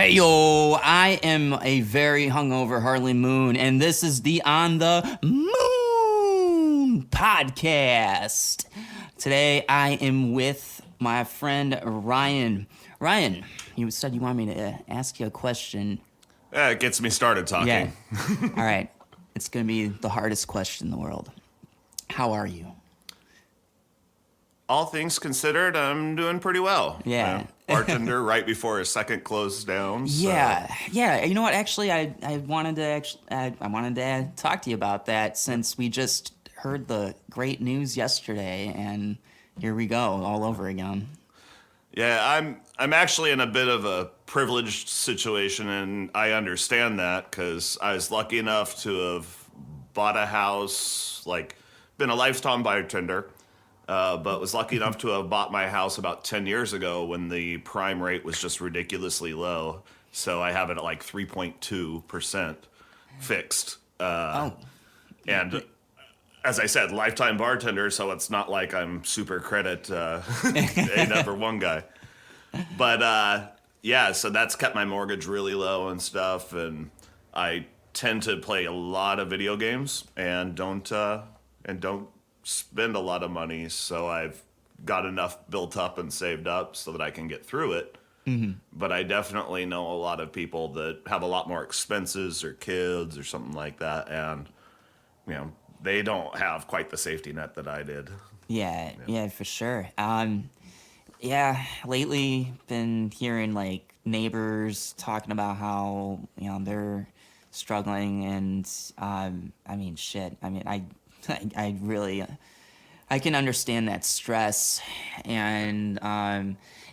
Hey yo, I am a very hungover Harley Moon, and this is the On the Moon podcast. Today I am with my friend Ryan. Ryan, you said you want me to ask you a question. Yeah, it gets me started talking. Yeah. All right. It's going to be the hardest question in the world. How are you? All things considered, I'm doing pretty well. Yeah. Bartender right before his second closed down. So. Yeah. You know what? Actually, I wanted to talk to you about that since we just heard the great news yesterday, and here we go all over again. Yeah, I'm actually in a bit of a privileged situation, and I understand that because I was lucky enough to have bought a house, been a lifetime bartender. But was lucky enough to have bought my house about 10 years ago when the prime rate was just ridiculously low. So I have it at like 3.2% fixed. And as I said, lifetime bartender, so it's not like I'm super credit a number one guy. But so that's kept my mortgage really low and stuff. And I tend to play a lot of video games and don't spend a lot of money, so I've got enough built up and saved up so that I can get through it. Mm-hmm. But I definitely know a lot of people that have a lot more expenses or kids or something like that, and they don't have quite the safety net that I did. Yeah, for sure. Lately been hearing like neighbors talking about how they're struggling, and I really, I can understand that stress, and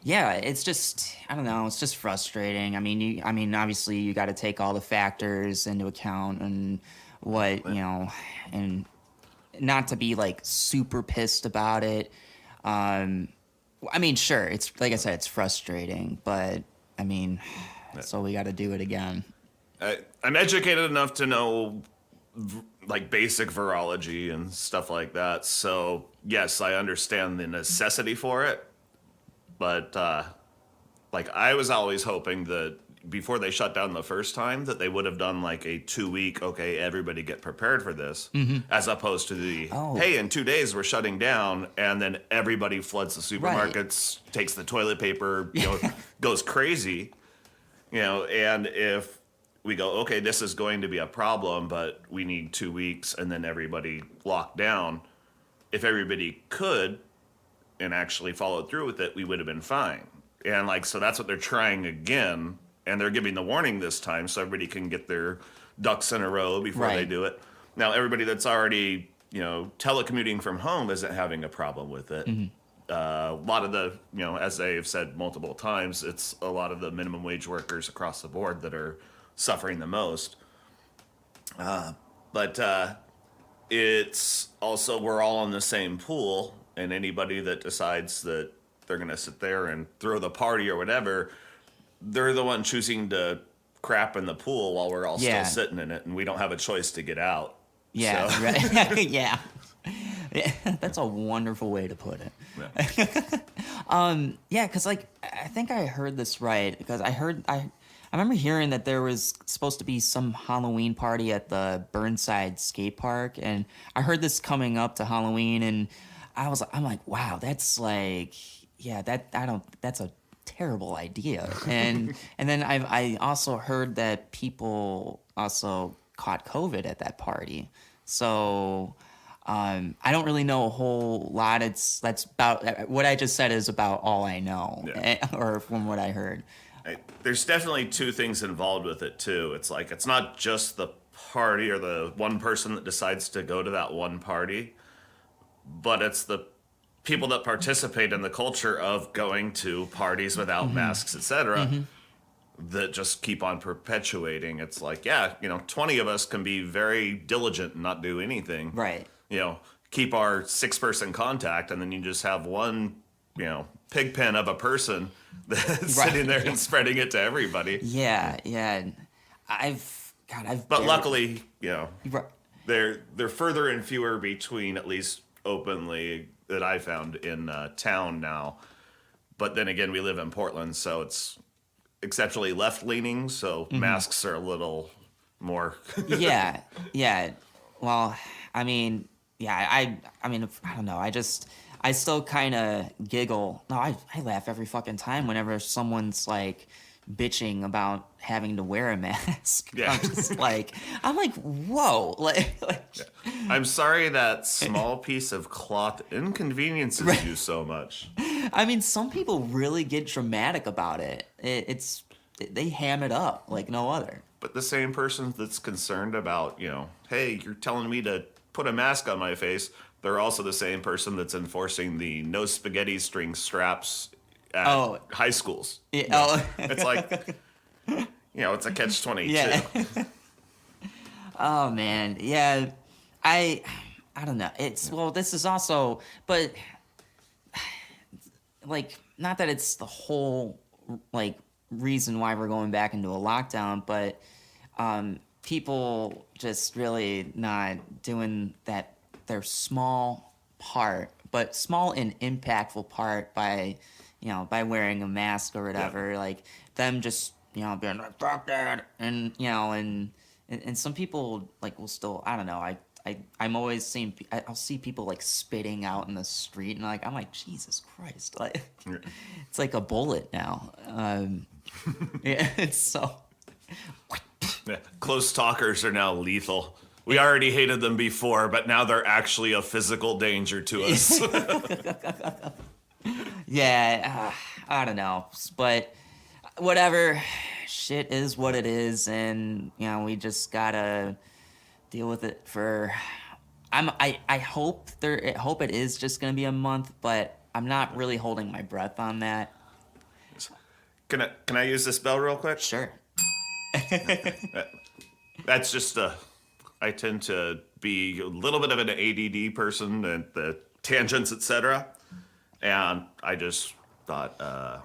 it's just, I don't know, it's just frustrating. Obviously you got to take all the factors into account and what and not to be like super pissed about it. Sure, it's like I said, it's frustrating, but so we got to do it again. I'm educated enough to know like basic virology and stuff like that. So yes, I understand the necessity for it. But I was always hoping that before they shut down the first time that they would have done like a 2-week, okay, everybody get prepared for this, as opposed to hey, in 2 days we're shutting down, and then everybody floods the supermarkets, takes the toilet paper, goes crazy, and if we go, okay, this is going to be a problem, but we need 2 weeks, and then everybody locked down. If everybody could and actually followed through with it, we would have been fine. And so that's what they're trying again, and they're giving the warning this time so everybody can get their ducks in a row before they do it. Now, everybody that's already, telecommuting from home isn't having a problem with it. Mm-hmm. A lot of the, as they've said multiple times, it's a lot of the minimum wage workers across the board that are suffering the most. But it's also, we're all in the same pool, and anybody that decides that they're going to sit there and throw the party or whatever, they're the one choosing to crap in the pool while we're all still sitting in it, and we don't have a choice to get out. Yeah, so. Right. Yeah. That's a wonderful way to put it. Yeah. Because I think I heard this right, because I remember hearing that there was supposed to be some Halloween party at the Burnside skate park, and I heard this coming up to Halloween, and I'm like, wow, that's that's a terrible idea. And then I also heard that people also caught COVID at that party. So I don't really know a whole lot. That's about what I just said is about all I know, or from what I heard. There's definitely two things involved with it too. It's it's not just the party or the one person that decides to go to that one party, but it's the people that participate in the culture of going to parties without masks, etc., that just keep on perpetuating. It's 20 of us can be very diligent and not do anything. Right. Keep our 6-person contact, and then you just have one, pig pen of a person that's sitting there and spreading it to everybody. Yeah. But luckily, they're further and fewer between, at least openly, that I found in town now. But then again, we live in Portland, so it's exceptionally left-leaning, so masks are a little more. Yeah. Well, I mean, yeah, I mean, I don't know. I still kind of giggle. No, I laugh every fucking time whenever someone's like bitching about having to wear a mask. Yeah. I'm like, whoa, like I'm sorry that small piece of cloth inconveniences you so much. I mean, some people really get dramatic about it. They ham it up like no other. But the same person that's concerned about, hey, you're telling me to put a mask on my face, they're also the same person that's enforcing the no spaghetti string straps at high schools. Yeah. It's like, it's a catch-22. Yeah. Oh man, yeah. I don't know. This is also, but like, not that it's the whole like reason why we're going back into a lockdown, but people just really not doing their small part, but small and impactful part by wearing a mask or whatever. Like them just being like, fuck that, and and some people like will still, I don't know, I'm always seeing, I'll see people like spitting out in the street, and I'm like, Jesus Christ, like it's like a bullet now. Yeah, it's so. Yeah. Close talkers are now lethal. We already hated them before, but now they're actually a physical danger to us. Yeah, I don't know, but whatever. Shit is what it is, and we just gotta deal with it for. I hope it is just gonna be a month, but I'm not really holding my breath on that. Can I use this bell real quick? Sure. That's just I tend to be a little bit of an ADD person, and the tangents, etc. And I just thought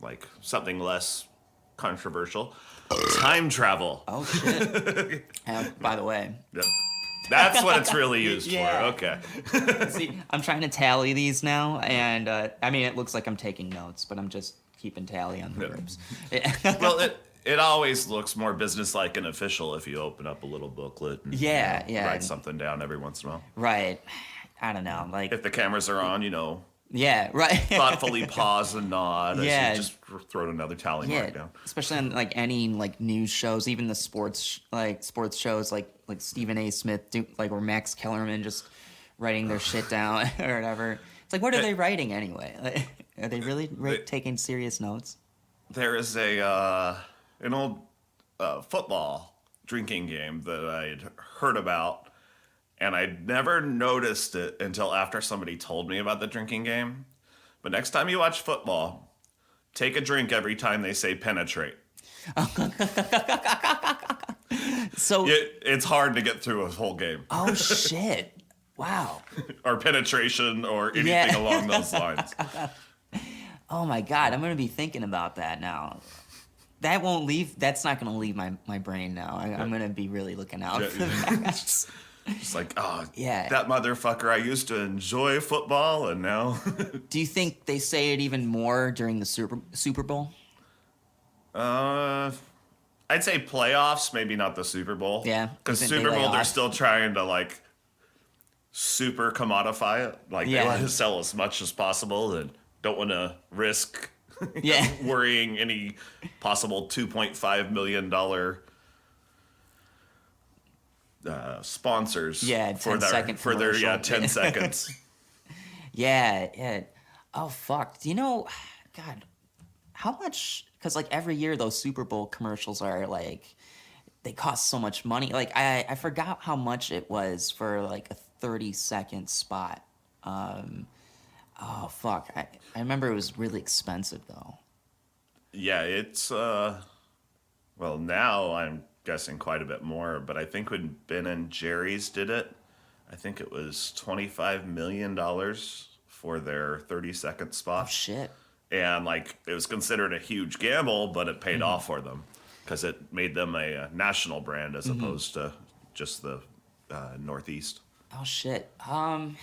like something less controversial. Time travel. Oh shit. By the way. Yep. That's what it's really used Yeah. for. Okay. See, I'm trying to tally these now, and I mean, it looks like I'm taking notes, but I'm just keeping tally on the verbs. Well, it always looks more businesslike and official if you open up a little booklet and write something down every once in a while. Right. I don't know. Like if the cameras are on, yeah, right. thoughtfully pause and nod as you just throw another tally mark down. Especially on like any like news shows, even the sports shows like Stephen A. Smith or Max Kellerman just writing their shit down or whatever. It's like, what are they writing anyway? Like, are they really taking serious notes? There is an old football drinking game that I'd heard about, and I'd never noticed it until after somebody told me about the drinking game. But next time you watch football, take a drink every time they say penetrate. So it's hard to get through a whole game. Oh shit! Wow. Or penetration or anything along those lines. Oh my god, I'm gonna be thinking about that now. That won't leave. That's not gonna leave my brain now. I'm gonna be really looking out for that. It's like, that motherfucker, I used to enjoy football, and now. Do you think they say it even more during the Super Bowl? I'd say playoffs, maybe not the Super Bowl. Yeah. Because Super Bowl, they're still trying to, like, super commodify it. Like, they want to sell as much as possible and don't want to risk worrying any possible $2.5 million sponsors for their 10 seconds. Yeah. Oh fuck. Do you know, God, how much? Because like every year those Super Bowl commercials are like, they cost so much money. Like I forgot how much it was for like a 30-second spot. Oh fuck. I remember it was really expensive though. Yeah, it's well, now I'm guessing quite a bit more, but I think when Ben and Jerry's did it, I think it was $25 million for their 30-second spot. Oh shit. And like it was considered a huge gamble, but it paid off for them because it made them a national brand as opposed to just the Northeast. Oh shit. I'm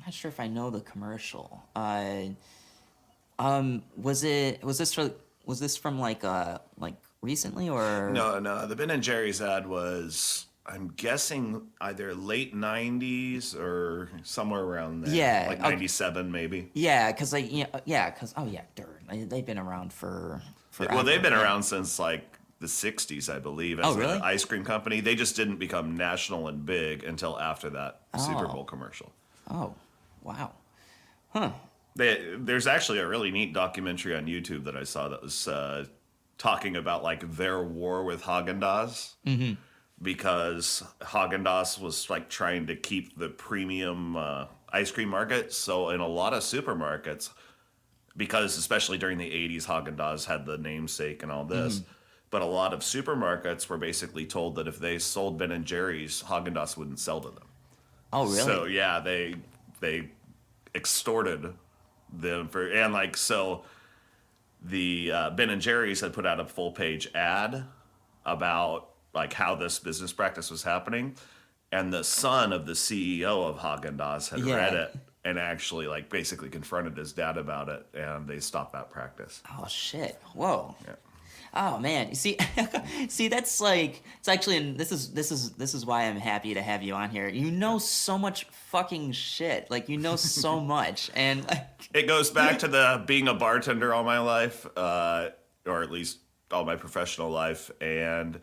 not sure if I know the commercial. Was this for was this from like recently or? No. The Ben and Jerry's ad was, I'm guessing, either late '90s or somewhere around there. Yeah, like '97 maybe. Yeah, because oh yeah, they've been around for forever. Well, they've been yeah. around since like the '60s, I believe, as Oh, really? an ice cream company. They just didn't become national and big until after that Super Bowl commercial. Oh, wow. Huh. There's actually a really neat documentary on YouTube that I saw that was talking about like their war with Haagen-Dazs. Mm-hmm. Because Haagen-Dazs was like trying to keep the premium ice cream market. So in a lot of supermarkets, because especially during the 80s, Haagen-Dazs had the namesake and all this. Mm-hmm. But a lot of supermarkets were basically told that if they sold Ben and Jerry's, Haagen-Dazs wouldn't sell to them. Oh, really? So yeah, they extorted them for, and like, so the Ben and Jerry's had put out a full page ad about like how this business practice was happening, and the son of the CEO of Haagen-Dazs had read it and actually like basically confronted his dad about it, and they stopped that practice. Oh shit! Whoa. Yeah. Oh man, you see, that's like, it's actually, and this is why I'm happy to have you on here. You know so much fucking shit, like you know so much, and like, it goes back to the being a bartender all my life, or at least all my professional life, and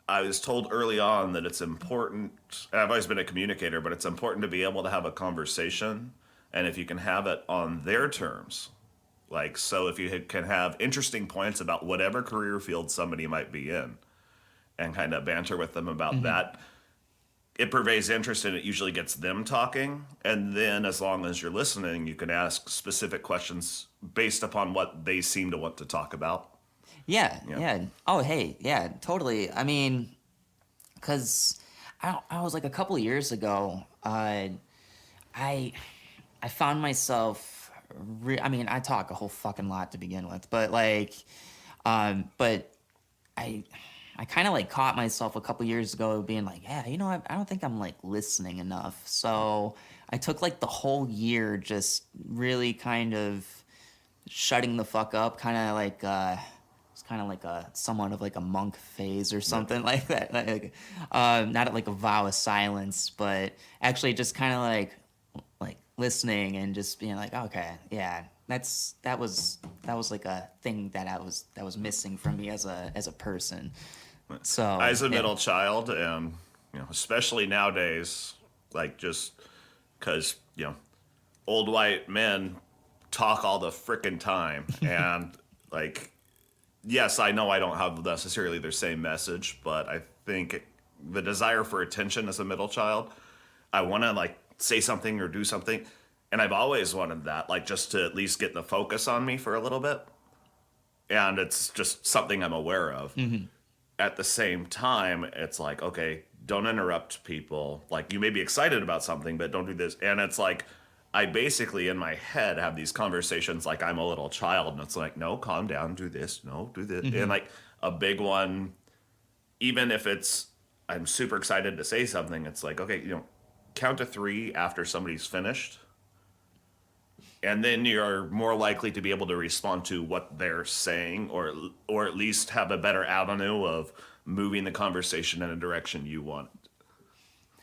I was told early on that it's important, and I've always been a communicator, but it's important to be able to have a conversation, and if you can have it on their terms. Like, so if you can have interesting points about whatever career field somebody might be in and kind of banter with them about that, it purveys interest and it usually gets them talking. And then as long as you're listening, you can ask specific questions based upon what they seem to want to talk about. Yeah. Oh, hey, yeah, totally. I mean, because I was like a couple of years ago, I found myself... I mean, I talk a whole fucking lot to begin with, but like, but I kind of like caught myself a couple years ago being like, yeah, you know, I don't think I'm like listening enough. So I took like the whole year just really kind of shutting the fuck up, kind of like, it's kind of like a somewhat of like a monk phase or something like that. Like, not like a vow of silence, but actually just kind of like listening and just being like, okay, yeah, that was like a thing that was missing from me as a person. So as a middle child, and you know, especially nowadays, like just because you know, old white men talk all the frickin' time, and like, yes, I know I don't have necessarily their same message, but I think the desire for attention as a middle child, I want to like say something or do something, and I've always wanted that, like just to at least get the focus on me for a little bit, and it's just something I'm aware of. Mm-hmm. At the same time, it's like, okay, don't interrupt people. Like, you may be excited about something, but don't do this. And it's like, I basically in my head have these conversations like I'm a little child, and it's like, no, calm down, do this, no, do this. Mm-hmm. And like a big one, even if it's, I'm super excited to say something, it's like, okay, you know, count to 3 after somebody's finished, and then you're more likely to be able to respond to what they're saying, or at least have a better avenue of moving the conversation in a direction you want.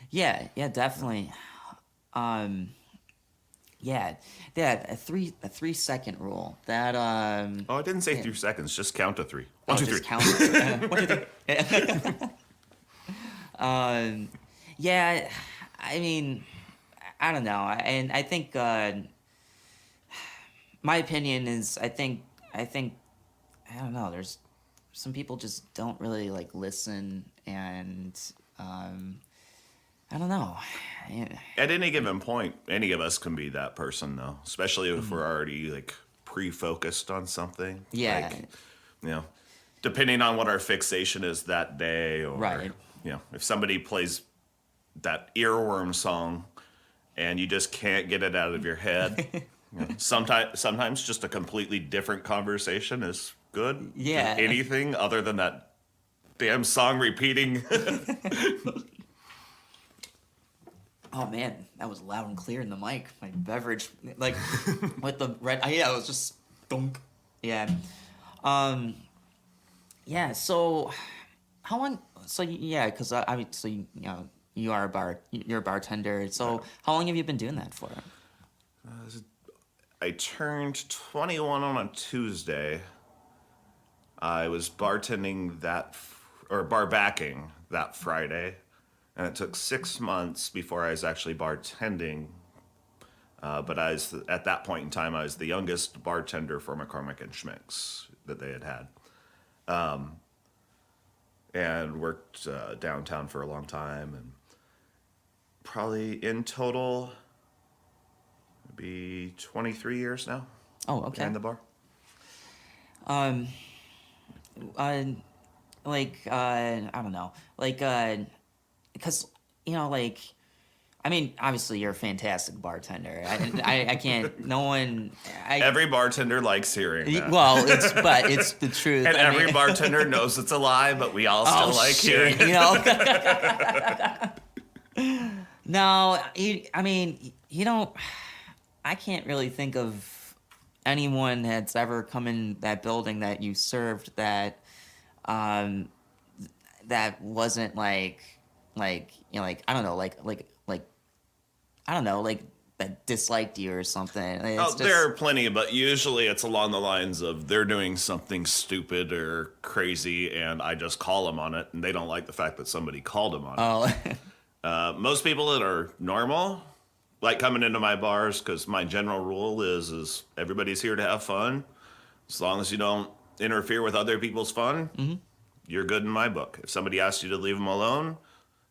Yeah, definitely. Yeah, a 3 second rule. That Oh, I didn't say 3 seconds. Just count to 3. 1, 2, 3. Count. 1, 2, 3. Yeah, I mean, I don't know, and I think my opinion is I think I don't know. There's some people just don't really like listen, and I don't know. At any given point, any of us can be that person, though. Especially if we're already like pre-focused on something. Yeah. Like, you know, depending on what our fixation is that day, or right. You know, if somebody plays that earworm song and you just can't get it out of your head. You know, sometimes just a completely different conversation is good. Yeah. Anything other than that damn song repeating. Oh man, that was loud and clear in the mic. My beverage, like with the red, yeah, it was just dunk. Yeah. Um. Yeah. So, how long? So yeah, because I mean, so you are you're a bartender. So how long have you been doing that for? I turned 21 on a Tuesday. I was bartending or bar backing that Friday, and it took 6 months before I was actually bartending. But at that point in time, I was the youngest bartender for McCormick and Schmick's that they had, and worked downtown for a long time, and probably in total, maybe 23 years now. Oh, okay. Behind the bar. Um. I don't know, because like, I mean, obviously you're a fantastic bartender. I can't. No one. Every bartender likes hearing that. Well, it's the truth. And every bartender knows it's a lie, but we all still hearing it. No, I mean, you don't. I can't really think of anyone that's ever come in that building that you served that that wasn't like I don't know, I don't know, that disliked you or something. There are plenty, but usually it's along the lines of they're doing something stupid or crazy, and I just call them on it, and they don't like the fact that somebody called them on it. Most people that are normal like coming into my bars because my general rule is everybody's here to have fun. As long as you don't interfere with other people's fun, you're good in my book. If somebody asks you to leave them alone,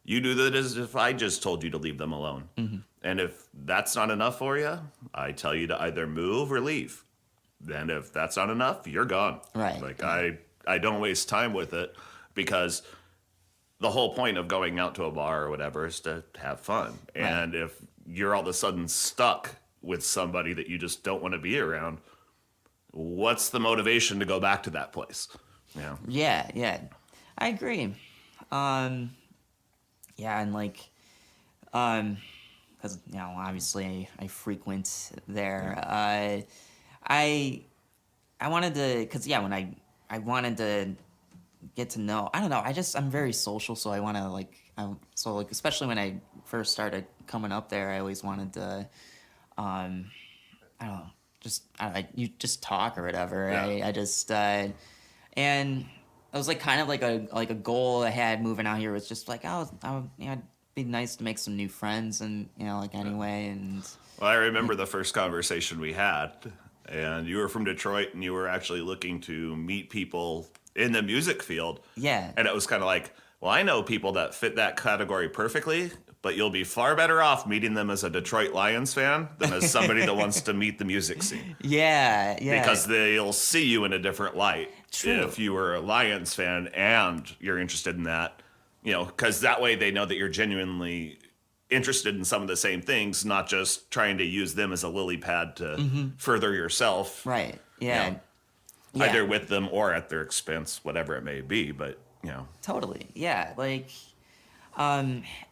you do that as if I just told you to leave them alone. And if that's not enough for you, I tell you to either move or leave. Then if that's not enough, you're gone. Right. I don't waste time with it because the whole point of going out to a bar or whatever is to have fun. Right. And if you're all of a sudden stuck with somebody that you just don't want to be around, what's the motivation to go back to that place? Yeah, I agree. And because obviously I frequent there. I wanted to, because when I wanted to get to know, I don't know, I'm very social, so I want to especially when I first started coming up there, I always wanted to I don't know, you just talk or whatever. I just and it was kind of like a goal I had moving out here was just it'd be nice to make some new friends and anyway. And well, I remember the first conversation we had, and you were from Detroit, and you were actually looking to meet people in the music field. Yeah. And it was kind of like, well, I know people that fit that category perfectly, but you'll be far better off meeting them as a Detroit Lions fan than as somebody that wants to meet the music scene. Yeah. Because they'll see you in a different light. True. If you were a Lions fan and you're interested in that, because that way they know that you're genuinely interested in some of the same things, not just trying to use them as a lily pad to further yourself. Right. Yeah. Either with them or at their expense, whatever it may be, but Totally. Yeah.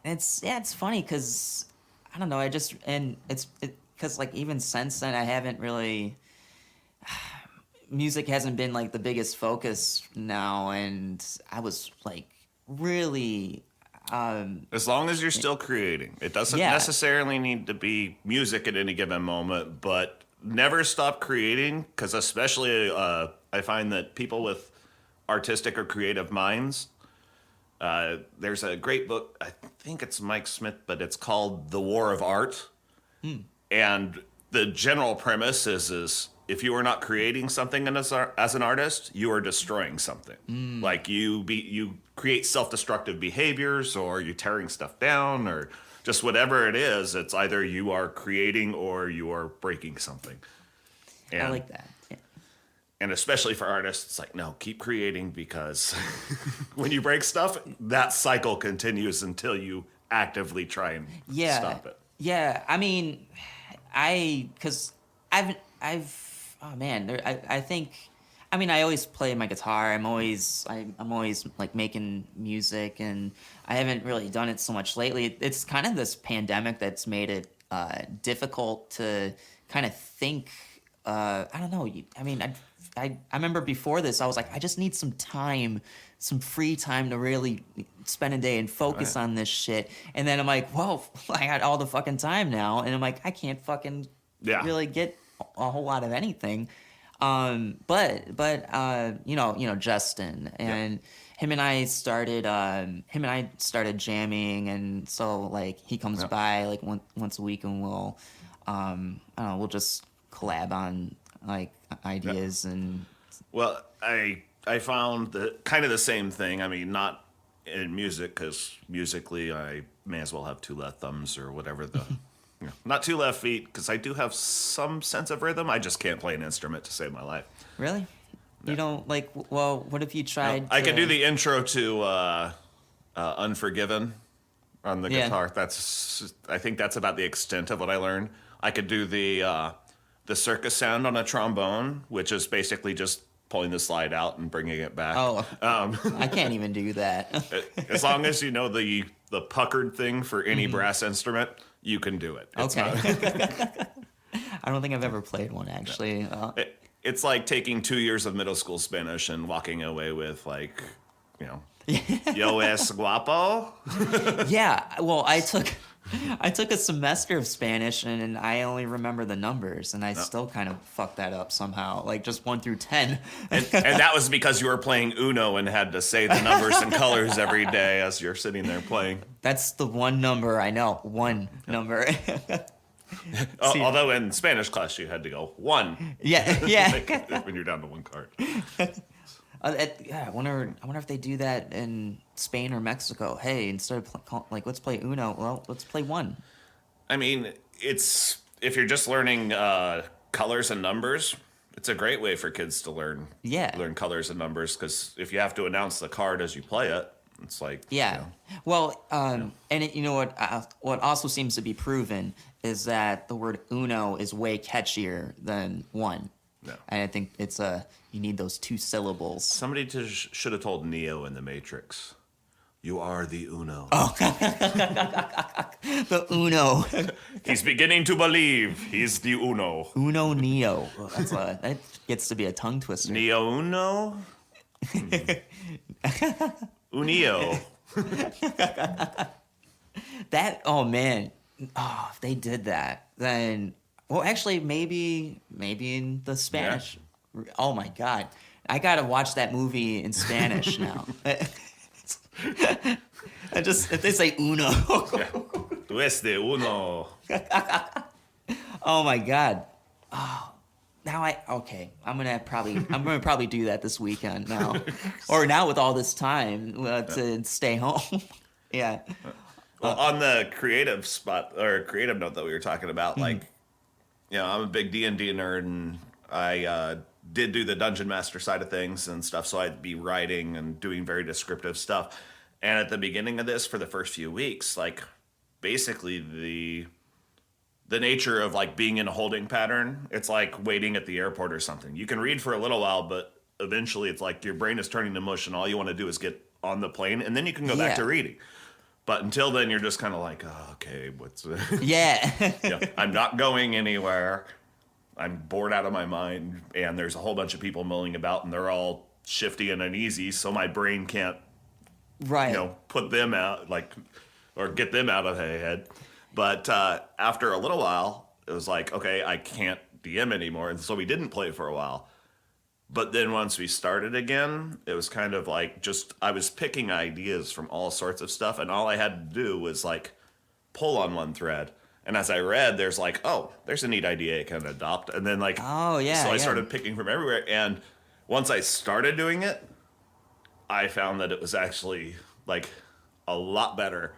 It's funny because I don't know. Because even since then I haven't really. Music hasn't been the biggest focus now, and I was really. As long as you're still creating, it doesn't necessarily need to be music at any given moment, but never stop creating, because especially I find that people with artistic or creative minds, there's a great book, I think it's Mike Smith, but it's called The War of Art. And the general premise is if you are not creating something as an artist, you are destroying something. You create self-destructive behaviors, or you're tearing stuff down, or just whatever it is. It's either you are creating or you are breaking something. And, I like that. Yeah. And especially for artists, it's no, keep creating, because when you break stuff, that cycle continues until you actively try and stop it. Yeah, I mean, because I've oh man, I think, I always play my guitar. I'm always making music, and I haven't really done it so much lately. It's kind of this pandemic that's made it difficult to kind of think. I don't know. I remember before this, I was like, I just need some time, some free time to really spend a day and focus on this shit. And then I'm like, well, I got all the fucking time now, and I'm like, I can't fucking really get a whole lot of anything. But Justin and him and I started jamming, and so like he comes by like once a week, and we'll I don't know, we'll just collab on like ideas and. Well, I found that kind of the same thing. I mean, not in music, because musically I may as well have two left thumbs or whatever the. Not two left feet, because I do have some sense of rhythm. I just can't play an instrument to save my life. Really? You don't like? Well, what if you tried? I could do the intro to Unforgiven on the guitar. I think that's about the extent of what I learned. I could do the circus sound on a trombone, which is basically just pulling the slide out and bringing it back. Oh, I can't even do that. As long as you know the puckered thing for any brass instrument, you can do it. It's okay. I don't think I've ever played one, actually. It's like taking 2 years of middle school Spanish and walking away with, like, yo es guapo. Yeah, well, I took a semester of Spanish, and I only remember the numbers, and I still kind of fucked that up somehow, like just 1 through 10. And that was because you were playing Uno and had to say the numbers and colors every day as you're sitting there playing. That's the one number I know. One number. Although in Spanish class you had to go 1. Yeah. When you're down to 1 card. I wonder if they do that in Spain or Mexico. Hey, instead of let's play Uno, well, let's play 1. I mean, if you're just learning colors and numbers, it's a great way for kids to learn colors and numbers, because if you have to announce the card as you play it, it's like Well, and what also seems to be proven is that the word Uno is way catchier than 1. No. And I think it's you need those 2 syllables. Somebody should have told Neo in the Matrix, "You are the Uno." Oh, the Uno. He's beginning to believe he's the Uno. Uno Neo. Well, that gets to be a tongue twister. Neo Uno. Unio. Oh man. Oh, if they did that, then actually maybe in the Spanish. Yeah. Oh my god. I gotta watch that movie in Spanish now. If they say Uno. Tu es de Uno. Oh my god. Oh. Now I'm gonna probably do that this weekend now, or now with all this time to stay home. Yeah. Well, on the creative note that we were talking about, like, I'm a big D&D nerd, and I did do the dungeon master side of things and stuff, so I'd be writing and doing very descriptive stuff. And at the beginning of this, for the first few weeks, like, basically the nature of like being in a holding pattern, it's like waiting at the airport or something. You can read for a little while, but eventually it's like your brain is turning to mush, and all you want to do is get on the plane, and then you can go back to reading. But until then, you're just kind of like, oh, okay, what's I'm not going anywhere. I'm bored out of my mind, and there's a whole bunch of people milling about, and they're all shifty and uneasy, so my brain can't put them out, or get them out of my head. But after a little while, it was like, okay, I can't DM anymore. And so we didn't play for a while. But then once we started again, it was kind of like I was picking ideas from all sorts of stuff. And all I had to do was like pull on one thread. And as I read, there's like, oh, there's a neat idea I can adopt. And then like, so I started picking from everywhere. And once I started doing it, I found that it was actually like a lot better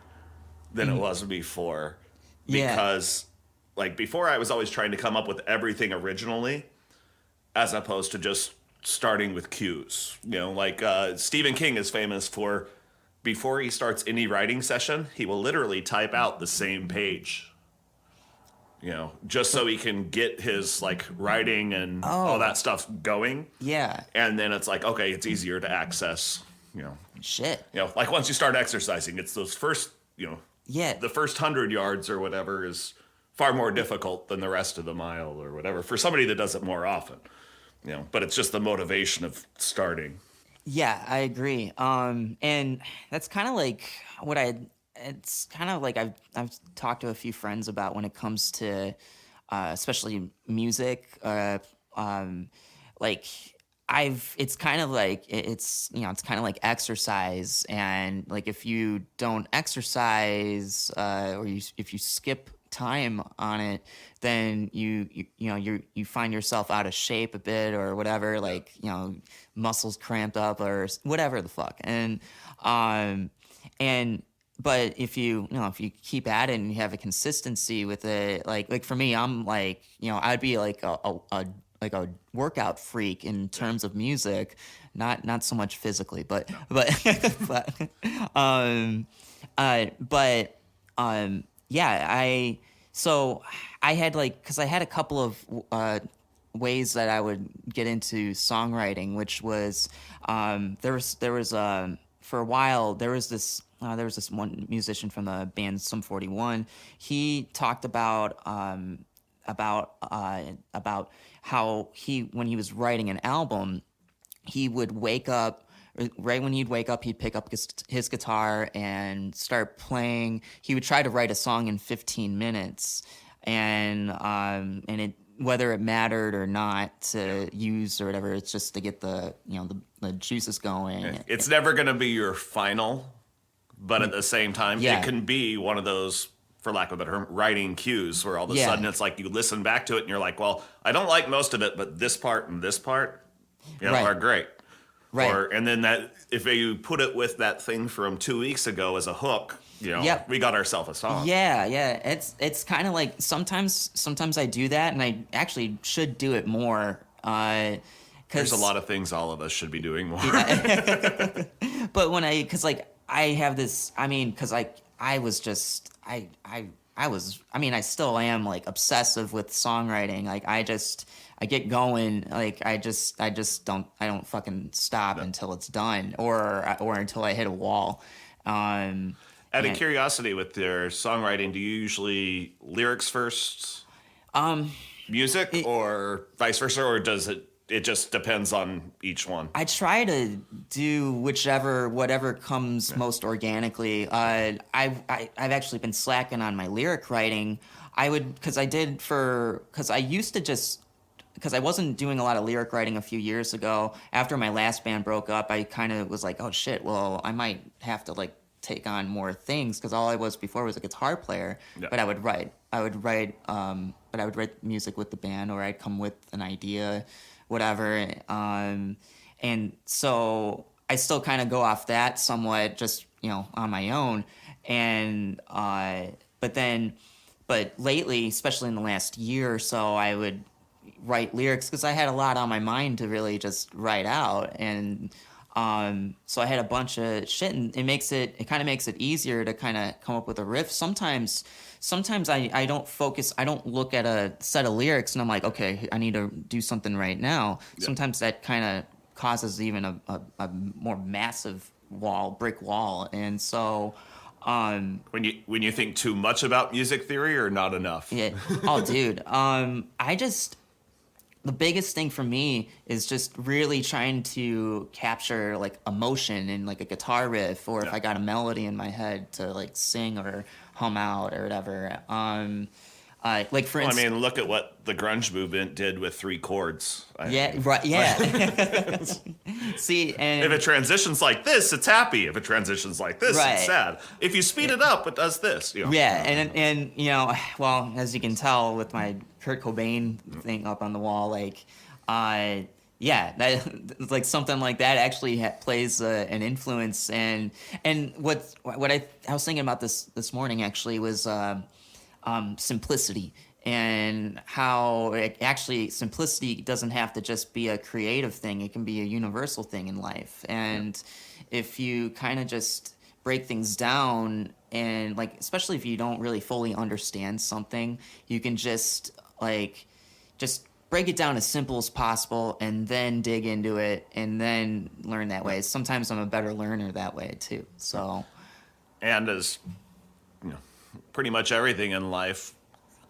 than it was before. Because like before, I was always trying to come up with everything originally, as opposed to just starting with cues. Like Stephen King is famous for, before he starts any writing session, he will literally type out the same page. Just so he can get his like writing and all that stuff going. Yeah. And then it's like, okay, it's easier to access. Shit. Like once you start exercising, it's those first, the first 100 yards or whatever is far more difficult than the rest of the mile or whatever for somebody that does it more often. but it's just the motivation of starting. Yeah, I agree. And that's kind of like what it's kind of like I've talked to a few friends about when it comes to, especially music. Like it's kind of like it's kind of like exercise, and like if you don't exercise, or if you skip time on it, then you find yourself out of shape a bit or whatever, like muscles cramped up or whatever the fuck. And but if you keep at it and you have a consistency with it, like for me, I'm like, I'd be like a workout freak in terms of music, not so much physically, but but but yeah, I had like, because I had a couple of ways that I would get into songwriting, which was there was for a while there was this one musician from the band Sum 41. He talked about how when he was writing an album, he would wake up. Right when he'd wake up, he'd pick up his guitar and start playing. He would try to write a song in 15 minutes, and it, whether it mattered or not to use or whatever, it's just to get the juices going. It's never going to be your final, but at the same time, Yeah. it can be one of those, for lack of a better term, writing cues where all of a sudden it's like you listen back to it and you're like, well, I don't like most of it, but this part and this part, Right. are great. Right. And then that, if you put it with that thing from 2 weeks ago as a hook, Yep. we got ourselves a song. Yeah. It's kind of like sometimes I do that, and I actually should do it more. There's a lot of things all of us should be doing more. But because I have this, because I was just, I still am like obsessive with songwriting. Like I get going, like I don't fucking stop until it's done, or until I hit a wall. Out of curiosity, with your songwriting, do you usually lyrics first, music, or vice versa, or does it just depends on each one? I try to do whatever comes most organically. I've actually been slacking on my lyric writing. Because I wasn't doing a lot of lyric writing a few years ago. After my last band broke up, I kind of was like, oh shit, well, I might have to like take on more things, because all I was before was a guitar player. Yeah. But I would write music with the band, or I'd come with an idea, whatever. And so I still kind of go off that somewhat, just on my own. And but lately, especially in the last year or so, I would write lyrics because I had a lot on my mind to really just write out. And so I had a bunch of shit, and it kind of makes it easier to kind of come up with a riff. Sometimes I don't look at a set of lyrics and I'm like, okay, I need to do something right now. Yeah. Sometimes that kind of causes even a more massive brick wall. And so when you think too much about music theory or not enough? Yeah. Oh, dude. The biggest thing for me is just really trying to capture like emotion in like a guitar riff, or if I got a melody in my head to like sing or hum out or whatever. Like for instance, look at what the grunge movement did with 3 chords. Right. Yeah. See, and if it transitions like this, it's happy. If it transitions like this, it's sad. If you speed it up, it does this. Yeah, and well, as you can tell with my Kurt Cobain thing up on the wall, like, that like something like that actually plays an influence. And what I was thinking about this morning actually was simplicity, and how simplicity doesn't have to just be a creative thing. It can be a universal thing in life. And if you kind of just break things down, and like, especially if you don't really fully understand something, you can just break it down as simple as possible, and then dig into it, and then learn that way. Sometimes I'm a better learner that way too. So, and as pretty much everything in life,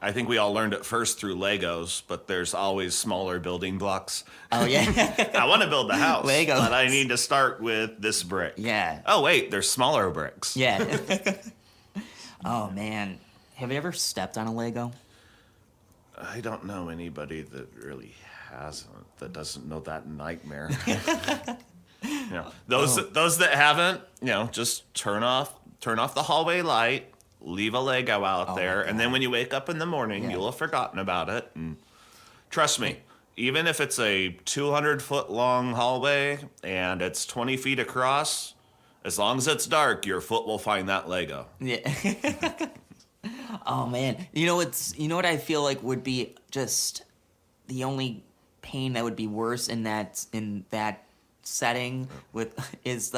I think we all learned it first through Legos, but there's always smaller building blocks. Oh yeah. I want to build the house, Legos. but I need to start with this brick. Yeah. Oh wait, there's smaller bricks. Yeah. Oh man, have you ever stepped on a Lego? I don't know anybody that really hasn't, that doesn't know that nightmare. Those that haven't, just turn off the hallway light, leave a Lego out there, and then when you wake up in the morning, you'll have forgotten about it. And trust me, even if it's a 200-foot long hallway and it's 20 feet across, as long as it's dark, your foot will find that Lego. Yeah. Oh man, you know what I feel like would be just the only pain that would be worse in that setting is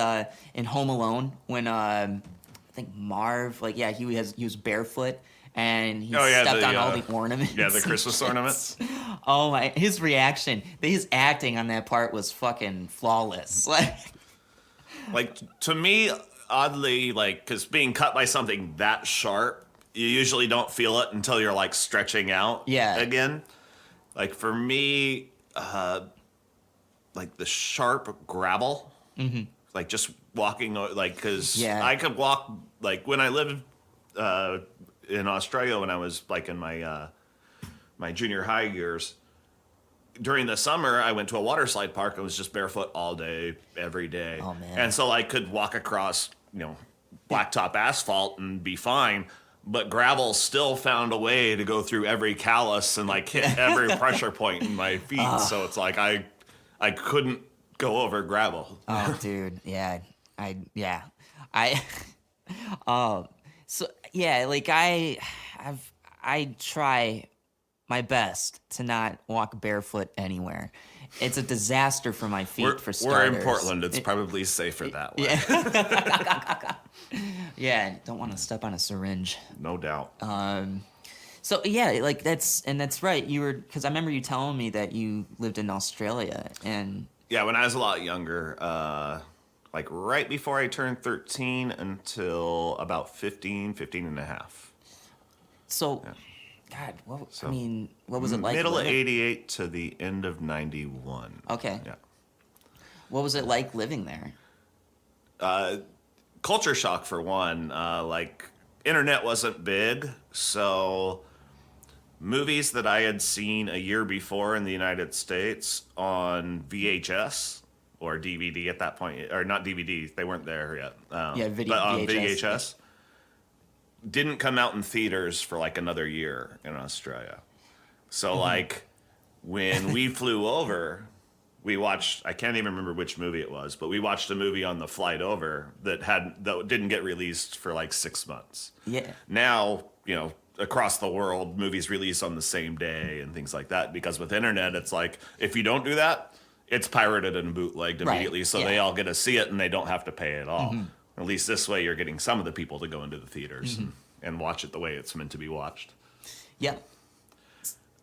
in Home Alone when I think Marv he was barefoot and he stepped on all the ornaments. Yeah, the Christmas ornaments. Oh my, his reaction, his acting on that part was fucking flawless. Like to me, oddly, because being cut by something that sharp, you usually don't feel it until you're like stretching out again. Like for me, like the sharp gravel, like just walking, because I could walk, like when I lived in Australia when I was like in my my junior high years, during the summer I went to a water slide park and was just barefoot all day, every day. Oh man. And so I could walk across, blacktop asphalt and be fine. But gravel still found a way to go through every callus and like hit every pressure point in my feet. So it's like I couldn't go over gravel. Oh, dude, yeah, so yeah, like I try my best to not walk barefoot anywhere. It's a disaster for my feet. For starters, we're in Portland. It's probably safer that way. Yeah. Yeah, don't want to step on a syringe. No doubt. So yeah, like that's right. Because I remember you telling me that you lived in Australia and. Yeah, when I was a lot younger, like right before I turned 13 until about 15 and a half. So, God, what was it like? Middle of 88 to the end of 91. Okay. Yeah. What was it like living there? Culture shock for one. Internet wasn't big, so movies that I had seen a year before in the United States on VHS or DVD at that point, or not DVD, they weren't there yet. But on VHS, didn't come out in theaters for like another year in Australia. So when we flew over, we watched, I can't even remember which movie it was, but we watched a movie on the flight over that didn't get released for like 6 months. Yeah. Now, across the world, movies release on the same day and things like that, because with internet, it's like, if you don't do that, it's pirated and bootlegged immediately, so they all get to see it and they don't have to pay at all. At least this way, you're getting some of the people to go into the theaters and watch it the way it's meant to be watched. Yeah.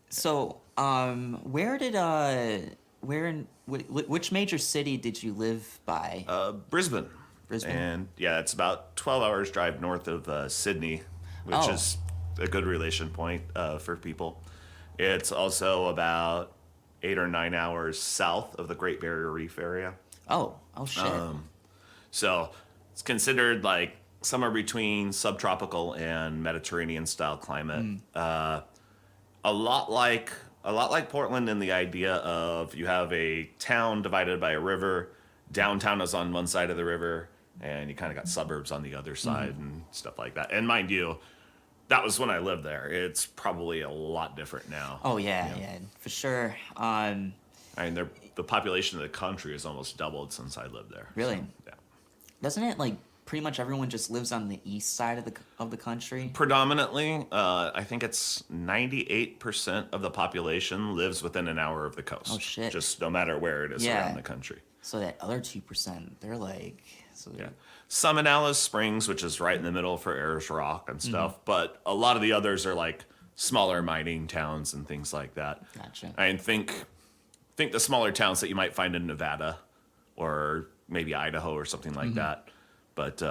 So, which major city did you live by? Brisbane. Brisbane. And yeah, it's about 12 hours drive north of Sydney, which is a good relation point for people. It's also about 8 or 9 hours south of the Great Barrier Reef area. Oh shit. So it's considered like somewhere between subtropical and Mediterranean style climate. A lot like Portland in the idea of you have a town divided by a river. Downtown is on one side of the river, and you kind of got suburbs on the other side and stuff like that. And mind you, that was when I lived there. It's probably a lot different now. Oh yeah, for sure. I mean, the population of the country has almost doubled since I lived there. Really? So, yeah. Doesn't it like pretty much everyone just lives on the east side of the country? Predominantly, I think it's 98% of the population lives within an hour of the coast. Oh shit! Just no matter where it is around the country. So that other 2%, they're like. Some in Alice Springs, which is right in the middle for Ayers Rock and stuff, but a lot of the others are like smaller mining towns and things like that. Gotcha. I think the smaller towns that you might find in Nevada or maybe Idaho or something like that, but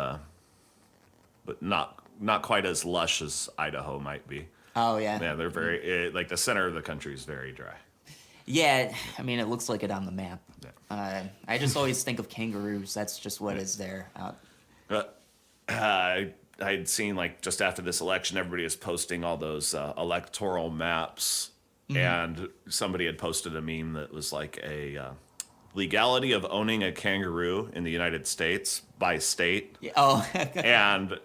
not quite as lush as Idaho might be. Oh yeah. Yeah, they're very like the center of the country is very dry. Yeah, I mean, it looks like it on the map. Yeah. I just always think of kangaroos. That's just what is there. I'd seen like just after this election, everybody is posting all those electoral maps, and somebody had posted a meme that was like a legality of owning a kangaroo in the United States by state. Yeah, oh, And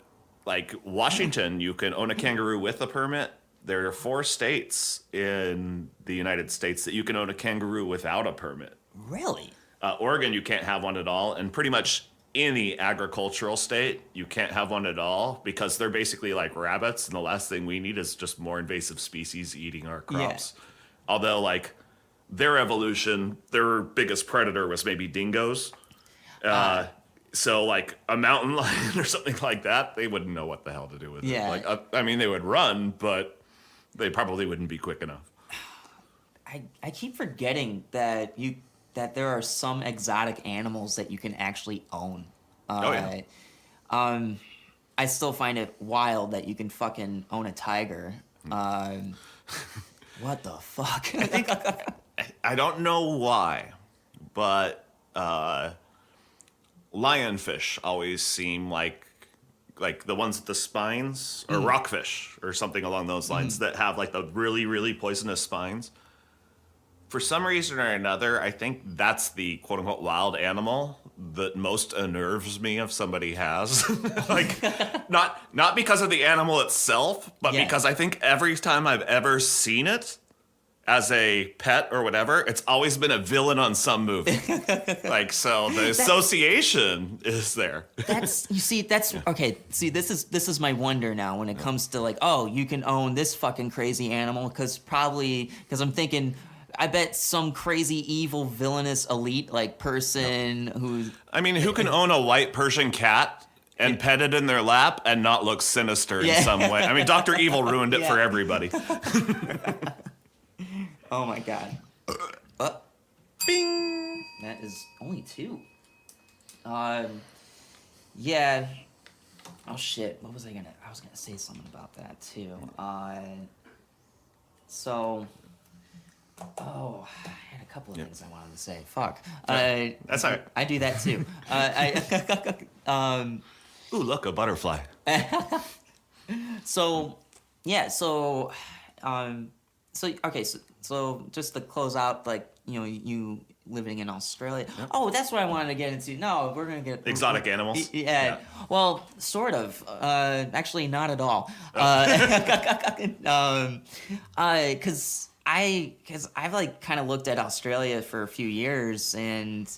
like Washington, you can own a kangaroo with a permit. There are 4 states in the United States that you can own a kangaroo without a permit. really? Oregon, you can't have one at all, and pretty much any agricultural state, you can't have one at all because they're basically like rabbits, and the last thing we need is just more invasive species eating our crops. Although, like, their evolution, their biggest predator was maybe dingoes. So, like, a mountain lion or something like that, they wouldn't know what the hell to do with Yeah. it. Like, I mean, they would run, but they probably wouldn't be quick enough. I keep forgetting that there are some exotic animals that you can actually own. Oh, yeah. I still find it wild that you can fucking own a tiger. What the fuck? I don't know why, but lionfish always seem like the ones with the spines, or rockfish or something along those lines that have like the really, really poisonous spines. For some reason or another, I think that's the quote unquote wild animal that most unnerves me if somebody has. Like, not because of the animal itself, but Yeah. because I think every time I've ever seen it as a pet or whatever, it's always been a villain on some movie. Like, so the association is there. Okay. See, this is my wonder now when it comes to like, oh, you can own this fucking crazy animal because I'm thinking, I bet some crazy evil villainous elite like person who's I mean, who can own a white Persian cat and pet it in their lap and not look sinister in some way? I mean, Dr. Evil ruined it for everybody. Oh my god. Bing! That is only 2. Yeah. Oh shit. I was gonna say something about that too. I had a couple of things I wanted to say. Fuck. That's all right. I do that too. Ooh, look, a butterfly. So just to close out, like, you living in Australia. Yep. Oh, that's what I wanted to get into. No, we're gonna get exotic animals. Yeah. Well, sort of. Actually, not at all. Because I've like kind of looked at Australia for a few years, and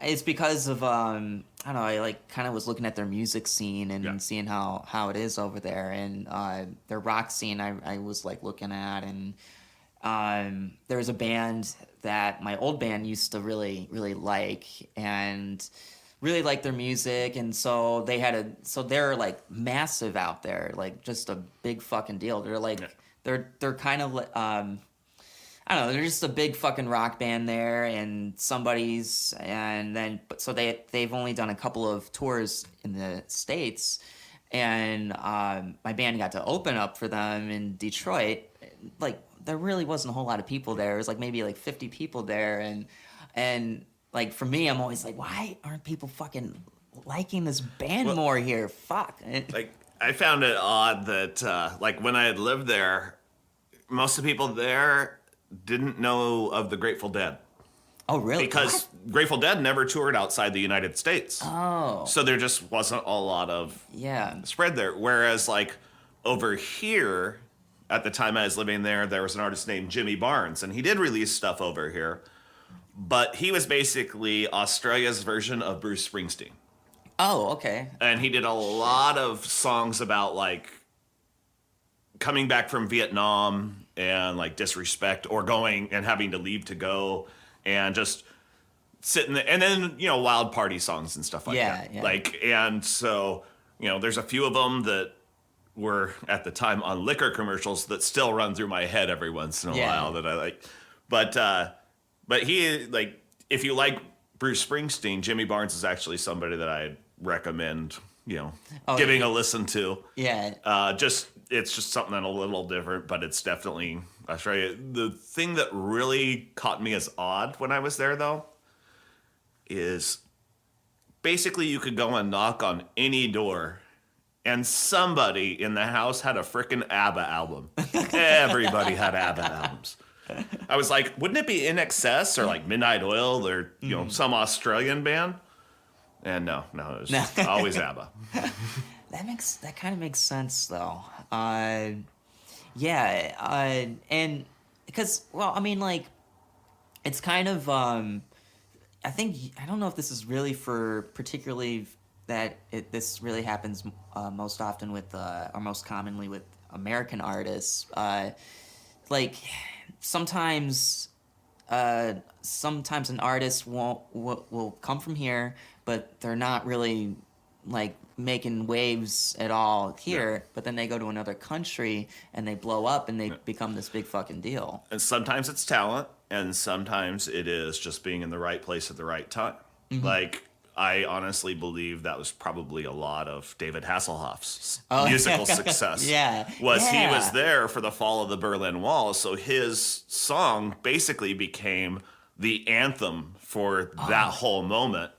it's because of I don't know, I like kind of was looking at their music scene and seeing how it is over there, and their rock scene I was like looking at, and there was a band that my old band used to really, really like, and really like their music, and so they're like massive out there, like just a big fucking deal. They're like they're kind of I don't know, they're just a big fucking rock band there, and they've only done a couple of tours in the States, and my band got to open up for them in Detroit. Like, there really wasn't a whole lot of people there. It was like maybe like 50 people there, and like for me, I'm always like, why aren't people fucking liking this band more here? Fuck. Like, I found it odd that like when I had lived there, most of the people there didn't know of the Grateful Dead. Oh, really? Because Grateful Dead never toured outside the United States. Oh. So there just wasn't a lot of spread there. Whereas, like, over here, at the time I was living there, there was an artist named Jimmy Barnes, and he did release stuff over here. But he was basically Australia's version of Bruce Springsteen. Oh, okay. And he did a lot of songs about, like, coming back from Vietnam and like disrespect, or going and having to leave to go, and just sitting there, and then wild party songs and stuff like that. Like, and so there's a few of them that were at the time on liquor commercials that still run through my head every once in a while that I like. But he, like, if you like Bruce Springsteen, Jimmy Barnes is actually somebody that I'd recommend giving a listen to. Yeah. it's just something a little different, but it's definitely Australia. The thing that really caught me as odd when I was there, though, is basically you could go and knock on any door, and somebody in the house had a frickin' ABBA album. Everybody had ABBA albums. I was like, wouldn't it be In Excess or like Midnight Oil or some Australian band? And no, it was always ABBA. That kind of makes sense though. And because I mean, like, it's kind of I think I don't know if this is really for particularly that this really happens most often with or most commonly with American artists. Like sometimes an artist will come from here, but they're not really like making waves at all here. Yeah. But then they go to another country and they blow up and they become this big fucking deal. And sometimes it's talent, and sometimes it is just being in the right place at the right time. Mm-hmm. Like, I honestly believe that was probably a lot of David Hasselhoff's musical success. He was there for the fall of the Berlin Wall, so his song basically became the anthem for that whole moment.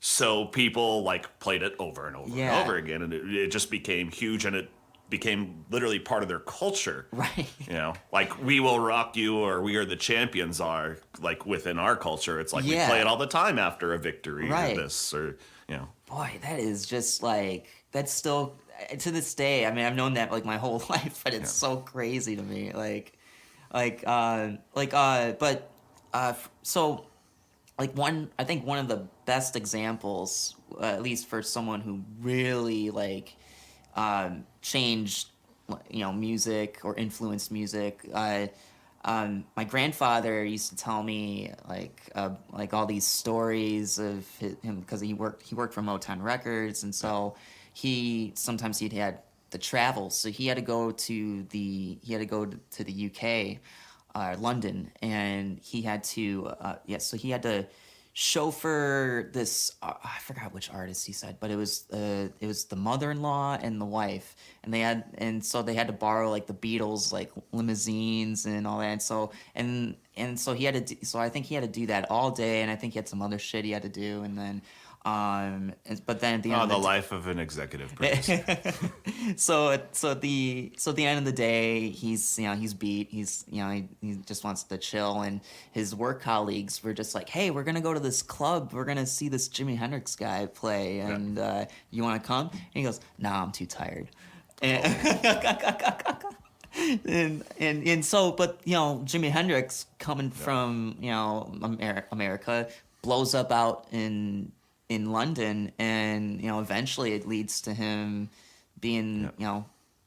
So people like played it over and over and over again, and it just became huge, and it became literally part of their culture. Right. You know, like We Will Rock You or We Are the Champions are like within our culture. It's like we play it all the time after a victory or this or, you know. But it's just like, that's still, to this day, I mean, I've known that like my whole life, but it's so crazy to me. So like I think one of the best examples, at least for someone who really like, changed, music or influenced music. My grandfather used to tell me like all these stories of him because he worked for Motown Records, and so he'd had to travel, so he had to go to the UK, London, and he had to so he had to chauffeur this I forgot which artist he said, but it was the mother-in-law and the wife, and so they had to borrow like the Beatles like limousines and all that, and so he had to so I think he had to do that all day, and I think he had some other shit he had to do, and then but then at the end of the life of an executive producer. so at the end of the day, he's beat. He just wants to chill, and his work colleagues were just like, "Hey, we're gonna go to this club. We're gonna see this Jimi Hendrix guy play, and you want to come?" And he goes, "Nah, I'm too tired." And so, but Jimi Hendrix coming from America blows up out in London, and eventually it leads to him being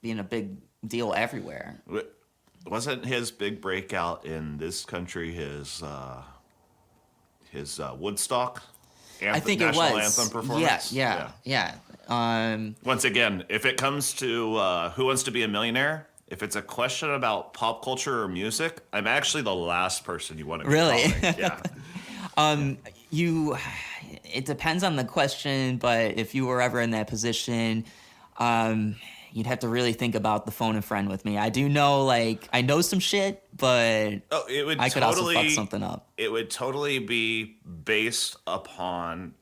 being a big deal everywhere. Wasn't his big breakout in this country his Woodstock national anthem performance? Yeah. Once again, if it comes to Who Wants to Be a Millionaire, if it's a question about pop culture or music, I'm actually the last person you want to be calling. Yeah. It depends on the question, but if you were ever in that position, you'd have to really think about the phone a friend with me. I do know, I know some shit, but I could also fuck something up. It would totally be based upon,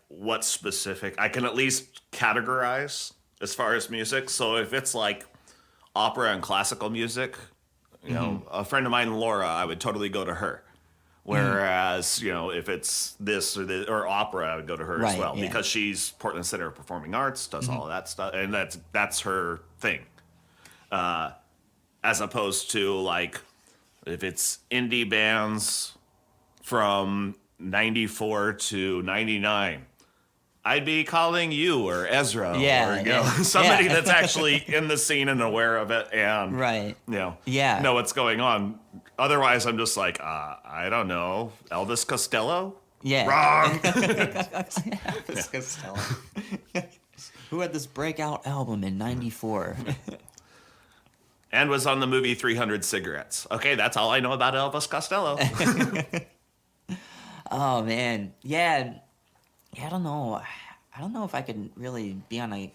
what specific... I can at least categorize as far as music. So if it's, opera and classical music, a friend of mine, Laura, I would totally go to her. Whereas, if it's this or opera, I would go to her as well, because she's Portland Center of Performing Arts, does all of that stuff, and that's her thing. As opposed to if it's indie bands from 94 to 99, I'd be calling you or Ezra or somebody that's actually in the scene and aware of it and know what's going on. Otherwise, I'm just I don't know, Elvis Costello? Yeah. Wrong. Elvis Costello. Who had this breakout album in 94? And was on the movie 300 Cigarettes. Okay, that's all I know about Elvis Costello. Oh, man. Yeah, I don't know. I don't know if I could really be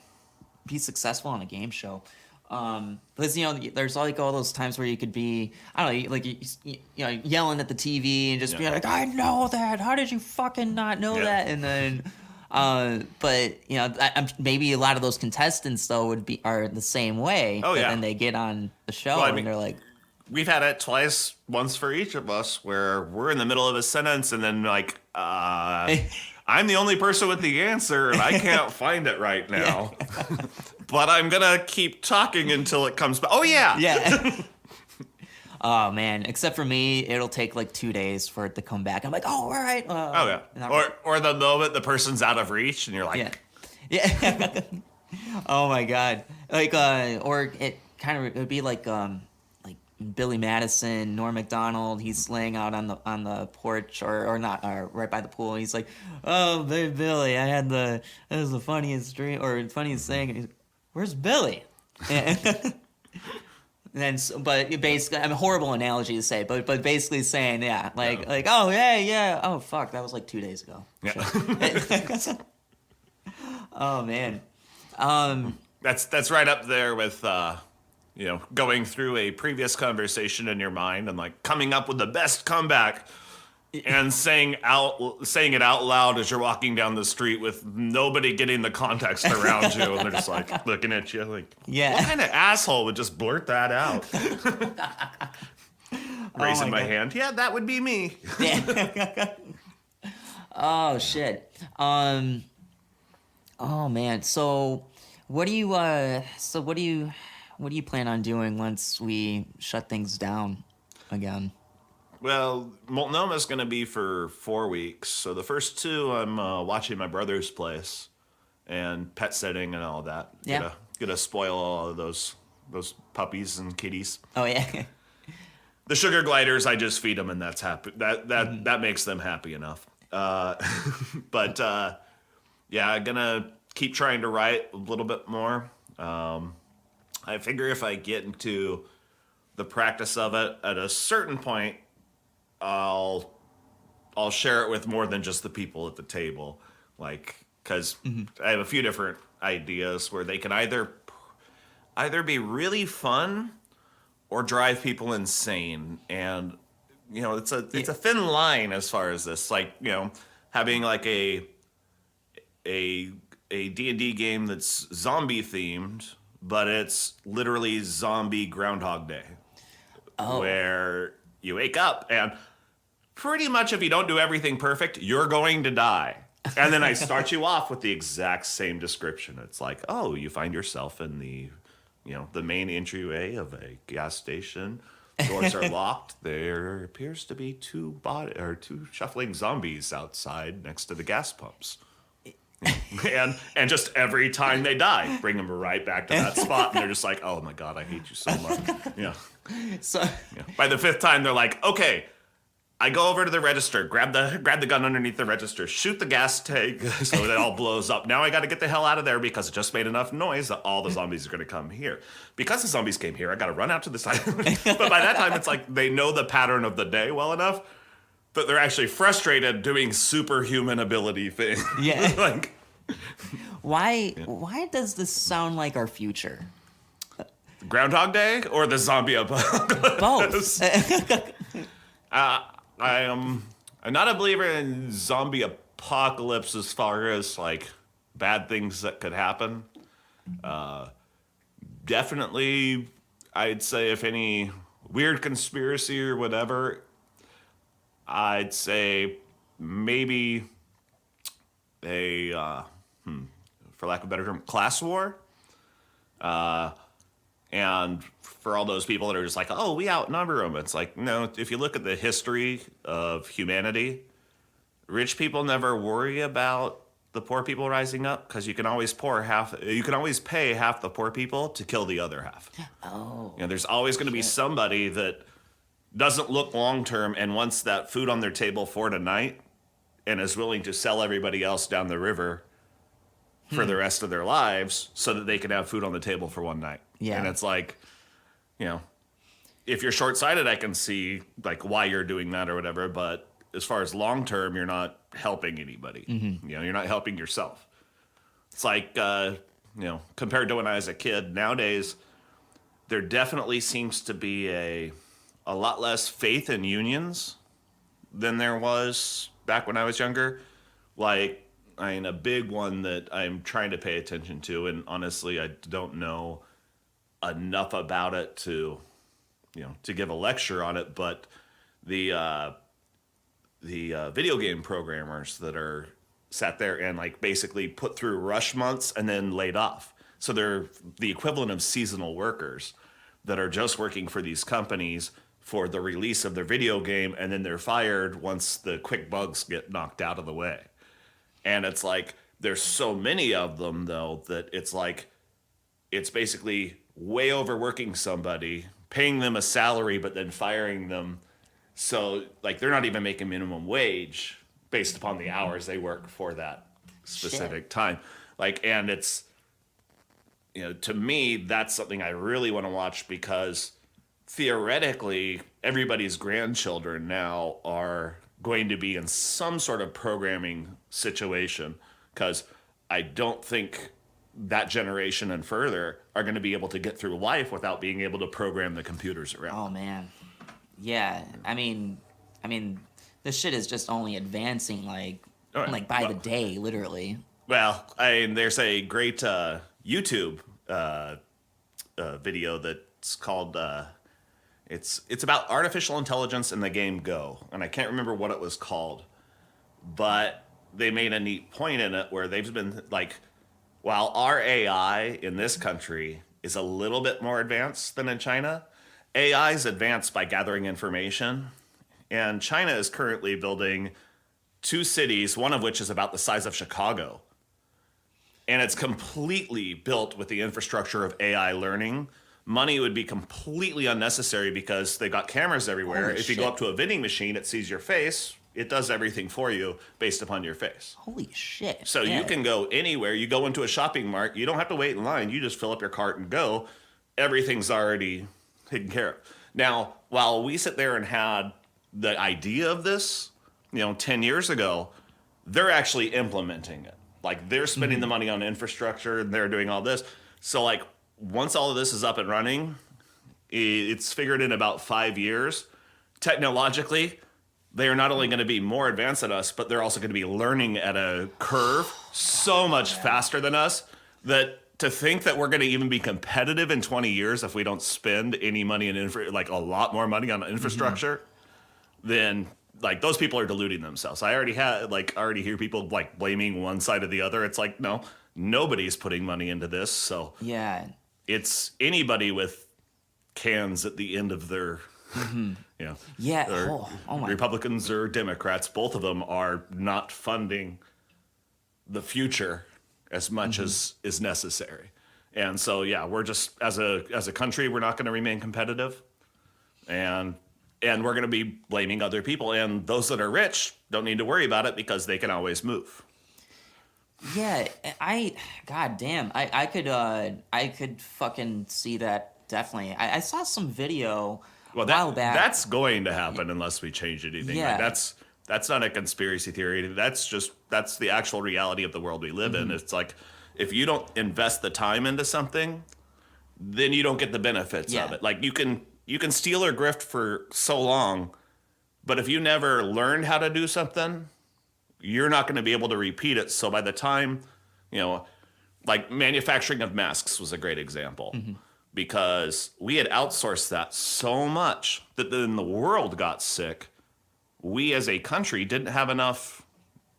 successful on a game show. Because there's like all those times where you could be, I don't know, like yelling at the TV and just be like, I know that. How did you fucking not know that? And then, but maybe a lot of those contestants though are the same way. Oh, but yeah. then they get on the show Well, I mean, and they're like, we've had it twice, once for each of us, where we're in the middle of a sentence and then like, I'm the only person with the answer and I can't find it right now. But I'm gonna keep talking until it comes back. Oh yeah. Yeah. Oh man. Except for me, it'll take like 2 days for it to come back. I'm like, oh, all right. Oh yeah. Or the moment the person's out of reach and you're like, yeah. Oh my god. Like or it would be like Billy Madison, Norm Macdonald. He's laying out on the porch or not right by the pool. He's like, oh, babe, Billy, that was the funniest dream or funniest thing. And he's like, where's Billy? And then, but basically, I mean, horrible analogy to say, but basically saying, oh yeah, oh fuck, that was like 2 days ago. yeah. Oh man, that's right up there with going through a previous conversation in your mind and like coming up with the best comeback and saying it out loud as you're walking down the street with nobody getting the context around you and they're just like looking at you like, what kind of asshole would just blurt that out? Raising my hand. Yeah, that would be me. Oh shit. Oh man. So what do you plan on doing once we shut things down again? Well, Multnoma's going to be for 4 weeks. So the first 2, I'm watching my brother's place and pet sitting and all that. Yeah. Gonna spoil all of those puppies and kitties. Oh yeah. The sugar gliders, I just feed them and that's happy. That makes them happy enough. But I'm gonna keep trying to write a little bit more. I figure if I get into the practice of it at a certain point, I'll share it with more than just the people at the table, like because I have a few different ideas where they can either be really fun or drive people insane, and it's a thin line as far as this, like having like a D&D game that's zombie themed, but it's literally zombie Groundhog Day, where you wake up and pretty much if you don't do everything perfect, you're going to die. And then I start you off with the exact same description. It's like, oh, you find yourself in the main entryway of a gas station. Doors are locked. There appears to be 2 shuffling zombies outside next to the gas pumps. and just every time they die, bring them right back to that spot, and they're just like, "Oh my god, I hate you so much." Yeah. So by the 5th time, they're like, "Okay, I go over to the register, grab the gun underneath the register, shoot the gas tank so it all blows up. Now I got to get the hell out of there because it just made enough noise that all the zombies are going to come here. Because the zombies came here, I got to run out to the side." But by that time, it's like they know the pattern of the day well enough that they're actually frustrated doing superhuman ability things. Yeah. Like, why does this sound like our future? Groundhog Day or the zombie apocalypse? Both. I'm not a believer in zombie apocalypse as far as like bad things that could happen. Definitely, I'd say if any weird conspiracy or whatever, I'd say maybe a, for lack of a better term, class war. And for all those people that are just like, oh, we outnumber them. It's like, no, if you look at the history of humanity, rich people never worry about the poor people rising up because you can always pay half the poor people to kill the other half. Oh. There's always going to be somebody that doesn't look long term and wants that food on their table for tonight and is willing to sell everybody else down the river for the rest of their lives so that they can have food on the table for one night. Yeah. And it's like, if you're short-sighted, I can see like why you're doing that or whatever. But as far as long-term, you're not helping anybody. Mm-hmm. You're not helping yourself. It's like, compared to when I was a kid, nowadays there definitely seems to be a lot less faith in unions than there was back when I was younger. Like, I mean, a big one that I'm trying to pay attention to, and honestly, I don't know enough about it to, to give a lecture on it, but the video game programmers that are sat there and like basically put through rush months and then laid off. So they're the equivalent of seasonal workers that are just working for these companies for the release of their video game, and then they're fired once the quick bugs get knocked out of the way. And it's like, there's so many of them though that it's like, it's basically way overworking somebody, paying them a salary, but then firing them. So like, they're not even making minimum wage based upon the hours they work for that specific time. Like, and it's, to me, that's something I really want to watch, because theoretically, everybody's grandchildren now are going to be in some sort of programming situation, because I don't think that generation and further are going to be able to get through life without being able to program the computers around. Oh man, yeah. I mean, this shit is just only advancing by the day, literally. Well, there's a great YouTube video that's called it's about artificial intelligence in the game Go, and I can't remember what it was called, but they made a neat point in it where they've been like, while our AI in this country is a little bit more advanced than in China, AI is advanced by gathering information, and China is currently building 2 cities, one of which is about the size of Chicago. And it's completely built with the infrastructure of AI learning. Money would be completely unnecessary because they've got cameras everywhere. Holy if you shit. go up to a vending machine, it sees your face. It does everything for you based upon your face. Holy shit. So you can go anywhere. You go into a shopping mart. You don't have to wait in line. You just fill up your cart and go. Everything's already taken care of. Now, while we sit there and had the idea of this, 10 years ago, they're actually implementing it. Like, they're spending the money on infrastructure, and they're doing all this. So, like, once all of this is up and running, it's figured in about 5 years. Technologically, they are not only going to be more advanced than us, but they're also going to be learning at a curve so much faster than us that to think that we're going to even be competitive in 20 years if we don't spend any money in a lot more money on infrastructure, then like, those people are deluding themselves. I already hear people like blaming one side or the other. It's like, no, nobody's putting money into this. So Yeah. it's anybody with cans at the end of their, Yeah. or Oh my. Republicans or Democrats, both of them are not funding the future as much as is necessary. And so, yeah, we're just, as a country, we're not going to remain competitive. And we're going to be blaming other people. And those that are rich don't need to worry about it because they can always move. Yeah, God damn, I could fucking see that, definitely. I saw some video a while back. That's going to happen unless we change anything. Yeah. Like, that's not a conspiracy theory. That's the actual reality of the world we live in. It's like, if you don't invest the time into something, then you don't get the benefits of it. Like, you can steal or grift for so long, but if you never learned how to do something, you're not going to be able to repeat it. So by the time, like manufacturing of masks was a great example, because we had outsourced that so much that then the world got sick. We as a country didn't have enough,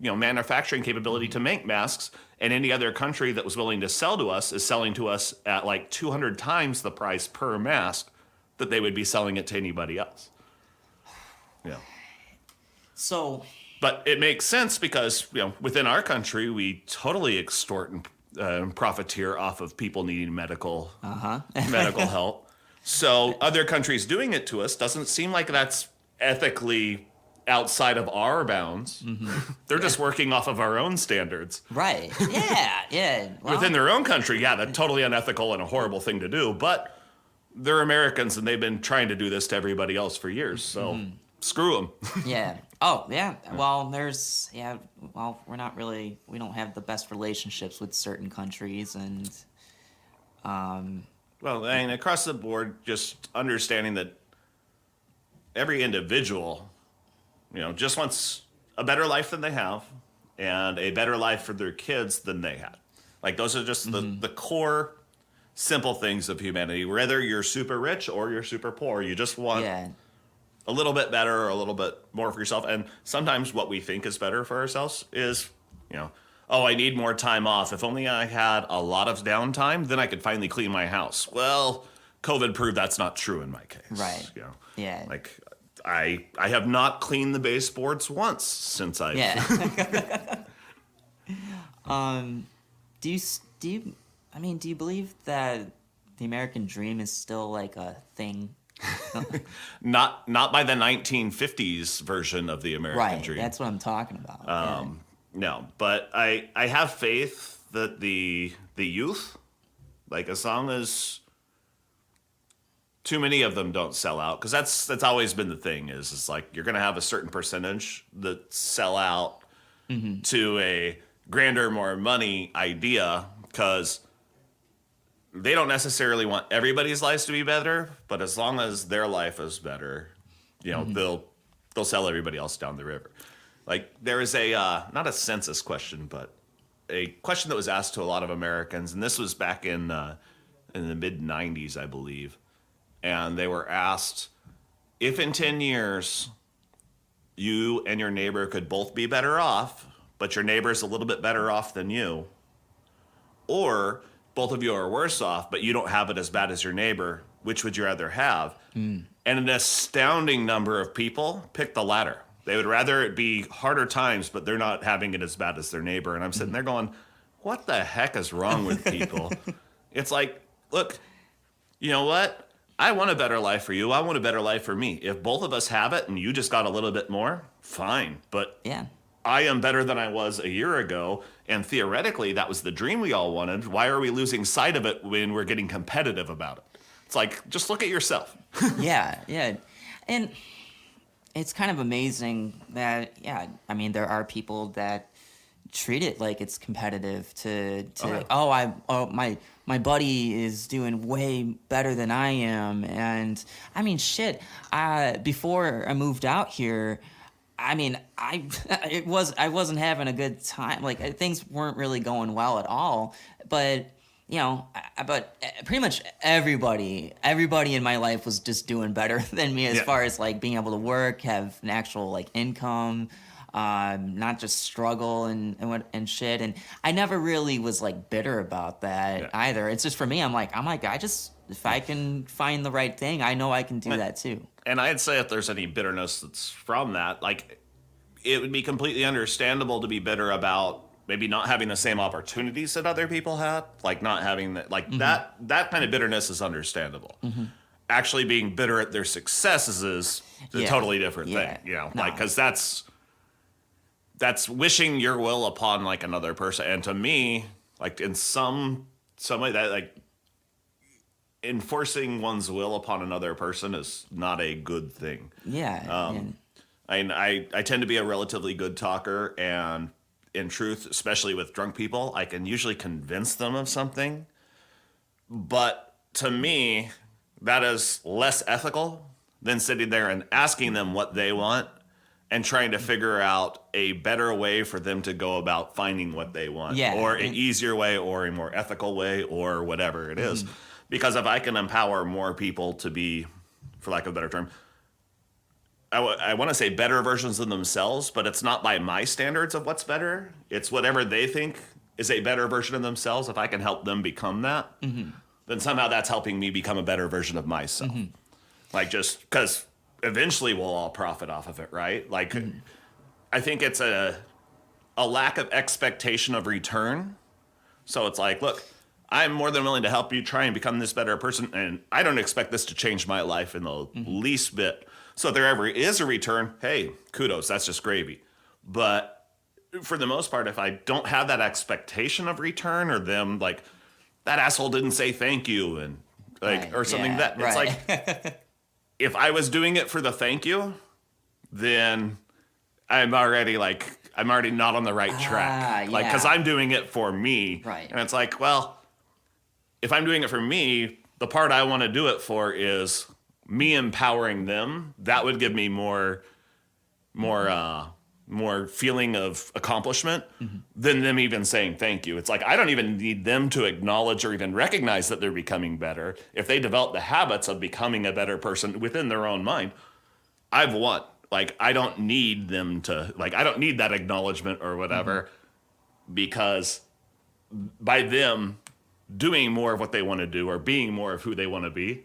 manufacturing capability to make masks, and any other country that was willing to sell to us is selling to us at like 200 times the price per mask that they would be selling it to anybody else. Yeah. So, but it makes sense because, within our country, we totally extort and profiteer off of people needing medical help. So other countries doing it to us doesn't seem like that's ethically outside of our bounds. They're just working off of our own standards. right. Yeah. Well, Within their own country, that's totally unethical and a horrible thing to do. But they're Americans, and they've been trying to do this to everybody else for years. So screw them. yeah. Oh, yeah. Well, we don't have the best relationships with certain countries, and Well, I mean, across the board, just understanding that every individual, just wants a better life than they have and a better life for their kids than they had. Like, those are just the core, simple things of humanity. Whether you're super rich or you're super poor, you just want a little bit better or a little bit more for yourself. And sometimes what we think is better for ourselves is, oh, I need more time off. If only I had a lot of downtime, then I could finally clean my house. Well, COVID proved that's not true in my case. Right. Yeah. Like, I have not cleaned the baseboards once since I. Yeah. Do you believe that the American dream is still like a thing? Not by the 1950s version of the American dream. Right. That's what I'm talking about. No, but I have faith that the youth, like, as long as too many of them don't sell out, because that's always been the thing is like you're gonna have a certain percentage that sell out to a grander, more money idea, because they don't necessarily want everybody's lives to be better, but as long as their life is better, they'll sell everybody else down the river. Like, there is a not a census question, but a question that was asked to a lot of Americans, and this was back in the mid '90s, I believe. And they were asked, if in 10 years you and your neighbor could both be better off, but your neighbor's a little bit better off than you, or both of you are worse off, but you don't have it as bad as your neighbor, which would you rather have? And an astounding number of people picked the latter. They would rather it be harder times, but they're not having it as bad as their neighbor. And I'm sitting there going, what the heck is wrong with people? It's like, look, you know what? I want a better life for you. I want a better life for me. If both of us have it and you just got a little bit more, fine. But I am better than I was a year ago. And theoretically, that was the dream we all wanted. Why are we losing sight of it when we're getting competitive about it? It's like, just look at yourself. Yeah. And it's kind of amazing that, there are people that treat it like it's competitive my buddy is doing way better than I am. And I mean, shit, before I moved out here, I wasn't having a good time. Like, things weren't really going well at all, but but pretty much everybody in my life was just doing better than me as far as like being able to work, have an actual like income, not just struggle and shit. And I never really was like bitter about that either. It's just for me, I'm like, if I can find the right thing, I know I can do that too. And I'd say if there's any bitterness that's from that, like, it would be completely understandable to be bitter about maybe not having the same opportunities that other people had, like not having that, like that kind of bitterness is understandable. Actually being bitter at their successes is a totally different thing, like, because that's wishing your will upon like another person. And to me, like, in some way, that like enforcing one's will upon another person is not a good thing. I tend to be a relatively good talker, and in truth, especially with drunk people, I can usually convince them of something. But to me, that is less ethical than sitting there and asking them what they want and trying to figure out a better way for them to go about finding what they want, or an easier way, or a more ethical way, or whatever it is. Because if I can empower more people to be, for lack of a better term, I want to say better versions of themselves, but it's not by my standards of what's better. It's whatever they think is a better version of themselves. If I can help them become that, then somehow that's helping me become a better version of myself. Like, just because eventually we'll all profit off of it, right? Like, I think it's a lack of expectation of return. So it's like, look, I'm more than willing to help you try and become this better person, and I don't expect this to change my life in the least bit. So if there ever is a return, hey, kudos, that's just gravy. But for the most part, if I don't have that expectation of return, or them like, that asshole didn't say thank you, and like, or something it's like, if I was doing it for the thank you, then I'm already not on the right track. Like, because I'm doing it for me. Right. And it's like, well, if I'm doing it for me, the part I want to do it for is me empowering them. That would give me more feeling of accomplishment than them even saying thank you. It's like, I don't even need them to acknowledge or even recognize that they're becoming better. If they develop the habits of becoming a better person within their own mind, I've won. Like, I don't need them to, like, I don't need that acknowledgement or whatever, because by them doing more of what they want to do or being more of who they want to be,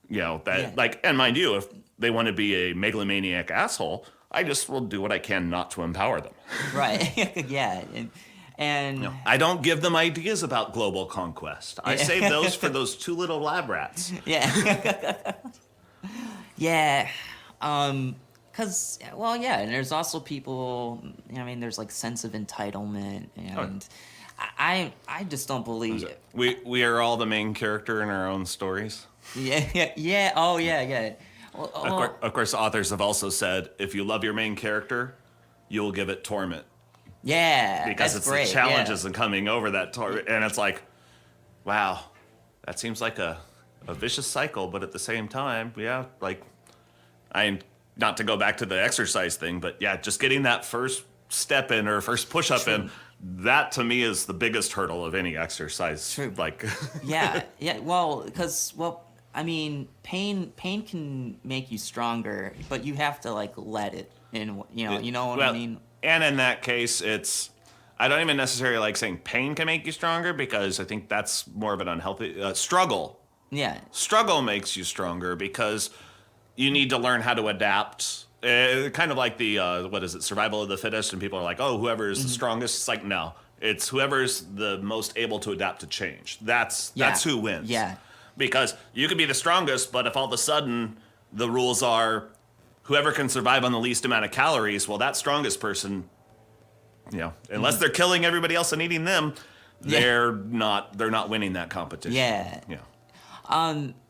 like, and mind you, if they want to be a megalomaniac asshole, I just will do what I can not to empower them. Right. Yeah. And I don't give them ideas about global conquest. I save those for those two little lab rats. Yeah. Yeah. Cause and there's also people, I mean, there's like sense of entitlement, and I just don't believe it. We are all the main character in our own stories. Yeah. Oh yeah. Well, of course, authors have also said, if you love your main character, you'll give it torment. Yeah, because that's it's great. the challenges and coming over that torment, and it's like, wow, that seems like a vicious cycle. But at the same time, like, not to go back to the exercise thing, but just getting that first step in or first push up in, that to me is the biggest hurdle of any exercise. True. Like, yeah. Well, because I mean, pain can make you stronger, but you have to like let it in. You know what I mean. And in that case, I don't even necessarily like saying pain can make you stronger, because I think that's more of an unhealthy struggle. Yeah. Struggle makes you stronger because you need to learn how to adapt. Kind of like the, survival of the fittest, and people are like, oh, whoever is the strongest. It's like, no, it's whoever's the most able to adapt to change. That's who wins. Yeah. Because you could be the strongest, but if all of a sudden the rules are whoever can survive on the least amount of calories, well, that strongest person, unless they're killing everybody else and eating them, they're not winning that competition. Yeah.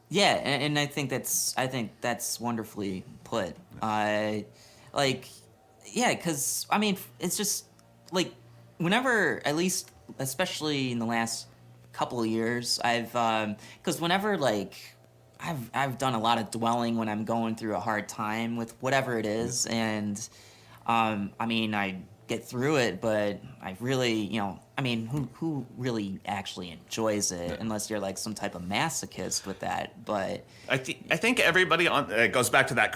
Yeah. And I think that's wonderfully put. Because I mean, it's just like whenever, at least, especially in the last couple of years, because whenever like I've done a lot of dwelling when I'm going through a hard time with whatever it is, and I mean, I get through it, but I really, I mean, who really actually enjoys it unless you're like some type of masochist with that? But I think everybody it goes back to that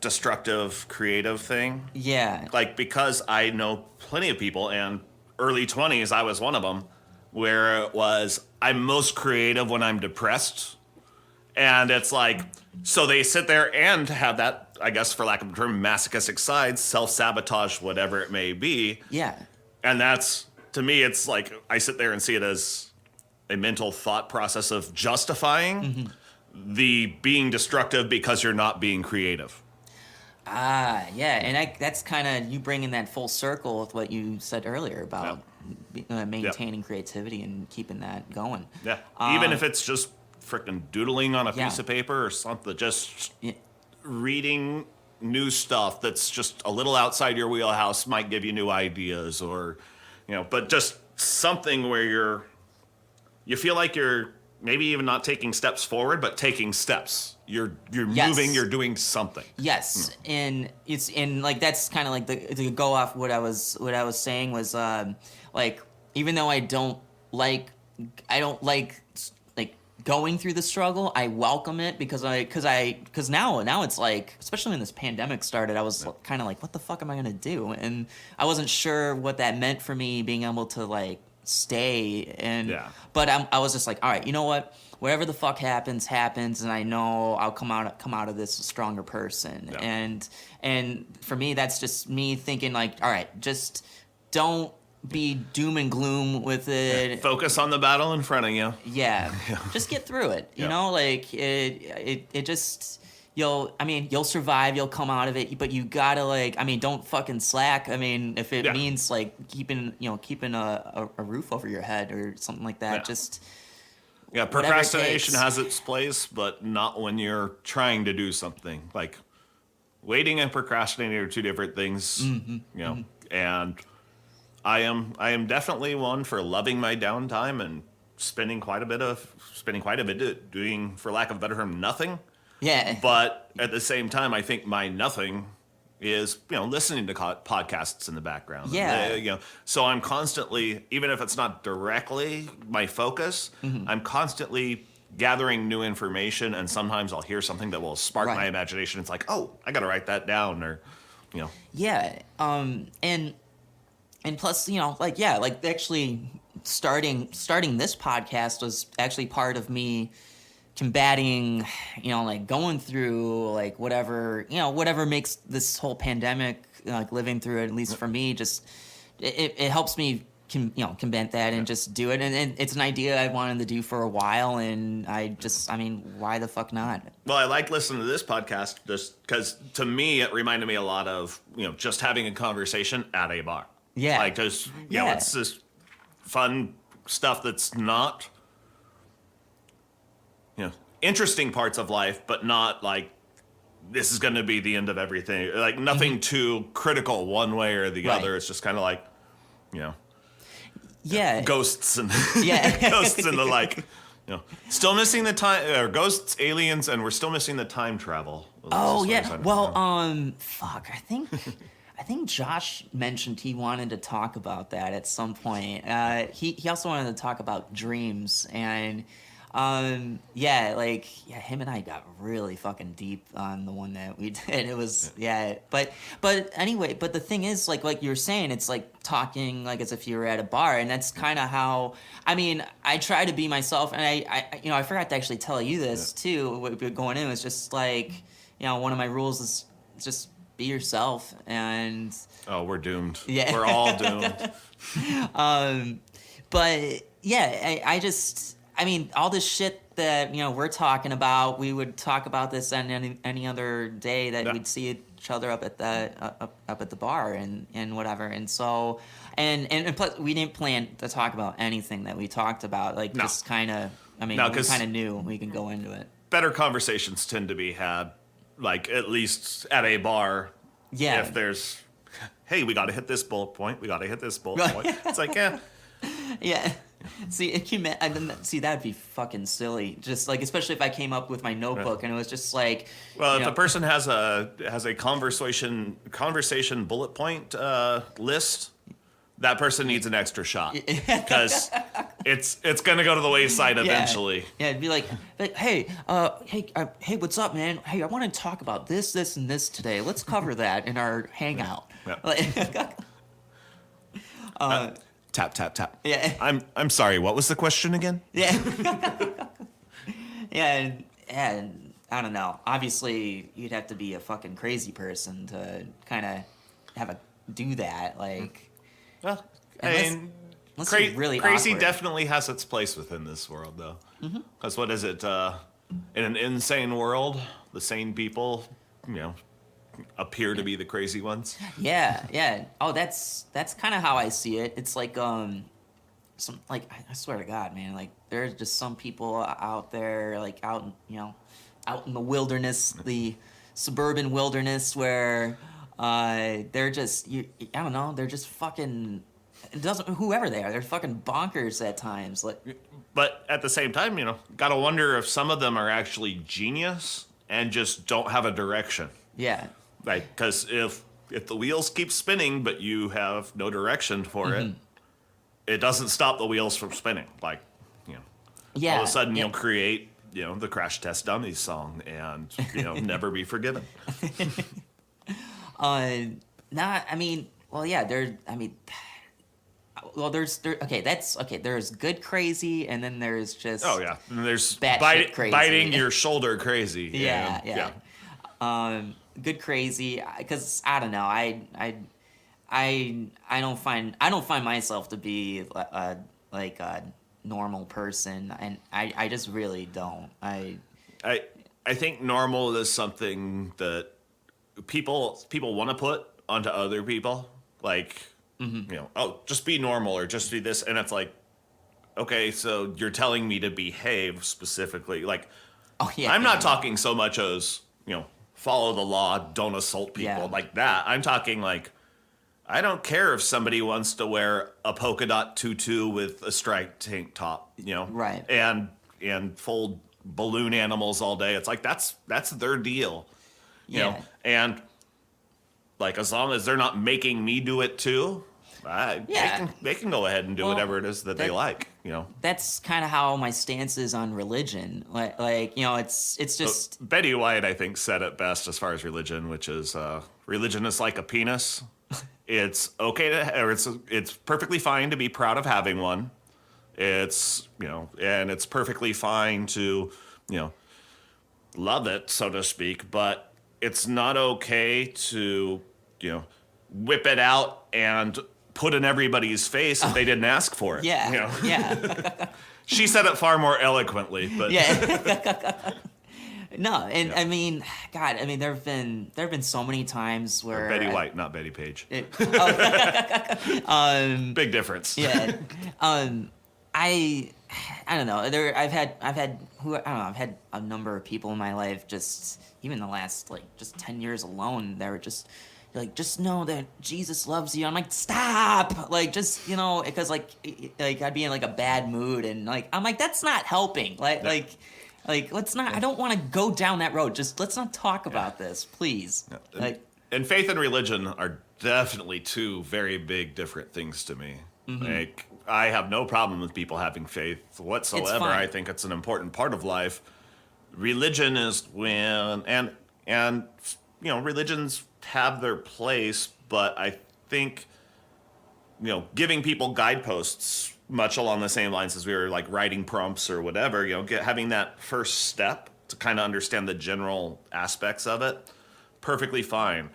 destructive creative thing. Yeah. Like, because I know plenty of people, and early 20s, I was one of them, where it was, I'm most creative when I'm depressed. And it's like, so they sit there and have that, I guess, for lack of a term, masochistic side, self-sabotage, whatever it may be. Yeah. And that's, to me, it's like, I sit there and see it as a mental thought process of justifying the being destructive because you're not being creative. Yeah. And that's kind of you bringing that full circle with what you said earlier about maintaining creativity and keeping that going. Yeah. Even if it's just freaking doodling on a piece of paper or something, just reading new stuff that's just a little outside your wheelhouse might give you new ideas, or but just something where you feel like you're maybe even not taking steps forward, but taking steps. You're moving, you're doing something. Yes. And it's like that's kind of like to go off what I was saying was like, even though I don't like going through the struggle, I welcome it because now it's like, especially when this pandemic started, I was kind of like, what the fuck am I gonna do? And I wasn't sure what that meant for me being able to like stay but I was just like, all right, you know what? Whatever the fuck happens, and I know I'll come out of this a stronger person. Yeah. And for me, that's just me thinking like, all right, just don't be doom and gloom with it. Yeah. Focus on the battle in front of you. Yeah. Just get through it. You know, like it just, you'll survive, you'll come out of it, but you gotta don't fucking slack. I mean, if it means like keeping a roof over your head or something like that, just procrastination has its place, but not when you're trying to do something. Like, waiting and procrastinating are two different things. And I am definitely one for loving my downtime and spending quite a bit doing, for lack of a better term, nothing. Yeah. But at the same time, I think my nothing is, listening to podcasts in the background. Yeah. So I'm constantly, even if it's not directly my focus, I'm constantly gathering new information, and sometimes I'll hear something that will spark my imagination. It's like, oh, I got to write that down, or, Yeah. And plus, actually starting this podcast was actually part of me combating, going through whatever makes this whole pandemic, living through it, at least for me, just it helps me combat that and just do it. And it's an idea I wanted to do for a while, and why the fuck not? Well, I like listening to this podcast just because, to me, it reminded me a lot of, just having a conversation at a bar. Yeah. Like, just, it's this fun stuff that's not, interesting parts of life, but not like, this is going to be the end of everything. Like, nothing too critical one way or the other. It's just kind of like, ghosts and ghosts and the like. Still missing the time, or ghosts, aliens, and we're still missing the time travel. Oh yeah. Well, fuck. I think Josh mentioned he wanted to talk about that at some point. He also wanted to talk about dreams, and him and I got really fucking deep on the one that we did. It was but anyway, but the thing is, like you were saying, it's like talking like as if you were at a bar, and that's kind of how, I try to be myself, and I forgot to actually tell you this too. Going in, it was just like, one of my rules is just be yourself, and we're doomed. Yeah, we're all doomed. But yeah, all this shit that we're talking about, we would talk about this on any other day that we'd see each other up at the bar and whatever. And so and plus we didn't plan to talk about anything that we talked about, just kind of. We kind of knew we could go into it. Better conversations tend to be had, like, at least at a bar. Yeah. If there's, hey, we got to hit this bullet point. We got to hit this bullet point. It's like, yeah. Yeah. See, that'd be fucking silly. Just like, especially if I came up with my notebook and it was just like. Well, if a person has a conversation bullet point list, that person needs an extra shot, because it's gonna go to the wayside eventually. Yeah, it'd be like, hey, what's up, man? Hey, I want to talk about this, and this today. Let's cover that in our hangout. Yeah. Tap tap tap. Yeah. I'm sorry. What was the question again? Yeah. Yeah, and I don't know. Obviously, you'd have to be a fucking crazy person to kind of do that. Like. Well, unless you're really crazy awkward. definitely has its place within this world, though. Because what is it? In an insane world, the sane people, appear to be the crazy ones. Yeah. Oh, that's kind of how I see it. It's like I swear to God, man, like there's just some people out there, like out in the wilderness, the suburban wilderness, where they're just I don't know, they're just fucking, it doesn't, whoever they are, they're fucking bonkers at times. Like, but at the same time, gotta wonder if some of them are actually genius and just don't have a direction. Yeah. Like, because if the wheels keep spinning but you have no direction for it, it doesn't stop the wheels from spinning. Like, all of a sudden you'll create, the Crash Test Dummies song and, never be forgiven. There's good crazy, and then there's just and there's crazy. biting your shoulder crazy. Yeah. Good crazy, because I don't know, I don't find myself to be a normal person, and I just really don't. I think normal is something that people want to put onto other people, like, just be normal or just do this, and it's like, okay, so you're telling me to behave specifically, like, I'm not talking so much as, follow the law, don't assault people, like that. I'm talking like, I don't care if somebody wants to wear a polka dot tutu with a striped tank top, Right. and fold balloon animals all day. It's like that's their deal, Yeah. And like as long as they're not making me do it too, they can go ahead and do whatever it is that they like, That's kind of how my stance is on religion. It's just Betty White, I think, said it best as far as religion, which is religion is like a penis. It's okay or it's perfectly fine to be proud of having one. It's and it's perfectly fine to love it, so to speak, but it's not okay to whip it out and put in everybody's face if they didn't ask for it. Yeah. Yeah. She said it far more eloquently, but Yeah. No, and I mean, God, I mean, there have been so many times where Betty White, not Betty Page. Big difference. Yeah. I don't know. I've had a number of people in my life, just even the last just 10 years alone, that were just like, just know that Jesus loves you. I'm like, stop, because I'd be in a bad mood, and I'm like, that's not helping. Let's not. I don't want to go down that road. Just let's not talk about this, please. Yeah. And faith and religion are definitely two very big different things to me. Mm-hmm. I have no problem with people having faith whatsoever. I think it's an important part of life. Religion is when and religions have their place, but I think giving people guideposts, much along the same lines as we were writing prompts or whatever, having that first step to kind of understand the general aspects of it, perfectly fine.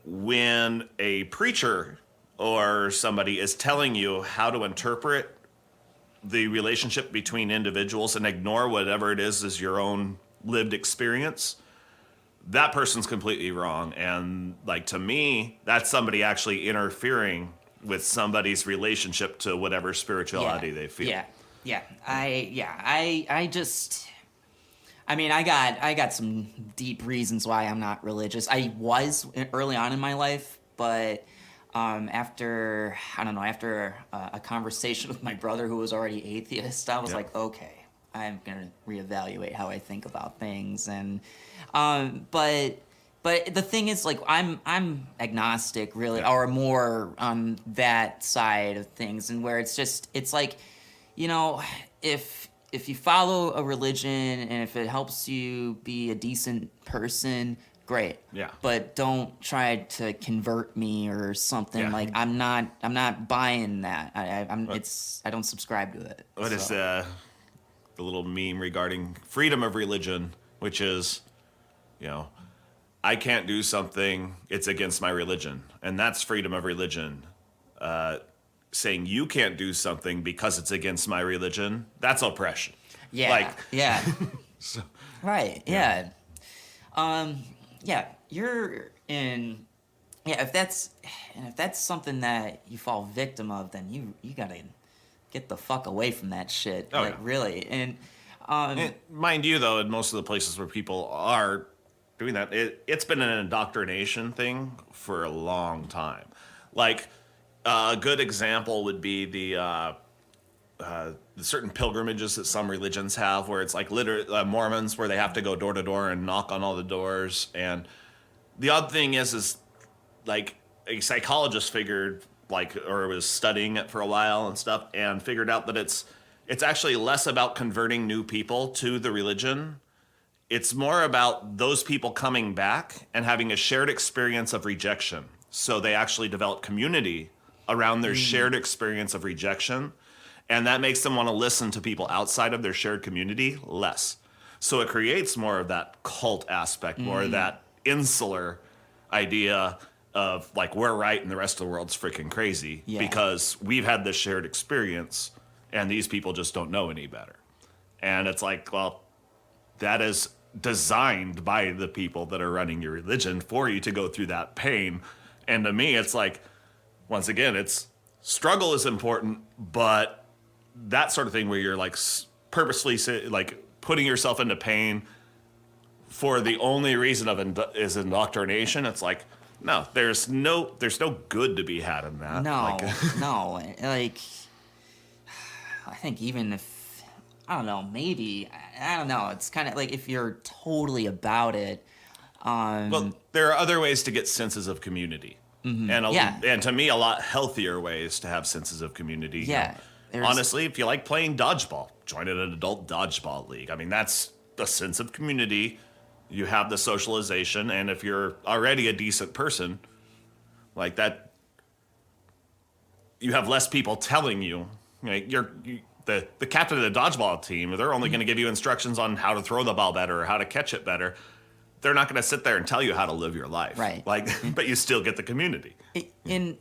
When a preacher or somebody is telling you how to interpret the relationship between individuals and ignore whatever it is your own lived experience, that person's completely wrong. And to me, that's somebody actually interfering with somebody's relationship to whatever spirituality they feel. I got some deep reasons why I'm not religious. I was early on in my life, but after a conversation with my brother who was already atheist, I was like, okay, I'm gonna reevaluate how I think about things. And but the thing is, I'm agnostic, really, or more on that side of things, and where it's if you follow a religion and if it helps you be a decent person, great. Yeah. But don't try to convert me or something. Yeah. I'm not buying that. I don't subscribe to it. What is the little meme regarding freedom of religion, which is, I can't do something, it's against my religion. And that's freedom of religion. Saying you can't do something because it's against my religion, that's oppression. Yeah. Yeah. So, right. Yeah. You're in. Yeah. If that's something that you fall victim of, then you gotta get the fuck away from that shit. Really. And mind you, though, in most of the places where people are doing that, it's been an indoctrination thing for a long time. A good example would be the certain pilgrimages that some religions have, where it's literally Mormons, where they have to go door to door and knock on all the doors. And the odd thing is a psychologist figured, or was studying it for a while and stuff, and figured out that it's actually less about converting new people to the religion. It's more about those people coming back and having a shared experience of rejection. So they actually develop community around their shared experience of rejection. And that makes them want to listen to people outside of their shared community less. So it creates more of that cult aspect, more of that insular idea of we're right and the rest of the world's freaking crazy because we've had this shared experience and these people just don't know any better. And it's that is designed by the people that are running your religion for you to go through that pain. And to me, it's once again, it's struggle is important, but that sort of thing where you're purposely putting yourself into pain for the only reason is indoctrination. It's No, there's no good to be had in that. No, Like, no. Like, I think even if, I don't know, maybe, I don't know. It's kind of like if you're totally about it. well, there are other ways to get senses of community. Yeah. And to me, a lot healthier ways to have senses of community. Yeah. Honestly, if you like playing dodgeball, join an adult dodgeball league. I mean, that's the sense of community. You have the socialization, and if you're already a decent person, like that, you have less people telling you. Like the captain of the dodgeball team. They're only going to give you instructions on how to throw the ball better or how to catch it better. They're not going to sit there and tell you how to live your life. Right. Like, but you still get the community. And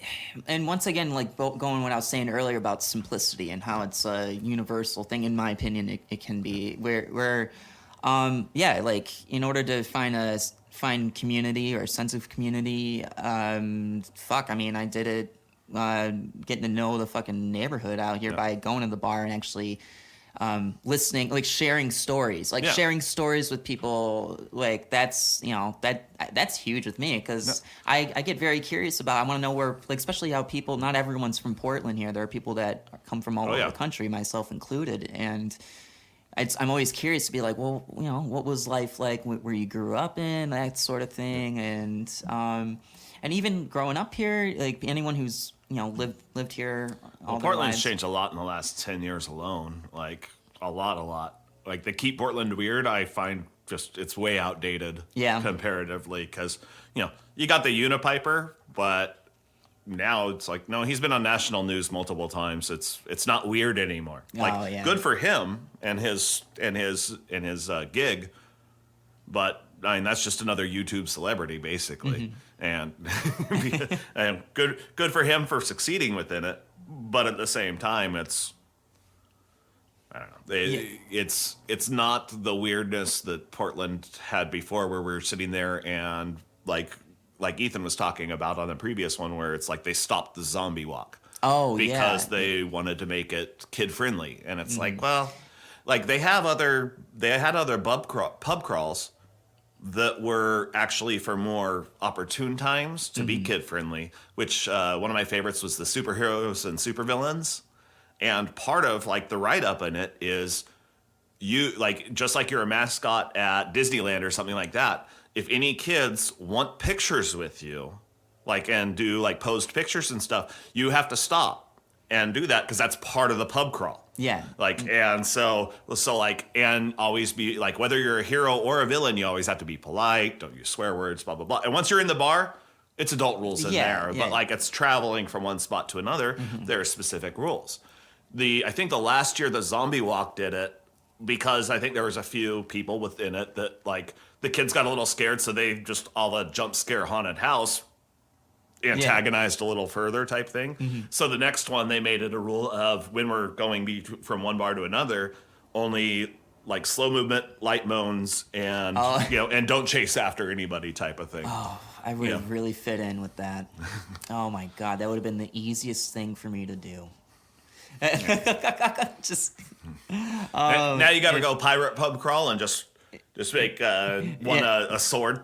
once again, like going what I was saying earlier about simplicity and how it's a universal thing. In my opinion, it can be where yeah, like in order to find community or a sense of community, fuck, I mean, I did it getting to know the fucking neighborhood out here by going to the bar and actually listening, like sharing stories, sharing stories with people. Like that's, that's huge with me because I get very curious about, I want to know where, like, especially how people, not everyone's from Portland here. There are people that come from all over the country, myself included. And I'm always curious to be like, well, what was life like where you grew up in, that sort of thing. And even growing up here, like anyone who's, lived here all their Portland's lives. changed a lot in the last 10 years alone. Like, a lot. Like, they keep Portland weird, I find just, it's way outdated comparatively. Because, you got the Unipiper, but now it's like, no, he's been on national news multiple times. It's not weird anymore. Like, good for him and his gig, but I mean, that's just another YouTube celebrity, basically. And and good for him for succeeding within it. But at the same time, it's, I don't know. It's not the weirdness that Portland had before, where we're sitting there and like Ethan was talking about on the previous one, where it's like they stopped the zombie walk. Oh, because they wanted to make it kid friendly, and it's like, well, like they had other pub crawls that were actually for more opportune times to be kid friendly. Which one of my favorites was the superheroes and supervillains, and part of like the write up in it is you like just like you're a mascot at Disneyland or something like that. If any kids want pictures with you, like, and do like posed pictures and stuff, you have to stop and do that because that's part of the pub crawl. Yeah. Like, and so like, and always be like, whether you're a hero or a villain, you always have to be polite, don't use swear words, blah, blah, blah. And once you're in the bar, it's adult rules in there. But like, it's traveling from one spot to another, there are specific rules. I think the last year the Zombie Walk did it, because I think there was a few people within it that like the kids got a little scared, so they just all the jump scare haunted house antagonized a little further type thing. So the next one they made it a rule of when we're going from one bar to another, only like slow movement, light moans, and and don't chase after anybody type of thing. Oh, I would have really fit in with that. Oh my god, that would have been the easiest thing for me to do. Just now you got to go pirate pub crawl and just make one a sword.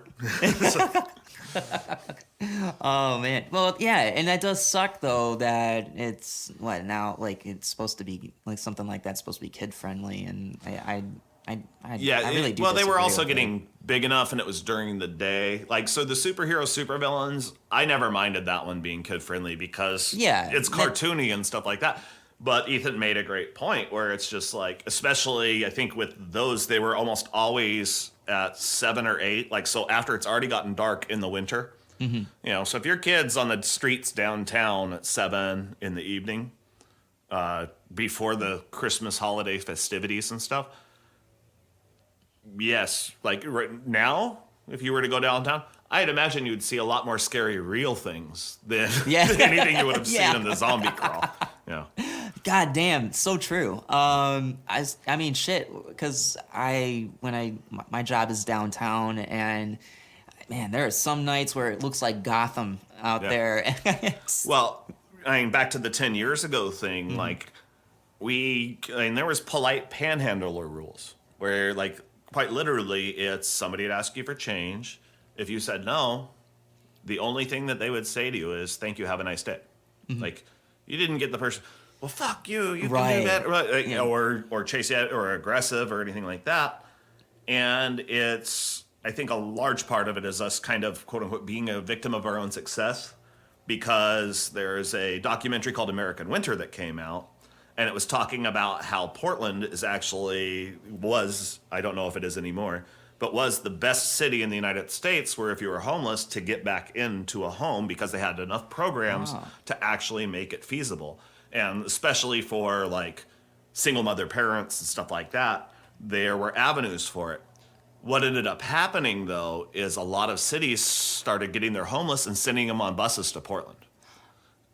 Oh man, well and that does suck though that it's what now, like it's supposed to be like something like that's supposed to be kid friendly, and I really do. Well, they were disagree also with getting big enough, and it was during the day. Like, so the superhero supervillains, I never minded that one being kid friendly because it's cartoony and stuff like that. But Ethan made a great point where it's just like, especially I think with those, they were almost always at 7 or 8. Like, so after it's already gotten dark in the winter, so if your kid's on the streets downtown at 7 in the evening, before the Christmas holiday festivities and stuff, yes, like right now, if you were to go downtown, I'd imagine you'd see a lot more scary real things than anything you would have seen in the zombie crawl. Yeah. God damn, so true. I mean, shit, because my job is downtown, and man, there are some nights where it looks like Gotham out there. Well, I mean, back to the 10 years ago thing, like there was polite panhandler rules where, like, quite literally, it's somebody would ask you for change. If you said no, the only thing that they would say to you is, "Thank you, have a nice day." Like, you didn't get the person, "Well, fuck you, you can do that," right? Yeah. Or chase you out, or aggressive, or anything like that. And it's, I think a large part of it is us kind of, quote unquote, being a victim of our own success, because there's a documentary called American Winter that came out, and it was talking about how Portland was, I don't know if it is anymore, but was the best city in the United States where if you were homeless to get back into a home, because they had enough programs to actually make it feasible. And especially for like single mother parents and stuff like that, there were avenues for it. What ended up happening, though, is a lot of cities started getting their homeless and sending them on buses to Portland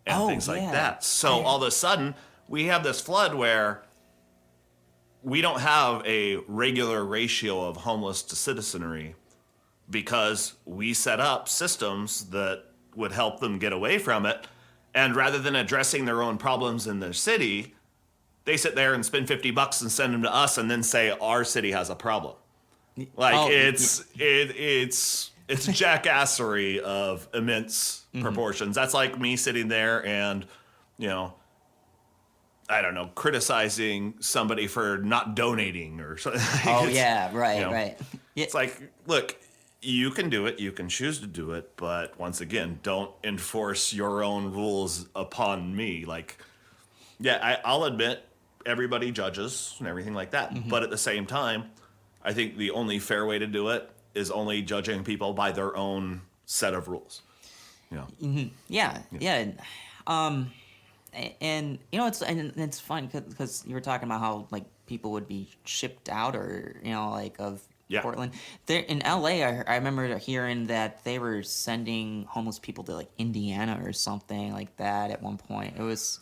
and things like that. So all of a sudden, we have this flood where we don't have a regular ratio of homeless to citizenry, because we set up systems that would help them get away from it. And rather than addressing their own problems in their city, they sit there and spend $50 and send them to us, and then say our city has a problem. Like, it's jackassery of immense proportions. That's like me sitting there and, I don't know, criticizing somebody for not donating or something. Right. Yeah. It's like, look, you can do it, you can choose to do it, but once again, don't enforce your own rules upon me. Like, yeah, I'll admit everybody judges and everything like that, but at the same time, I think the only fair way to do it is only judging people by their own set of rules. Yeah. And it's fun because you were talking about how like people would be shipped out, or of Portland. There in LA, I remember hearing that they were sending homeless people to like Indiana or something like that at one point. It was,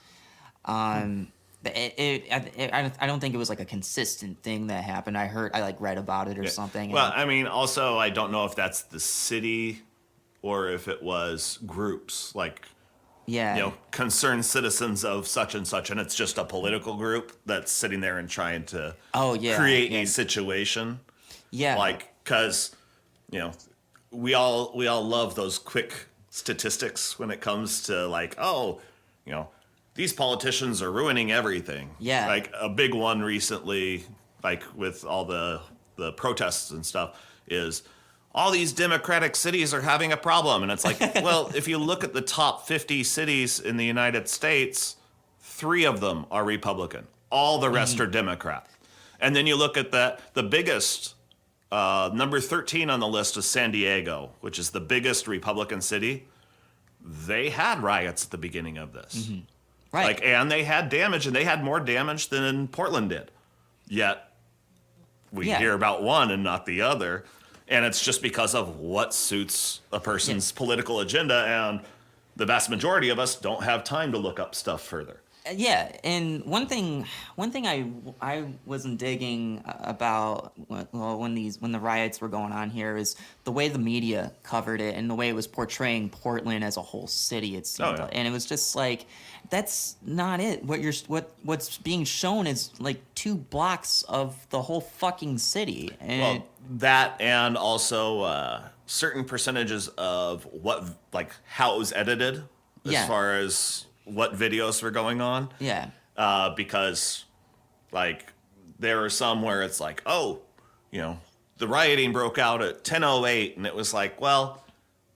I don't think it was like a consistent thing that happened. I read about it or something. Well, I mean, also I don't know if that's the city or if it was groups like. Concerned citizens of such and such, and it's just a political group that's sitting there and trying to create a situation. Yeah. Like, because, we all love those quick statistics when it comes to like, these politicians are ruining everything. Yeah. Like a big one recently, like with all the protests and stuff, is all these democratic cities are having a problem. And it's like, well, if you look at the top 50 cities in the United States, 3 of them are Republican. All the rest are Democrat. And then you look at the biggest, number 13 on the list is San Diego, which is the biggest Republican city. They had riots at the beginning of this. Right. Like, and they had damage, and they had more damage than Portland did. Yet we hear about one and not the other. And it's just because of what suits a person's political agenda, and the vast majority of us don't have time to look up stuff further. Yeah, and one thing I wasn't digging about when the riots were going on here is the way the media covered it and the way it was portraying Portland as a whole city. It seemed like. And it was just like, that's not it. What's being shown is like 2 blocks of the whole fucking city. And that, and also certain percentages of how it was edited, as far as what videos were going on. Yeah. Because, like, there are some where it's like, the rioting broke out at 10:08, and it was like, well,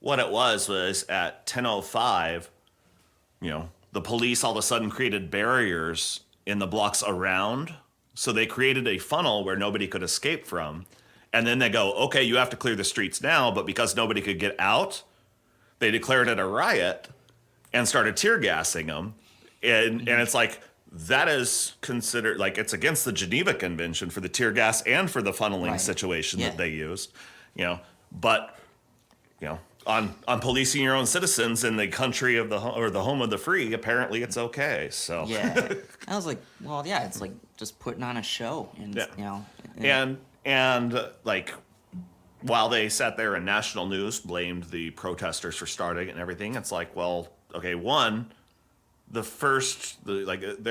what it was at 10:05, the police all of a sudden created barriers in the blocks around, so they created a funnel where nobody could escape from, and then they go, okay, you have to clear the streets now, but because nobody could get out, they declared it a riot and started tear gassing them. And it's like, that is considered, like, it's against the Geneva Convention for the tear gas and for the funneling situation that they used, but, on policing your own citizens in the country of the home of the free, apparently it's okay. So I was like, well, it's like just putting on a show, and and like, while they sat there and national news blamed the protesters for starting it and everything, it's like, well, okay, there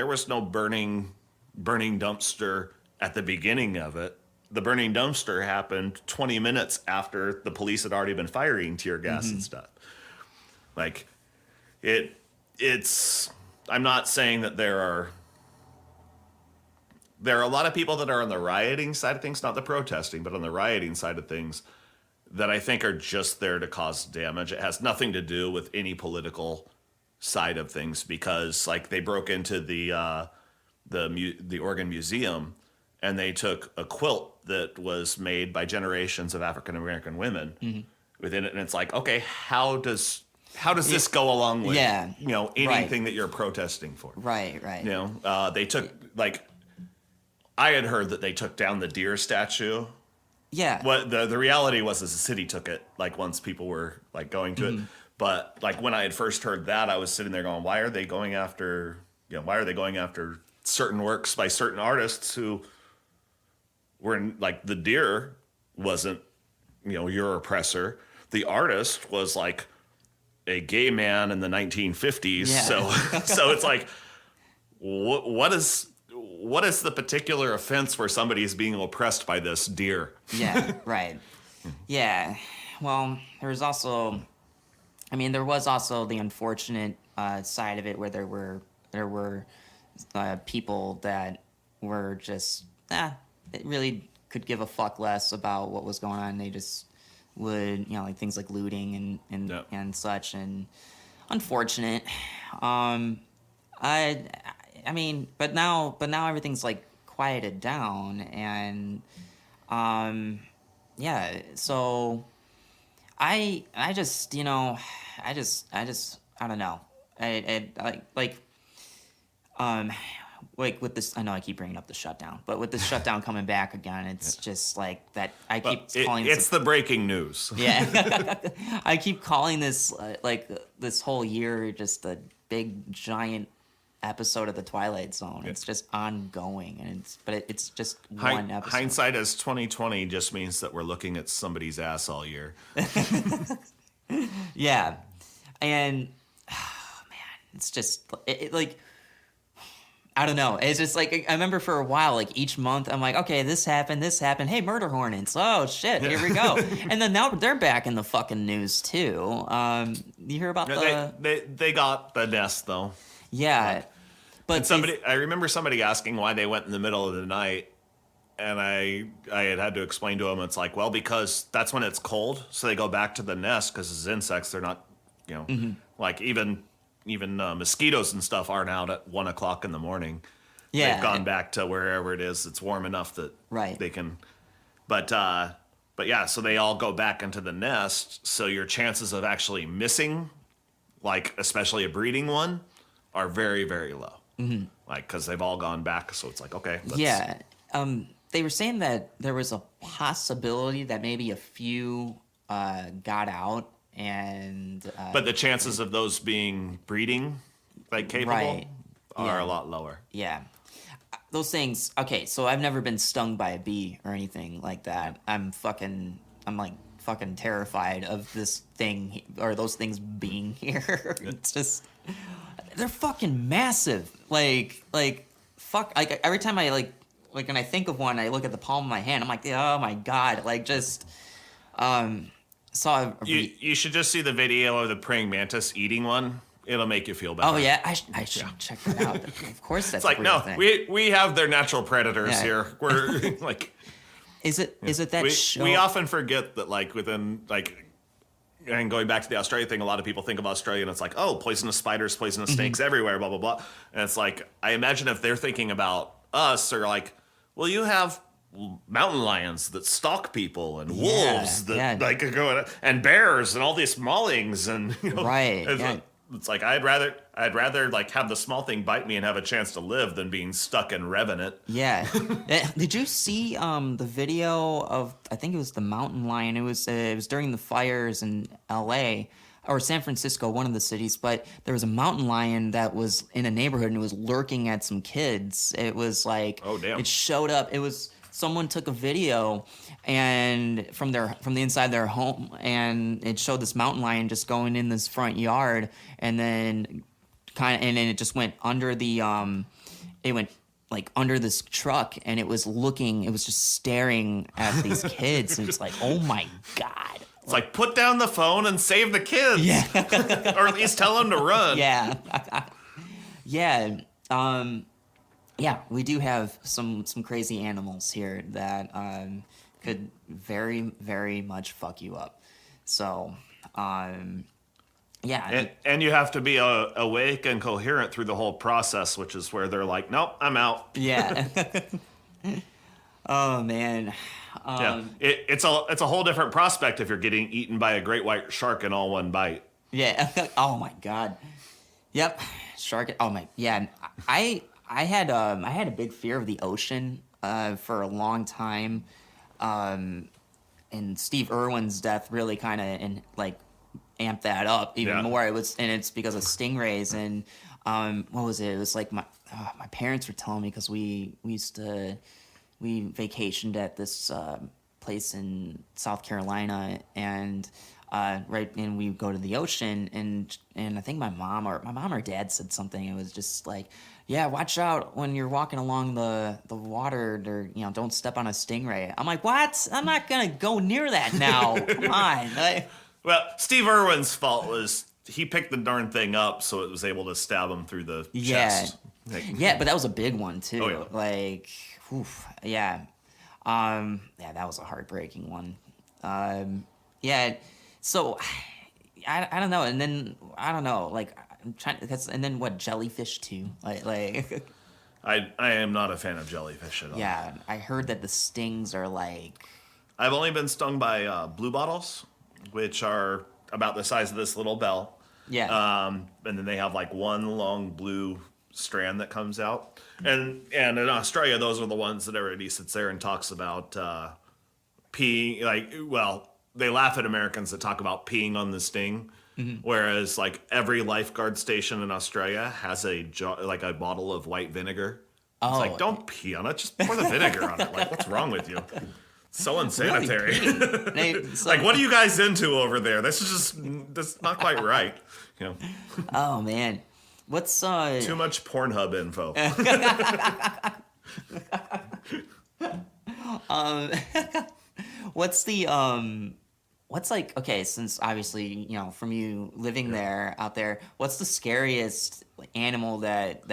was no burning dumpster at the beginning of it. The burning dumpster happened 20 minutes after the police had already been firing tear gas and stuff. Like, it's. I'm not saying that there are a lot of people that are on the rioting side of things, not the protesting, but on the rioting side of things, that I think are just there to cause damage. It has nothing to do with any political side of things, because like they broke into the Oregon Museum and they took a quilt that was made by generations of African American women within it, and it's like, okay, how does this go along with anything that you're protesting for? Right. They took I had heard that they took down the deer statue. Yeah. What the reality was is the city took it once people were going to it. But when I had first heard that, I was sitting there going, why are they going after certain works by certain artists who were the deer wasn't your oppressor. The artist was a gay man in the 1950s. Yeah. So it's like, what is the particular offense where somebody is being oppressed by this deer? Yeah, right. Yeah. Well, there was also the unfortunate side of it where there were people that were just it really could give a fuck less about what was going on. They just would things like looting and such, and unfortunate. I mean, but now everything's quieted down, and so I just I don't know. With this, I know I keep bringing up the shutdown, but with the shutdown coming back again, it's just that I keep calling it. It's the breaking news. Yeah, I keep calling this this whole year just a big giant episode of the Twilight Zone. It's just ongoing, and it's just one episode. Hindsight as 2020 just means that we're looking at somebody's ass all year. Yeah, and it's just I don't know. It's just I remember for a while, each month, I'm like, okay, this happened. Hey, murder hornets. Oh shit, here we go. And then now they're back in the fucking news too. You hear about they got the nest though. Yeah, but I remember somebody asking why they went in the middle of the night, and I had to explain to them, it's well, because that's when it's cold, so they go back to the nest because as insects, they're not, even mosquitoes and stuff aren't out at 1 o'clock in the morning. Yeah, they've gone back to wherever it is. It's warm enough that they can. But yeah, so they all go back into the nest. So your chances of actually missing, especially a breeding one, are very, very low. Mm-hmm. Because they've all gone back. So it's okay. Yeah. They were saying that there was a possibility that maybe a few got out. And but the chances of those being breeding capable are a lot lower. Yeah, those things. Okay, so I've never been stung by a bee or anything like that. I'm fucking terrified of this thing or those things being here. It's just they're fucking massive. Fuck. Every time I when I think of one, I look at the palm of my hand. I'm like, oh my god. You should just see the video of the praying mantis eating one. It'll make you feel better. Oh yeah, I should check that out. Of course, that's it's a real thing. we have their natural predators here. We're Is it that show? We often forget that within and going back to the Australia thing, a lot of people think of Australia and it's poisonous spiders, poisonous snakes everywhere, blah blah blah. And it's I imagine if they're thinking about us, or well, you have mountain lions that stalk people and wolves that go and bears and all these maulings and right. It's I'd rather have the small thing bite me and have a chance to live than being stuck in Revenant. Yeah. Did you see the video of, I think it was the mountain lion? It was during the fires in L.A. or San Francisco, one of the cities, but there was a mountain lion that was in a neighborhood and it was lurking at some kids. It was oh damn! It showed up. It was. Someone took a video and from the inside their home, and it showed this mountain lion just going in this front yard, and then it just went under the under this truck, and it was just staring at these kids, and it's oh my god, It's like, put down the phone and save the kids. Yeah. Or at least tell them to run. Yeah. Yeah. Yeah, we do have some crazy animals here that could very, very much fuck you up. So, yeah. And you have to be awake and coherent through the whole process, which is where they're like, nope, I'm out. Yeah. Oh, man. Yeah. It's a whole different prospect if you're getting eaten by a great white shark in all one bite. Yeah. Oh, my God. Yep. Shark. Oh, my. Yeah. I had a big fear of the ocean for a long time. And Steve Irwin's death really kind of amped that up even more. It's because of stingrays and what was it? It was like my parents were telling me because we vacationed at this place in South Carolina and we go to the ocean and I think my mom or dad said something. It was just like, yeah, watch out when you're walking along the water, or don't step on a stingray. I'm like, what? I'm not gonna go near that now. Come on. Well, Steve Irwin's fault was he picked the darn thing up, so it was able to stab him through the chest. Yeah, but that was a big one too. Oh, yeah. Like, oof, yeah, that was a heartbreaking one. Yeah, so I don't know, and then I don't know, like I'm trying. And then what? Jellyfish too, like. I am not a fan of jellyfish at all. Yeah, I heard that the stings are like. I've only been stung by blue bottles, which are about the size of this little bell. Yeah. And then they have like one long blue strand that comes out. And in Australia, those are the ones that everybody sits there and talks about peeing. Like, well, they laugh at Americans that talk about peeing on the sting. Mm-hmm. Whereas, like, every lifeguard station in Australia has a bottle of white vinegar. Oh, it's like, don't pee on it. Just pour the vinegar on it. Like, what's wrong with you? So unsanitary. Really like, what are you guys into over there? That's not quite right. Oh, man. What's too much Pornhub info. What's like, okay, since obviously, from you living there out there, what's the scariest animal that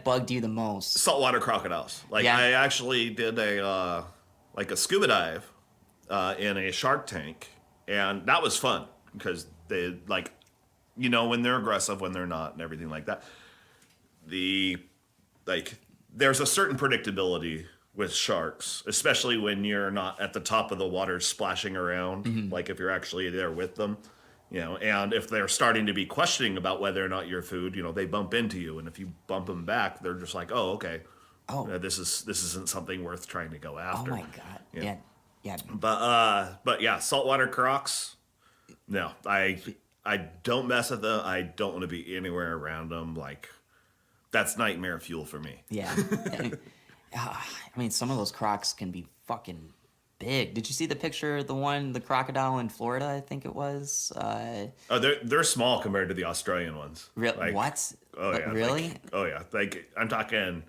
bugged you the most? Saltwater crocodiles. Like, yeah. I actually did a scuba dive in a shark tank, and that was fun because they when they're aggressive, when they're not, and everything like that. There's a certain predictability with sharks, especially when you're not at the top of the water splashing around, mm-hmm. like if you're actually there with them, and if they're starting to be questioning about whether or not you're food, they bump into you, and if you bump them back, they're just like, oh, okay. Oh, this isn't something worth trying to go after. Oh my God. Yeah. But yeah, saltwater crocs. No, I don't mess with them. I don't want to be anywhere around them. Like, that's nightmare fuel for me. Yeah. I mean, some of those crocs can be fucking big. Did you see the picture? The crocodile in Florida, I think it was. They're small compared to the Australian ones. Really? What? Oh yeah. Really? Like I'm talking.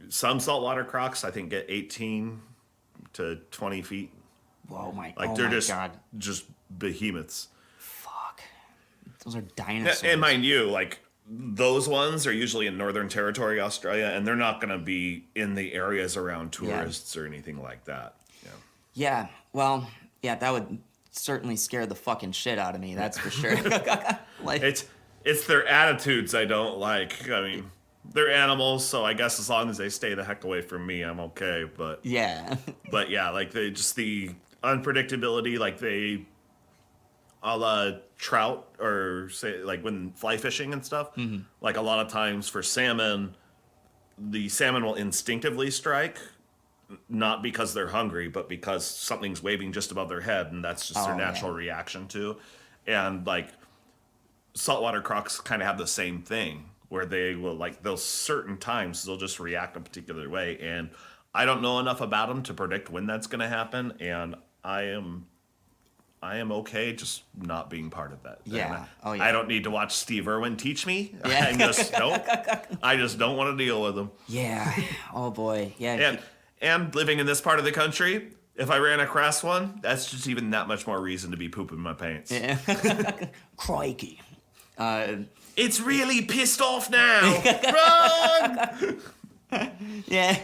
Some saltwater crocs, I think, get 18 to 20 feet. Whoa, my! Like, they're just behemoths. Fuck. Those are dinosaurs. And mind you, like, those ones are usually in Northern Territory, Australia, and they're not going to be in the areas around tourists or anything like that. Yeah. Yeah. Well, yeah, that would certainly scare the fucking shit out of me. That's for sure. Like, it's their attitudes I don't like. I mean, they're animals, so I guess as long as they stay the heck away from me, I'm okay. But yeah. But yeah, like the unpredictability, like a la trout, or say like when fly fishing and stuff, mm-hmm. like a lot of times for salmon, the salmon will instinctively strike, not because they're hungry, but because something's waving just above their head, and that's just their natural reaction to. And like saltwater crocs kind of have the same thing, where they will, like, those certain times they'll just react a particular way, and I don't know enough about them to predict when that's going to happen, and I am okay just not being part of that. Yeah. I don't need to watch Steve Irwin teach me. Yeah. I just don't want to deal with them. Yeah. Oh boy. Yeah. And living in this part of the country, if I ran across one, that's just even that much more reason to be pooping my pants. Yeah. Crikey. It's really pissed off now. Run! Yeah.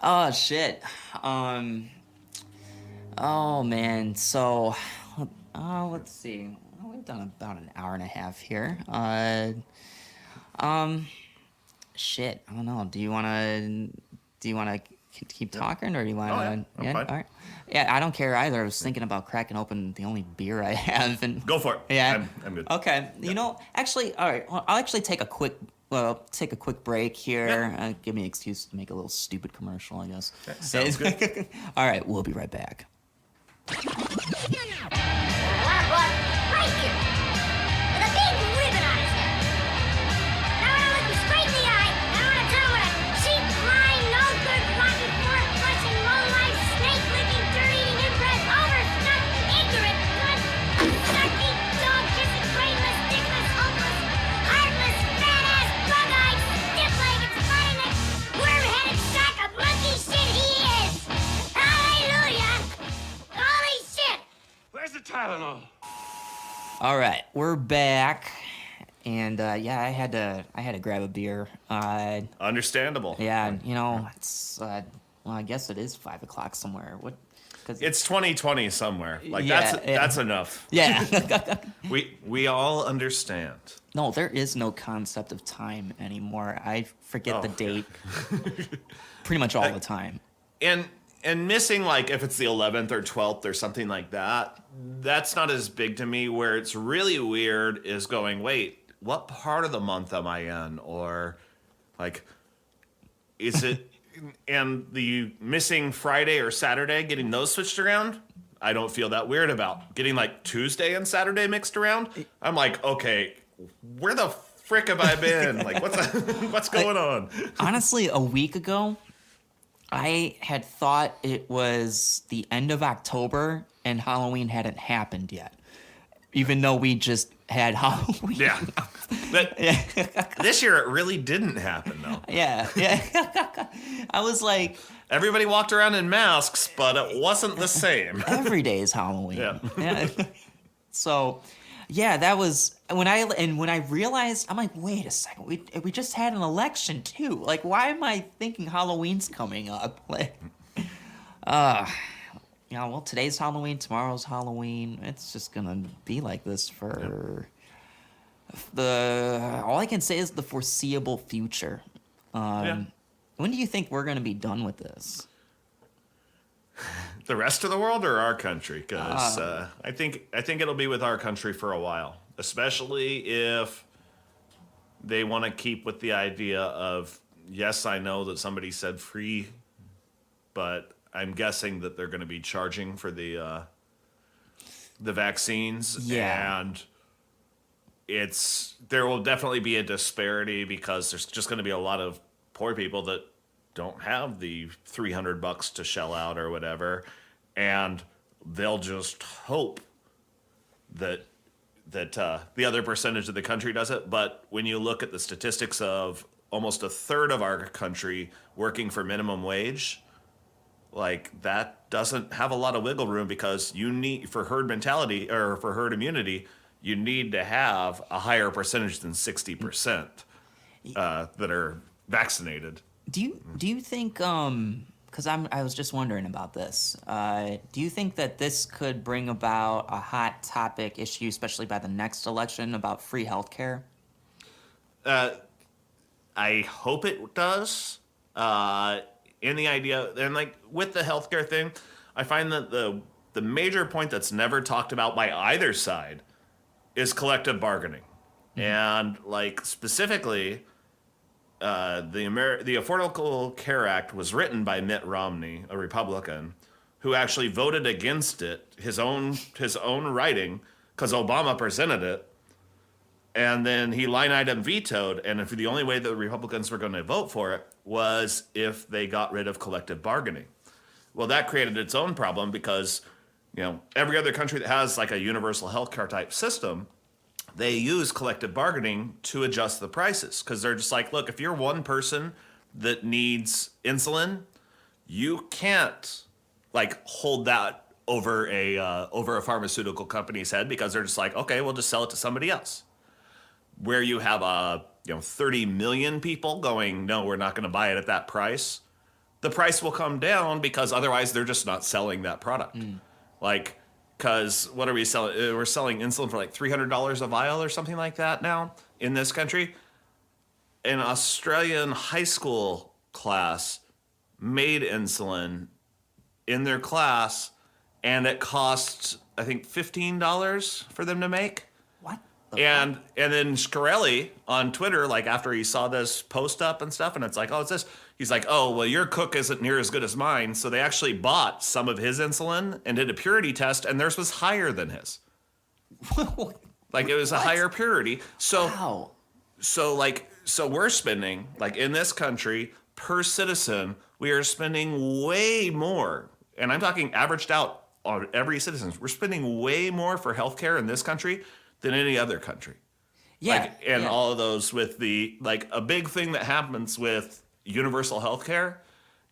Oh shit. Oh man. So, let's see. We've done about an hour and a half here. Shit. I don't know. Do you wanna keep talking, or do you wanna? Oh, yeah. I'm fine. All right. Yeah, I don't care either. I was thinking about cracking open the only beer I have, and Go for it. yeah, I'm good. Okay. You know, actually, all right. Well, I'll actually take a quick break here. Yeah. Give me an excuse to make a little stupid commercial, I guess. That sounds good. All right, we'll be right back. Right here, with a big ribbon on his head. Now when I look him straight in the eye, and I want to tell him what a cheap, lying, no good, rotten, pork-flushing, low-life, snake-licking, dirt-eating, inbred, overstuffed, ignorant, blood-sucking, dog-kissing, brainless, dickless, hopeless, heartless, fat-ass, bug-eyed, stiff-legged, spiny-necked, worm-headed sack of monkey shit he is! Hallelujah! Holy shit! Where's the Tylenol? All right, we're back, and yeah, I had to grab a beer. Understandable. Yeah, you know, it's well, I guess it is 5 o'clock somewhere. What? Cause It's 2020 somewhere. Like Yeah, that's enough. yeah. We all understand. No, there is no concept of time anymore. I forget the date pretty much all the time. And missing, like, if it's the 11th or 12th or something like that, that's not as big to me. Where it's really weird is going, wait, what part of the month am I in? Or, like, is it... And the missing Friday or Saturday, getting those switched around, I don't feel that weird about. Getting, like, Tuesday and Saturday mixed around, I'm like, okay, where the frick have I been? Like, what's going on? Honestly, a week ago, I had thought it was the end of October and Halloween hadn't happened yet, even though we just had Halloween. Yeah. But this year it really didn't happen, though. Yeah. I was like, Everybody walked around in masks, but it wasn't the same. every day is Halloween. Yeah. So, yeah, that was when I realized, I'm like, wait a second, we just had an election too. Like, why am I thinking Halloween's coming up? Like, well, today's Halloween, tomorrow's Halloween. It's just gonna be like this for all I can say is the foreseeable future. When do you think we're gonna be done with this? The rest of the world or our country? Because I think it'll be with our country for a while, especially if they want to keep with the idea of, yes, I know that somebody said free, but I'm guessing that they're going to be charging for the vaccines. Yeah. And there will definitely be a disparity because there's just going to be a lot of poor people that don't have the $300 to shell out or whatever, and they'll just hope that the other percentage of the country does it. But when you look at the statistics of almost a third of our country working for minimum wage, like, that doesn't have a lot of wiggle room, because you need, for herd mentality or for herd immunity, you need to have a higher percentage than 60% that are vaccinated. Do you think because I was just wondering about this. Do you think that this could bring about a hot topic issue, especially by the next election, about free healthcare? I hope it does. In the idea, and like with the healthcare thing, I find that the major point that's never talked about by either side is collective bargaining. Mm-hmm. And like specifically, the Affordable Care Act was written by Mitt Romney, a Republican, who actually voted against it, his own writing, because Obama presented it, and then he line item vetoed. And if the only way that the Republicans were going to vote for it was if they got rid of collective bargaining. Well, that created its own problem because, every other country that has like a universal healthcare type system, they use collective bargaining to adjust the prices, because they're just like, look, if you're one person that needs insulin, you can't like hold that over a pharmaceutical company's head because they're just like, okay, we'll just sell it to somebody else. Where you have 30 million people going, no, we're not going to buy it at that price. The price will come down because otherwise they're just not selling that product. Like, because what are we selling? We're selling insulin for like $300 a vial or something like that now in this country. An Australian high school class made insulin in their class, and it cost, I think, $15 for them to make. What? And then Shkreli on Twitter, like after he saw this post up and stuff, and it's like, oh, it's this. He's like, oh, well, your cook isn't near as good as mine. So they actually bought some of his insulin and did a purity test, and theirs was higher than his. Like it was a higher purity. So, Wow. so we're spending, like in this country, per citizen, we are spending way more. And I'm talking averaged out on every citizen. We're spending way more for healthcare in this country than any other country. Yeah. And all of those with the, like, a big thing that happens with universal health care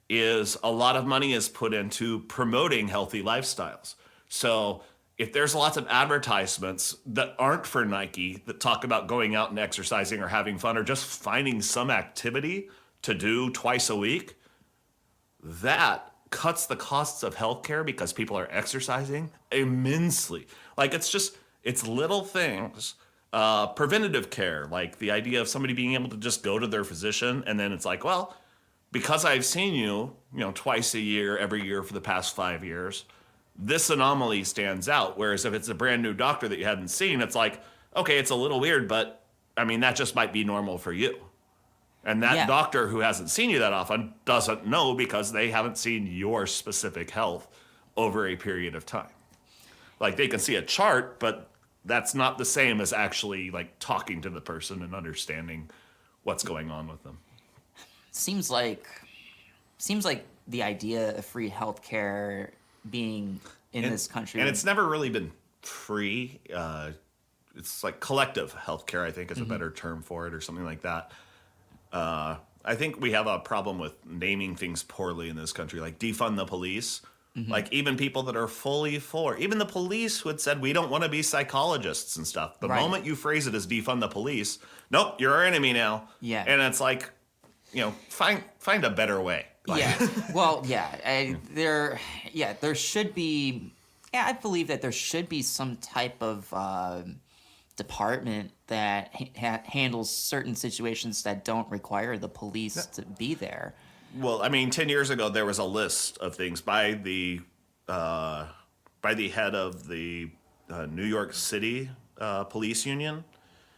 is a lot of money is put into promoting healthy lifestyles. So if there's lots of advertisements that aren't for Nike that talk about going out and exercising or having fun or just finding some activity to do twice a week, that cuts the costs of healthcare because people are exercising immensely. Like it's little things. Preventative care, like the idea of somebody being able to just go to their physician and then it's like, well, because I've seen you, twice a year, every year for the past 5 years, this anomaly stands out. Whereas if it's a brand new doctor that you hadn't seen, it's like, okay, it's a little weird, but I mean, that just might be normal for you. And that doctor who hasn't seen you that often doesn't know because they haven't seen your specific health over a period of time. Like they can see a chart, but that's not the same as actually like talking to the person and understanding what's going on with them. Seems like the idea of free healthcare being in this country, and it's never really been free. It's like collective healthcare, I think, is a better term for it, or something like that. I think we have a problem with naming things poorly in this country, like defund the police. Like even people that are fully for, even the police who had said we don't want to be psychologists and stuff. The moment you phrase it as defund the police, nope, you're our enemy now. Yeah. And it's like, find a better way. Like, Well, there should be. Yeah, I believe that there should be some type of department that handles certain situations that don't require the police to be there. Well, I mean, 10 years ago, there was a list of things by the head of the New York City police union.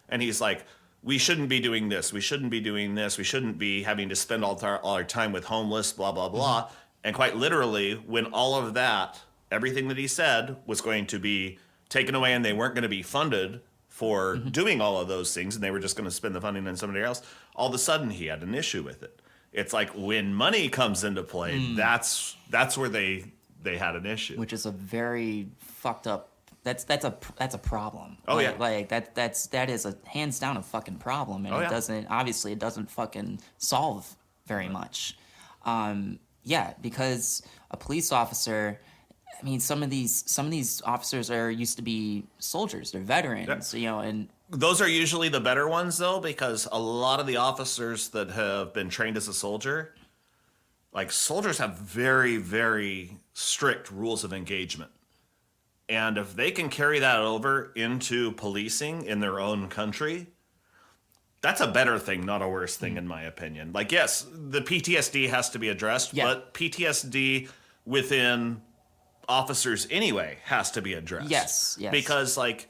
And he's like, we shouldn't be doing this. We shouldn't be doing this. We shouldn't be having to spend all our time with homeless, blah, blah, blah. And quite literally, when all of that, everything that he said was going to be taken away and they weren't going to be funded for doing all of those things and they were just going to spend the funding on somebody else, all of a sudden he had an issue with it. It's like when money comes into play, that's where they had an issue. Which is a very fucked up. That's a problem. Oh, that is a hands down a fucking problem, and it doesn't fucking solve very much. Because a police officer, I mean, some of these officers used to be soldiers. They're veterans, and those are usually the better ones, though, because a lot of the officers that have been trained as a soldier, like soldiers have very, very strict rules of engagement. And if they can carry that over into policing in their own country, that's a better thing, not a worse thing, in my opinion. Like, yes, the PTSD has to be addressed, but PTSD within officers anyway has to be addressed. Yes. Because, like,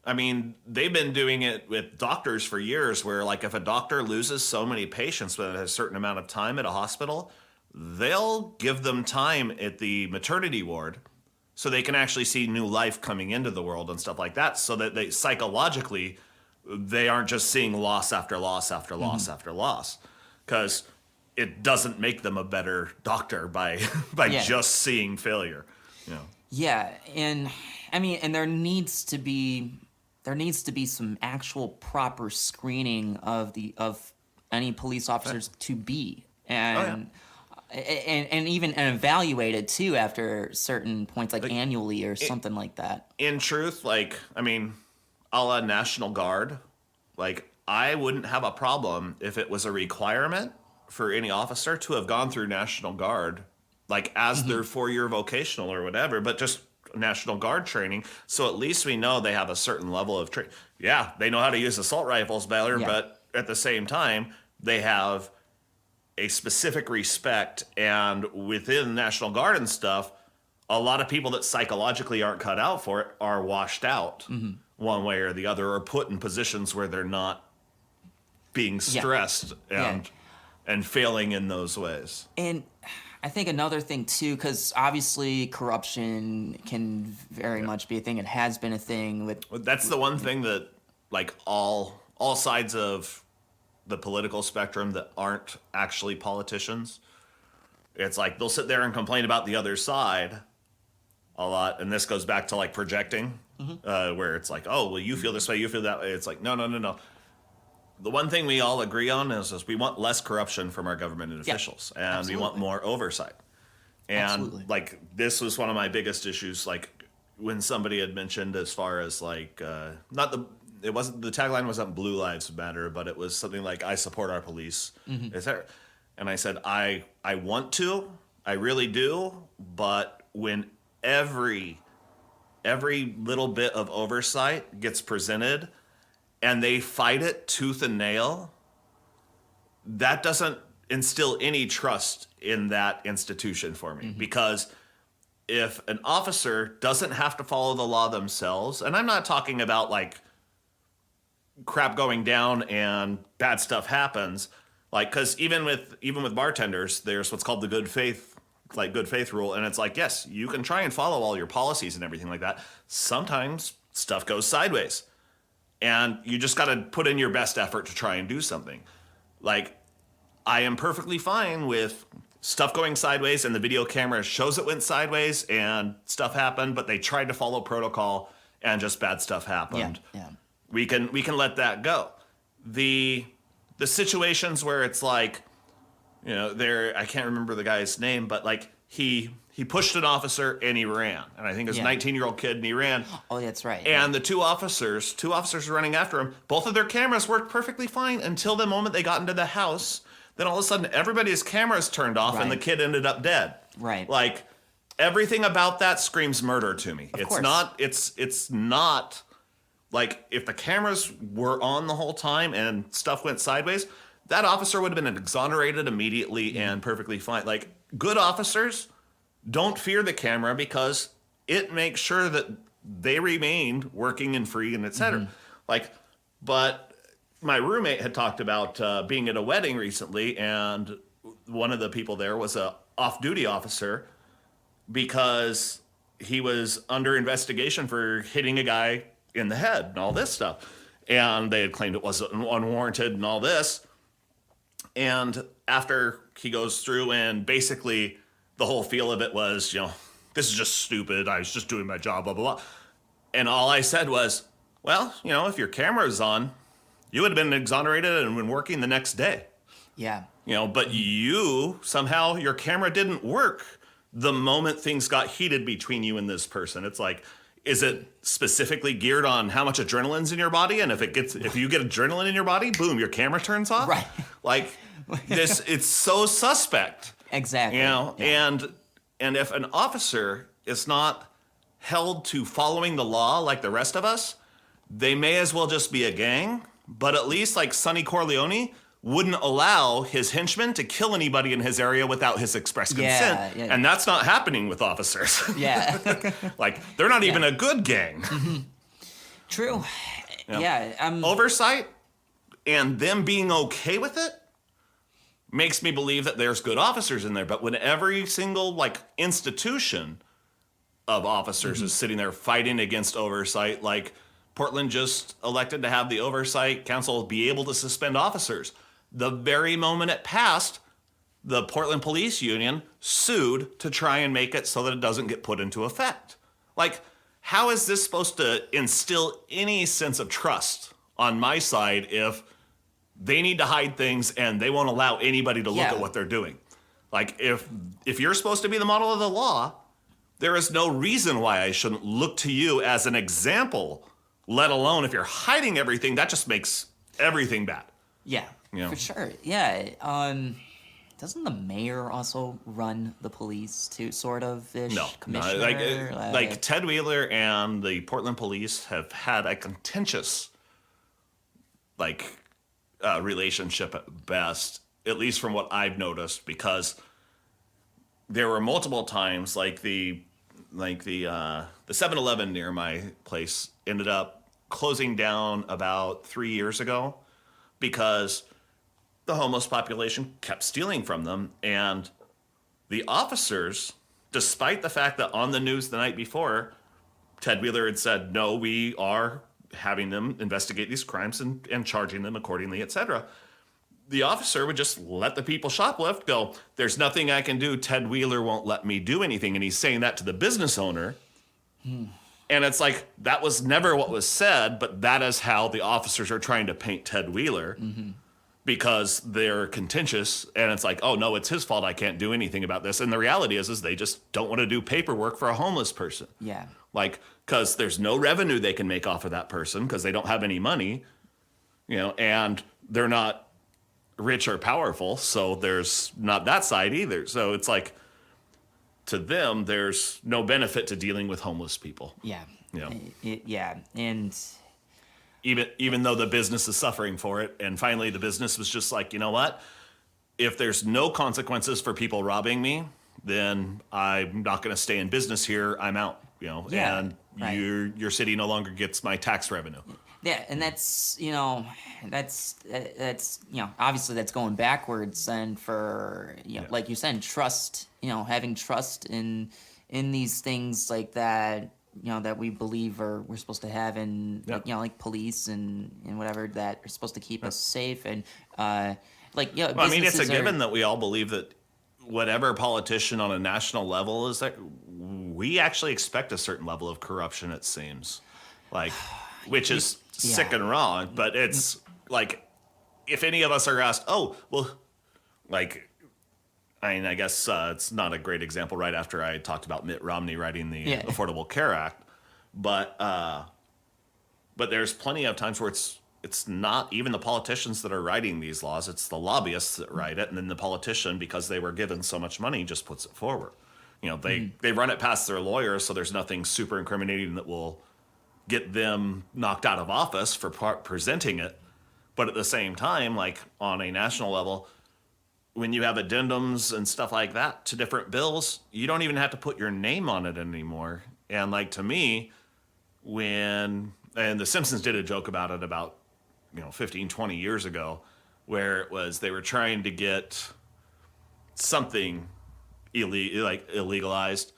I mean, they've been doing it with doctors for years where, like, if a doctor loses so many patients within a certain amount of time at a hospital, they'll give them time at the maternity ward so they can actually see new life coming into the world and stuff like that, so that they psychologically, they aren't just seeing loss after loss after loss after loss. Because it doesn't make them a better doctor by just seeing failure. Yeah, and I mean, and there needs to be some actual proper screening of any police officers to be. And and even evaluated too after certain points, like annually or something like that. In truth, like, I mean, a la National Guard, like, I wouldn't have a problem if it was a requirement for any officer to have gone through National Guard, like, as their 4-year vocational or whatever, but just National Guard training. So at least we know they have a certain level of training. Yeah, they know how to use assault rifles better, but at the same time, they have a specific respect. And within National Guard and stuff, a lot of people that psychologically aren't cut out for it are washed out one way or the other, or put in positions where they're not being stressed and failing in those ways. And I think another thing too, because obviously corruption can very much be a thing. It has been a thing with. That's the one thing that, like, all sides of the political spectrum that aren't actually politicians, it's like they'll sit there and complain about the other side a lot, and this goes back to, like, projecting, where it's like, oh, well, you feel this way, you feel that way. It's like, no. The one thing we all agree on is we want less corruption from our government and officials, and we want more oversight. And like, this was one of my biggest issues, like, when somebody had mentioned, as far as, like, the tagline wasn't Blue Lives Matter, but it was something like, I support our police. And I said, I want to, I really do, but when every little bit of oversight gets presented and they fight it tooth and nail, that doesn't instill any trust in that institution for me. Because if an officer doesn't have to follow the law themselves, and I'm not talking about, like, crap going down and bad stuff happens, like, because even with bartenders, there's what's called the good faith rule, and it's like, yes, you can try and follow all your policies and everything like that. Sometimes stuff goes sideways, and you just got to put in your best effort to try and do something. Like, I am perfectly fine with stuff going sideways and the video camera shows it went sideways and stuff happened, but they tried to follow protocol and just bad stuff happened. We can let that go. The situations where it's like, you know, I can't remember the guy's name, but, like, he pushed an officer and he ran. And I think it was a 19-year-old kid, and he ran. Oh, that's right. And the two officers were running after him. Both of their cameras worked perfectly fine until the moment they got into the house. Then all of a sudden, everybody's cameras turned off, and the kid ended up dead. Right. Like, everything about that screams murder to me. Of course. It's not, like, if the cameras were on the whole time and stuff went sideways, that officer would have been exonerated immediately and perfectly fine. Like, good officers don't fear the camera because it makes sure that they remained working and free and et cetera. Like, but my roommate had talked about being at a wedding recently, and one of the people there was a off-duty officer because he was under investigation for hitting a guy in the head and all this stuff. And they had claimed it wasn't unwarranted and all this. And after he goes through, and basically the whole feel of it was, you know, this is just stupid. I was just doing my job, blah, blah, blah. And all I said was, well, you know, if your camera's on, you would have been exonerated and been working the next day. Yeah. You know, but somehow your camera didn't work the moment things got heated between you and this person. It's like, is it specifically geared on how much adrenaline's in your body? And if you get adrenaline in your body, boom, your camera turns off. Right. Like, it's so suspect. Exactly. You know, and if an officer is not held to following the law like the rest of us, they may as well just be a gang. But at least, like, Sonny Corleone wouldn't allow his henchmen to kill anybody in his area without his express consent. Yeah. And that's not happening with officers. Yeah. Like, they're not even a good gang. True. You know, Yeah. oversight and them being okay with it makes me believe that there's good officers in there. But when every single, like, institution of officers is sitting there fighting against oversight, like Portland just elected to have the oversight council be able to suspend officers. The very moment it passed, the Portland Police Union sued to try and make it so that it doesn't get put into effect. Like, how is this supposed to instill any sense of trust on my side if they need to hide things and they won't allow anybody to look at what they're doing? Like, if you're supposed to be the model of the law, there is no reason why I shouldn't look to you as an example, let alone if you're hiding everything, that just makes everything bad. Yeah, Yeah. for sure. Yeah. Doesn't the mayor also run the police too, sort of ish? No, Commissioner? like Ted Wheeler and the Portland police have had a contentious, relationship at best, at least from what I've noticed, because there were multiple times, the 7-Eleven near my place ended up closing down about 3 years ago because the homeless population kept stealing from them, and the officers, despite the fact that on the news the night before, Ted Wheeler had said, no, we are having them investigate these crimes and charging them accordingly, etc. The officer would just let the people shoplift, go, there's nothing I can do, Ted Wheeler won't let me do anything, and he's saying that to the business owner. And it's like, that was never what was said, but that is how the officers are trying to paint Ted Wheeler. Because they're contentious, and it's like, oh no, it's his fault, I can't do anything about this. And the reality is they just don't want to do paperwork for a homeless person. Yeah. Like, because there's no revenue they can make off of that person because they don't have any money, and they're not rich or powerful, so there's not that side either. So it's like, to them, there's no benefit to dealing with homeless people. Yeah. Yeah. Yeah. And even though the business is suffering for it. And finally, the business was just like, you know what? If there's no consequences for people robbing me, then I'm not going to stay in business here. I'm out, Yeah, and right. your city no longer gets my tax revenue. yeah, and that's obviously that's going backwards. And for like you said, trust. Having trust in these things like that. That we believe we're supposed to have in, like police and whatever that are supposed to keep us safe. And, Well, I mean, it's a given that we all believe that whatever politician on a national level is, that we actually expect a certain level of corruption, it seems. Which is sick and wrong, but it's like, if any of us are asked, I guess it's not a great example right after I talked about Mitt Romney writing the Affordable Care Act, but there's plenty of times where it's not even the politicians that are writing these laws, it's the lobbyists that write it, and then the politician, because they were given so much money, just puts it forward. They run it past their lawyers, so there's nothing super incriminating that will get them knocked out of office for presenting it. But at the same time, like on a national level, when you have addendums and stuff like that to different bills, you don't even have to put your name on it anymore. And to me, and the Simpsons did a joke about it about 15, 20 years ago, where it was they were trying to get something illegalized,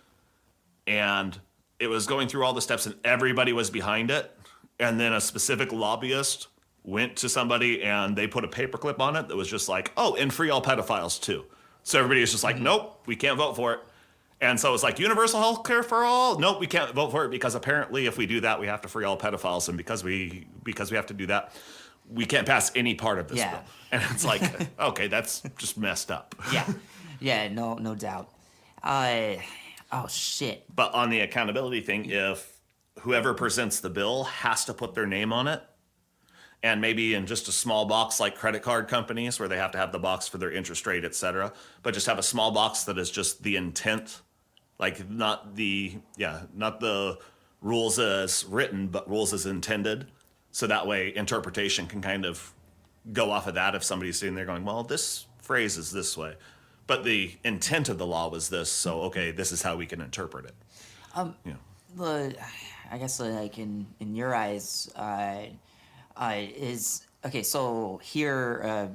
and it was going through all the steps and everybody was behind it, and then a specific lobbyist went to somebody and they put a paperclip on it that was just like, oh, and free all pedophiles too. So everybody was just like, nope, we can't vote for it. And so it's like universal health care for all. Nope, we can't vote for it because apparently if we do that, we have to free all pedophiles. And because we have to do that, we can't pass any part of this bill. And it's like, okay, that's just messed up. Yeah, no doubt. Oh shit. But on the accountability thing, if whoever presents the bill has to put their name on it, and maybe in just a small box like credit card companies where they have to have the box for their interest rate, et cetera, but just have a small box that is just the intent, like not the rules as written, but rules as intended. So that way interpretation can kind of go off of that if somebody's sitting there going, well, this phrase is this way, but the intent of the law was this, so okay, this is how we can interpret it. I guess like in your eyes, is okay. So here,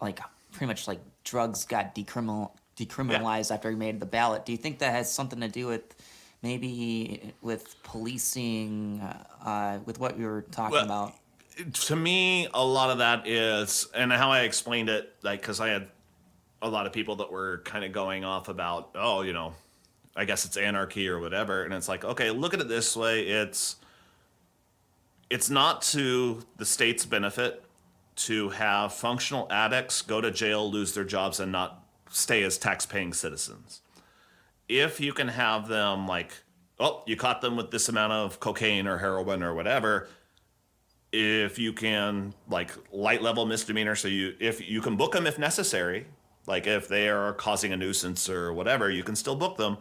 like pretty much like drugs got decriminalized after we made the ballot. Do you think that has something to do with maybe with policing, with what we were talking about? To me, a lot of that is, and how I explained it, like, because I had a lot of people that were kind of going off about, I guess it's anarchy or whatever, and it's like, okay, look at it this way, it's not to the state's benefit to have functional addicts go to jail, lose their jobs, and not stay as tax-paying citizens. If you can have them like, oh, you caught them with this amount of cocaine or heroin or whatever, if you can like light level misdemeanor, so if you can book them if necessary, like if they are causing a nuisance or whatever, you can still book them.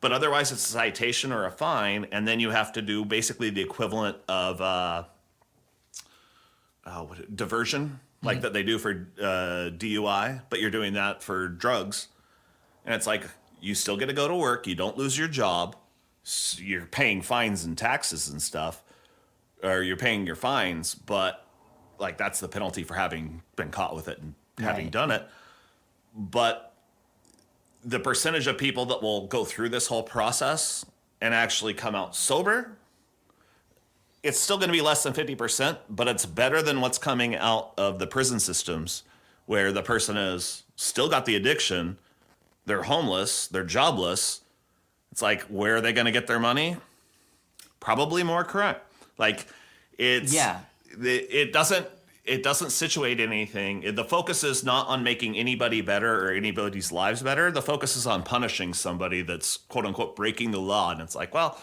But otherwise it's a citation or a fine, and then you have to do basically the equivalent of diversion, like that they do for DUI, but you're doing that for drugs. And it's like, you still get to go to work, you don't lose your job, you're paying fines and taxes and stuff, or you're paying your fines, but like that's the penalty for having been caught with it and having done it. But the percentage of people that will go through this whole process and actually come out sober, it's still going to be less than 50%, but it's better than what's coming out of the prison systems, where the person has still got the addiction, they're homeless, they're jobless. It's like, where are they going to get their money? Probably more crime. Like, it doesn't situate anything. The focus is not on making anybody better or anybody's lives better. The focus is on punishing somebody that's quote unquote breaking the law. And it's like, well,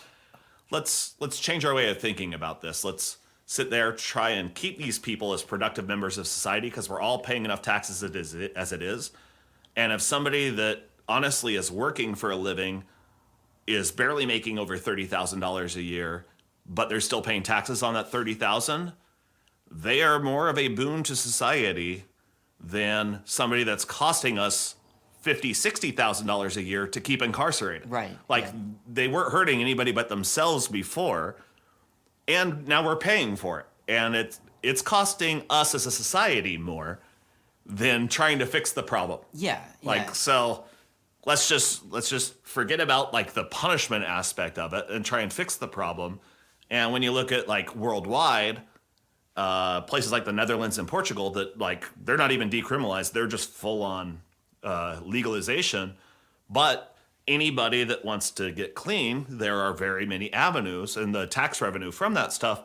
let's change our way of thinking about this. Let's sit there, try and keep these people as productive members of society, because we're all paying enough taxes as it is. And if somebody that honestly is working for a living is barely making over $30,000 a year, but they're still paying taxes on that $30,000, they are more of a boon to society than somebody that's costing us $50,000, $60,000 a year to keep incarcerated. Right. Like, they weren't hurting anybody but themselves before, and now we're paying for it. And it's costing us as a society more than trying to fix the problem. Yeah. Like, so let's just forget about like the punishment aspect of it and try and fix the problem. And when you look at like worldwide, places like the Netherlands and Portugal that like, they're not even decriminalized, they're just full on legalization. But anybody that wants to get clean, there are very many avenues, and the tax revenue from that stuff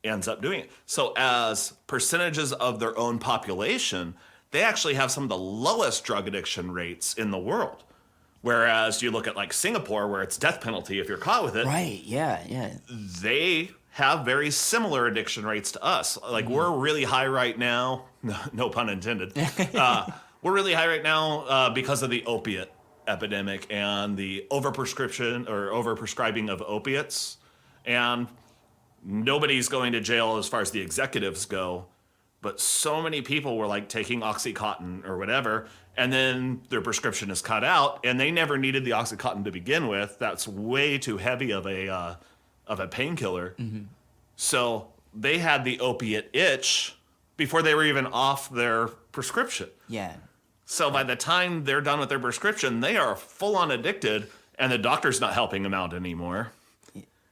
ends up doing it. So as percentages of their own population, they actually have some of the lowest drug addiction rates in the world. Whereas you look at like Singapore, where it's death penalty if you're caught with it. Right, yeah. They have very similar addiction rates to us. Like, we're really high right now, no pun intended. We're really high right now because of the opiate epidemic and the overprescription or overprescribing of opiates. And nobody's going to jail as far as the executives go, but so many people were like taking Oxycontin or whatever, and then their prescription is cut out, and they never needed the Oxycontin to begin with. That's way too heavy of a painkiller. Mm-hmm. So they had the opiate itch before they were even off their prescription. Yeah. So by the time they're done with their prescription, they are full on addicted, and the doctor's not helping them out anymore.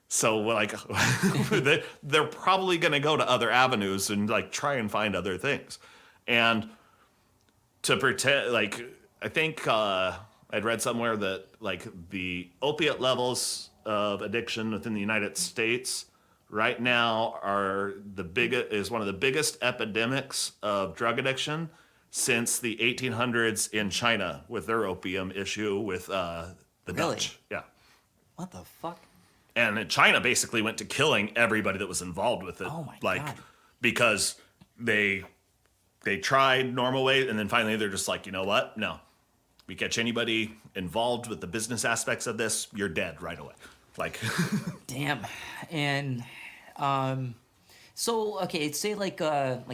So like, they're probably going to go to other avenues and like try and find other things. And to pretend, like, I think I'd read somewhere that like the opiate levels of addiction within the United States right now is one of the biggest epidemics of drug addiction since the 1800s in China with their opium issue with the Really? Dutch. Yeah. What the fuck? And China basically went to killing everybody that was involved with it. Oh my God. Because they tried normal ways, and then finally they're just like, you know what? No. We catch anybody involved with the business aspects of this, you're dead right away. Like, damn. And so okay, say like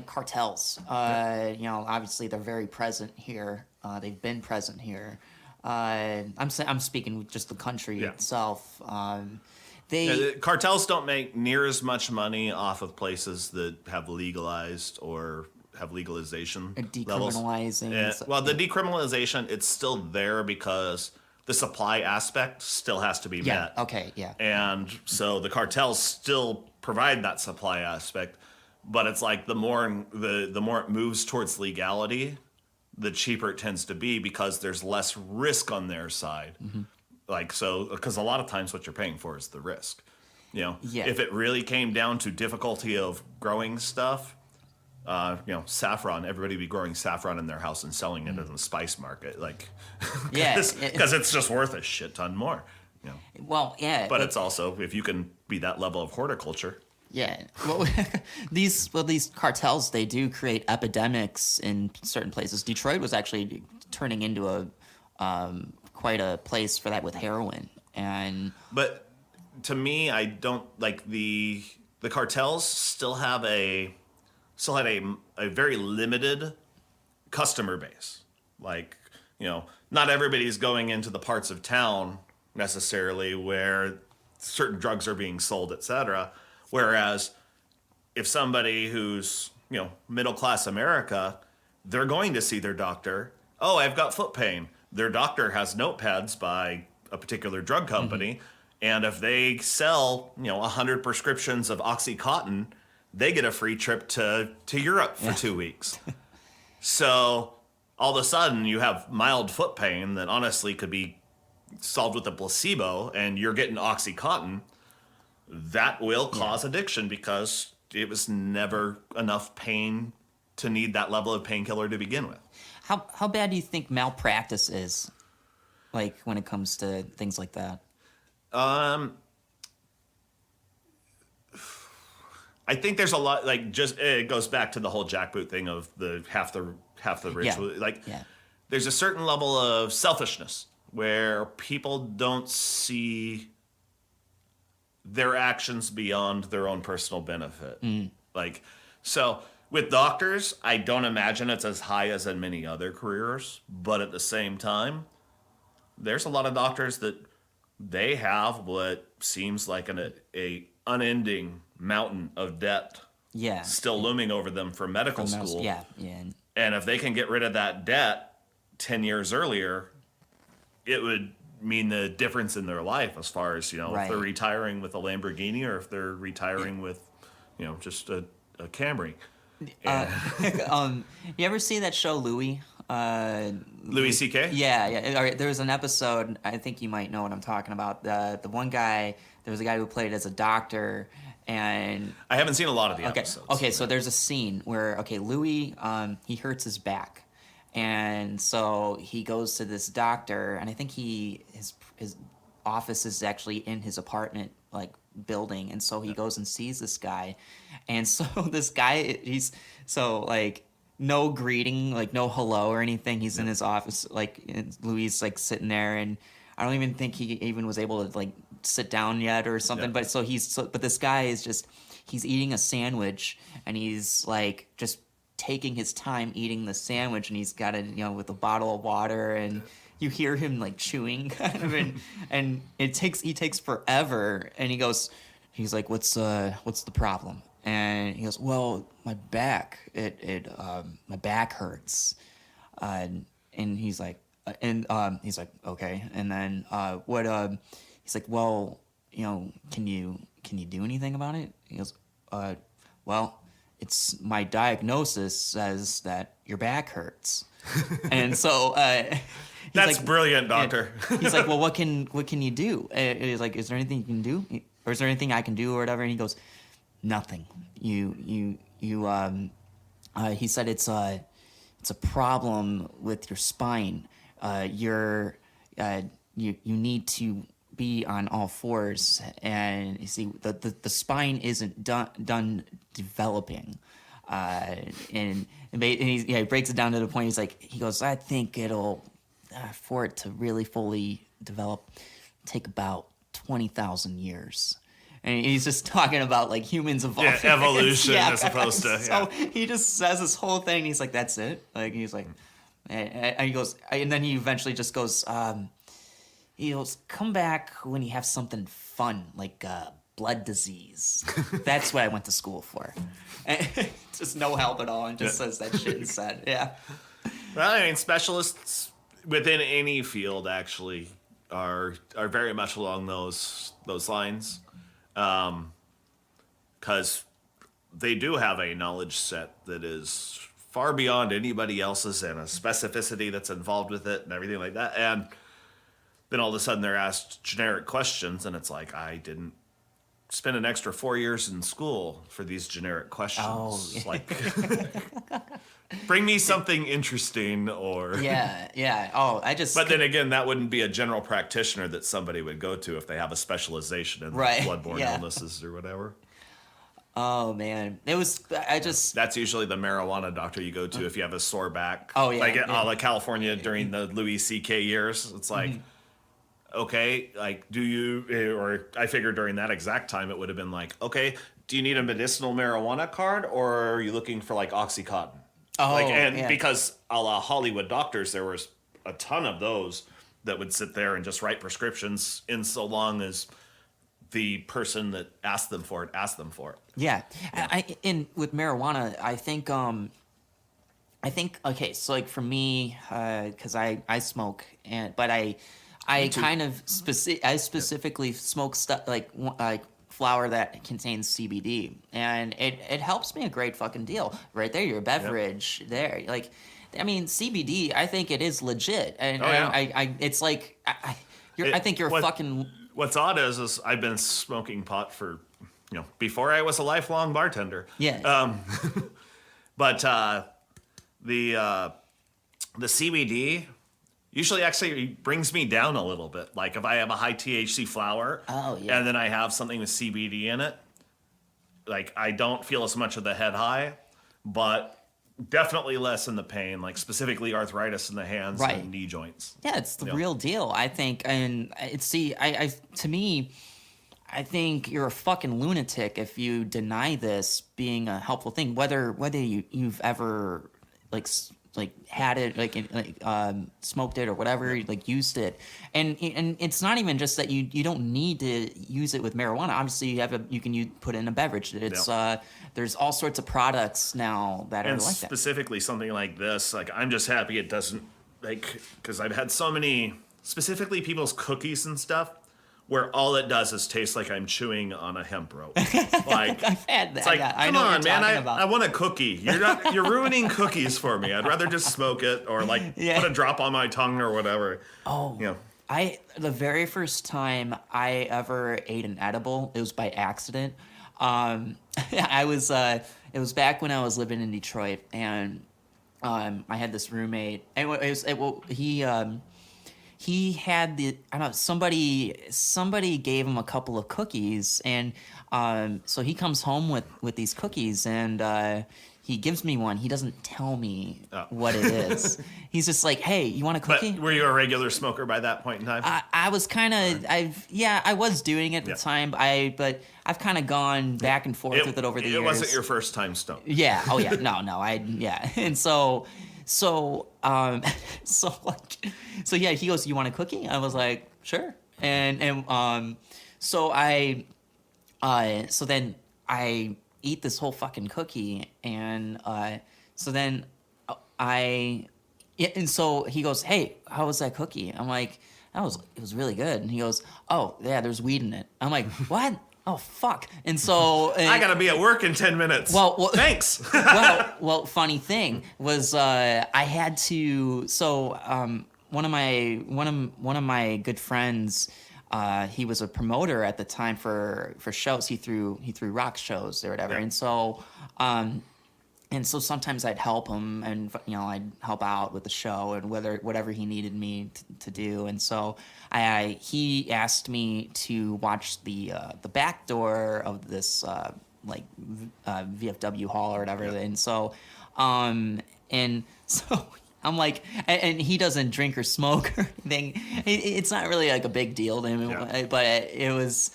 cartels. You know, obviously they're very present here. They've been present here. I'm speaking with just the country itself. Cartels don't make near as much money off of places that have legalized or have legalization decriminalizing. Well, the decriminalization, it's still there because the supply aspect still has to be met. Okay, yeah. And so the cartels still provide that supply aspect, but it's like the more it moves towards legality, the cheaper it tends to be because there's less risk on their side. Mm-hmm. Like, so, because a lot of times what you're paying for is the risk. You know, if it really came down to difficulty of growing stuff, saffron. Everybody be growing saffron in their house and selling it in the spice market, like, Yeah, because it's just worth a shit ton more. well, yeah, But it's also, if you can be that level of horticulture. yeah. Well, these cartels, they do create epidemics in certain places. Detroit was actually turning into a quite a place for that with heroin, and But to me, I don't like the cartels still had a very limited customer base. Like, not everybody's going into the parts of town necessarily where certain drugs are being sold, etc. Whereas if somebody who's, middle class America, they're going to see their doctor. Oh, I've got foot pain. Their doctor has notepads by a particular drug company. And if they sell, 100 prescriptions of Oxycontin, they get a free trip to Europe for 2 weeks. So all of a sudden you have mild foot pain that honestly could be solved with a placebo, and you're getting Oxycontin. That will cause addiction because it was never enough pain to need that level of painkiller to begin with. how bad do you think malpractice is, like when it comes to things like that? I think there's a lot, like, just it goes back to the whole jackboot thing of the half the rich. There's a certain level of selfishness where people don't see their actions beyond their own personal benefit. Like, so with doctors, I don't imagine it's as high as in many other careers, but at the same time, there's a lot of doctors that they have what seems like a unending mountain of debt still looming over them from medical school. Yeah. And if they can get rid of that debt 10 years earlier, it would mean the difference in their life as far as, if they're retiring with a Lamborghini or if they're retiring with, just a Camry. You ever see that show Louis? Louis C.K.? Yeah. All right, there was an episode, I think you might know what I'm talking about. The one guy, there was a guy who played as a doctor, and I haven't seen a lot of the episodes. Okay, so there's a scene where, Louis, he hurts his back. And so he goes to this doctor, and I think his office is actually in his apartment, like, building. And so he goes and sees this guy. And so this guy, no greeting, like no hello or anything. He's in his office, like, and Louis like sitting there, and I don't even think he even was able to like sit down yet or something. Yeah. But this guy is just, he's eating a sandwich, and he's like just taking his time eating the sandwich, and he's got it, with a bottle of water, and you hear him like chewing kind of, and he takes forever, and he's like, what's the problem? And he goes, well, my back, my back hurts, and he's like, okay, and then he's like, well, can you do anything about it? He goes, well, it's my diagnosis says that your back hurts, and so that's like, brilliant, doctor. He's like, well, what can you do? He's like, is there anything you can do, or is there anything I can do, or whatever? And he goes, nothing. He said it's a problem with your spine. You need to be on all fours, and you see the spine isn't done developing, and he breaks it down to the point. He goes, I think it'll for it to really fully develop take about 20,000 years. And he's just talking about like humans evolving. Yeah, evolution as opposed to. So he just says this whole thing. And he's like, "That's it." Like he's like, and he goes, and then he eventually just goes, he goes, "Come back when you have something fun like blood disease." That's what I went to school for. And just no help at all, and just says that shit instead. Yeah. Well, I mean, specialists within any field actually are very much along those lines. Because they do have a knowledge set that is far beyond anybody else's, and a specificity that's involved with it and everything like that. And then all of a sudden they're asked generic questions, and it's like, I didn't spend an extra 4 years in school for these generic questions. Oh. Like, bring me something interesting or... Yeah. Oh, But then again, that wouldn't be a general practitioner that somebody would go to if they have a specialization in Right, bloodborne yeah. illnesses or whatever. Oh man, That's usually the marijuana doctor you go to if you have a sore back. Oh, yeah, Like yeah. like California during the Louis C.K. years. It's like, okay, like, do you, or I figured during that exact time it would have been like, okay, do you need a medicinal marijuana card or are you looking for like Oxycontin? Oh, And because a la Hollywood doctors, there was a ton of those that would sit there and just write prescriptions in so long as the person that asked them for it. Yeah. And with marijuana, I think okay, so like for me, because I smoke, but I kind of specifically smoke stuff like flower that contains CBD, and it helps me a great fucking deal. Right there, your beverage there, like, I mean, CBD, I think it is legit, and I it's like I think you're fucking. What's odd is I've been smoking pot for, before I was a lifelong bartender. Yeah. But the CBD usually actually brings me down a little bit. Like if I have a high THC flower, and then I have something with CBD in it, like I don't feel as much of the head high, but definitely less in the pain, like specifically arthritis in the hands and knee joints. Yeah, it's the real deal, I think. And to me, I think you're a fucking lunatic if you deny this being a helpful thing, whether you've ever had it, smoked it or whatever, like used it, and it's not even just that you don't need to use it with marijuana. Obviously, you can put it in a beverage. It's there's all sorts of products now that are like that. Specifically something like this, like I'm just happy it doesn't, like, because I've had so many, specifically people's cookies and stuff, where all it does is taste like I'm chewing on a hemp rope. Like I've had that. It's like, I come know on, what you're man, talking about. I want a cookie. You're ruining cookies for me. I'd rather just smoke it or like put a drop on my tongue or whatever. Oh, the very first time I ever ate an edible, it was by accident. It was back when I was living in Detroit, and I had this roommate, and he had somebody gave him a couple of cookies, and so he comes home with these cookies, and he gives me one. He doesn't tell me what it is. He's just like, "Hey, you want a cookie?" But were you a regular smoker by that point in time? I was kind of, I was doing it at the time, but I've kind of gone back and forth with it over the years. It wasn't your first time stoned. Yeah. Oh yeah. No. And so yeah, he goes, "You want a cookie?" I was like, "Sure." And so then I eat this whole fucking cookie, and so he goes, "Hey, how was that cookie?" I'm like, it was really good. And he goes, "Oh yeah, there's weed in it." I'm like, "What?" Oh fuck. And so I gotta be at work in 10 minutes. Well thanks. well, funny thing was, I had to. So one of my good friends, he was a promoter at the time for shows. He threw rock shows or whatever, and so sometimes I'd help him, and I'd help out with the show and whatever he needed me to do. And so he asked me to watch the back door of this VFW hall or whatever. And so I'm like, and he doesn't drink or smoke or anything. It's not really like a big deal to him, but it was.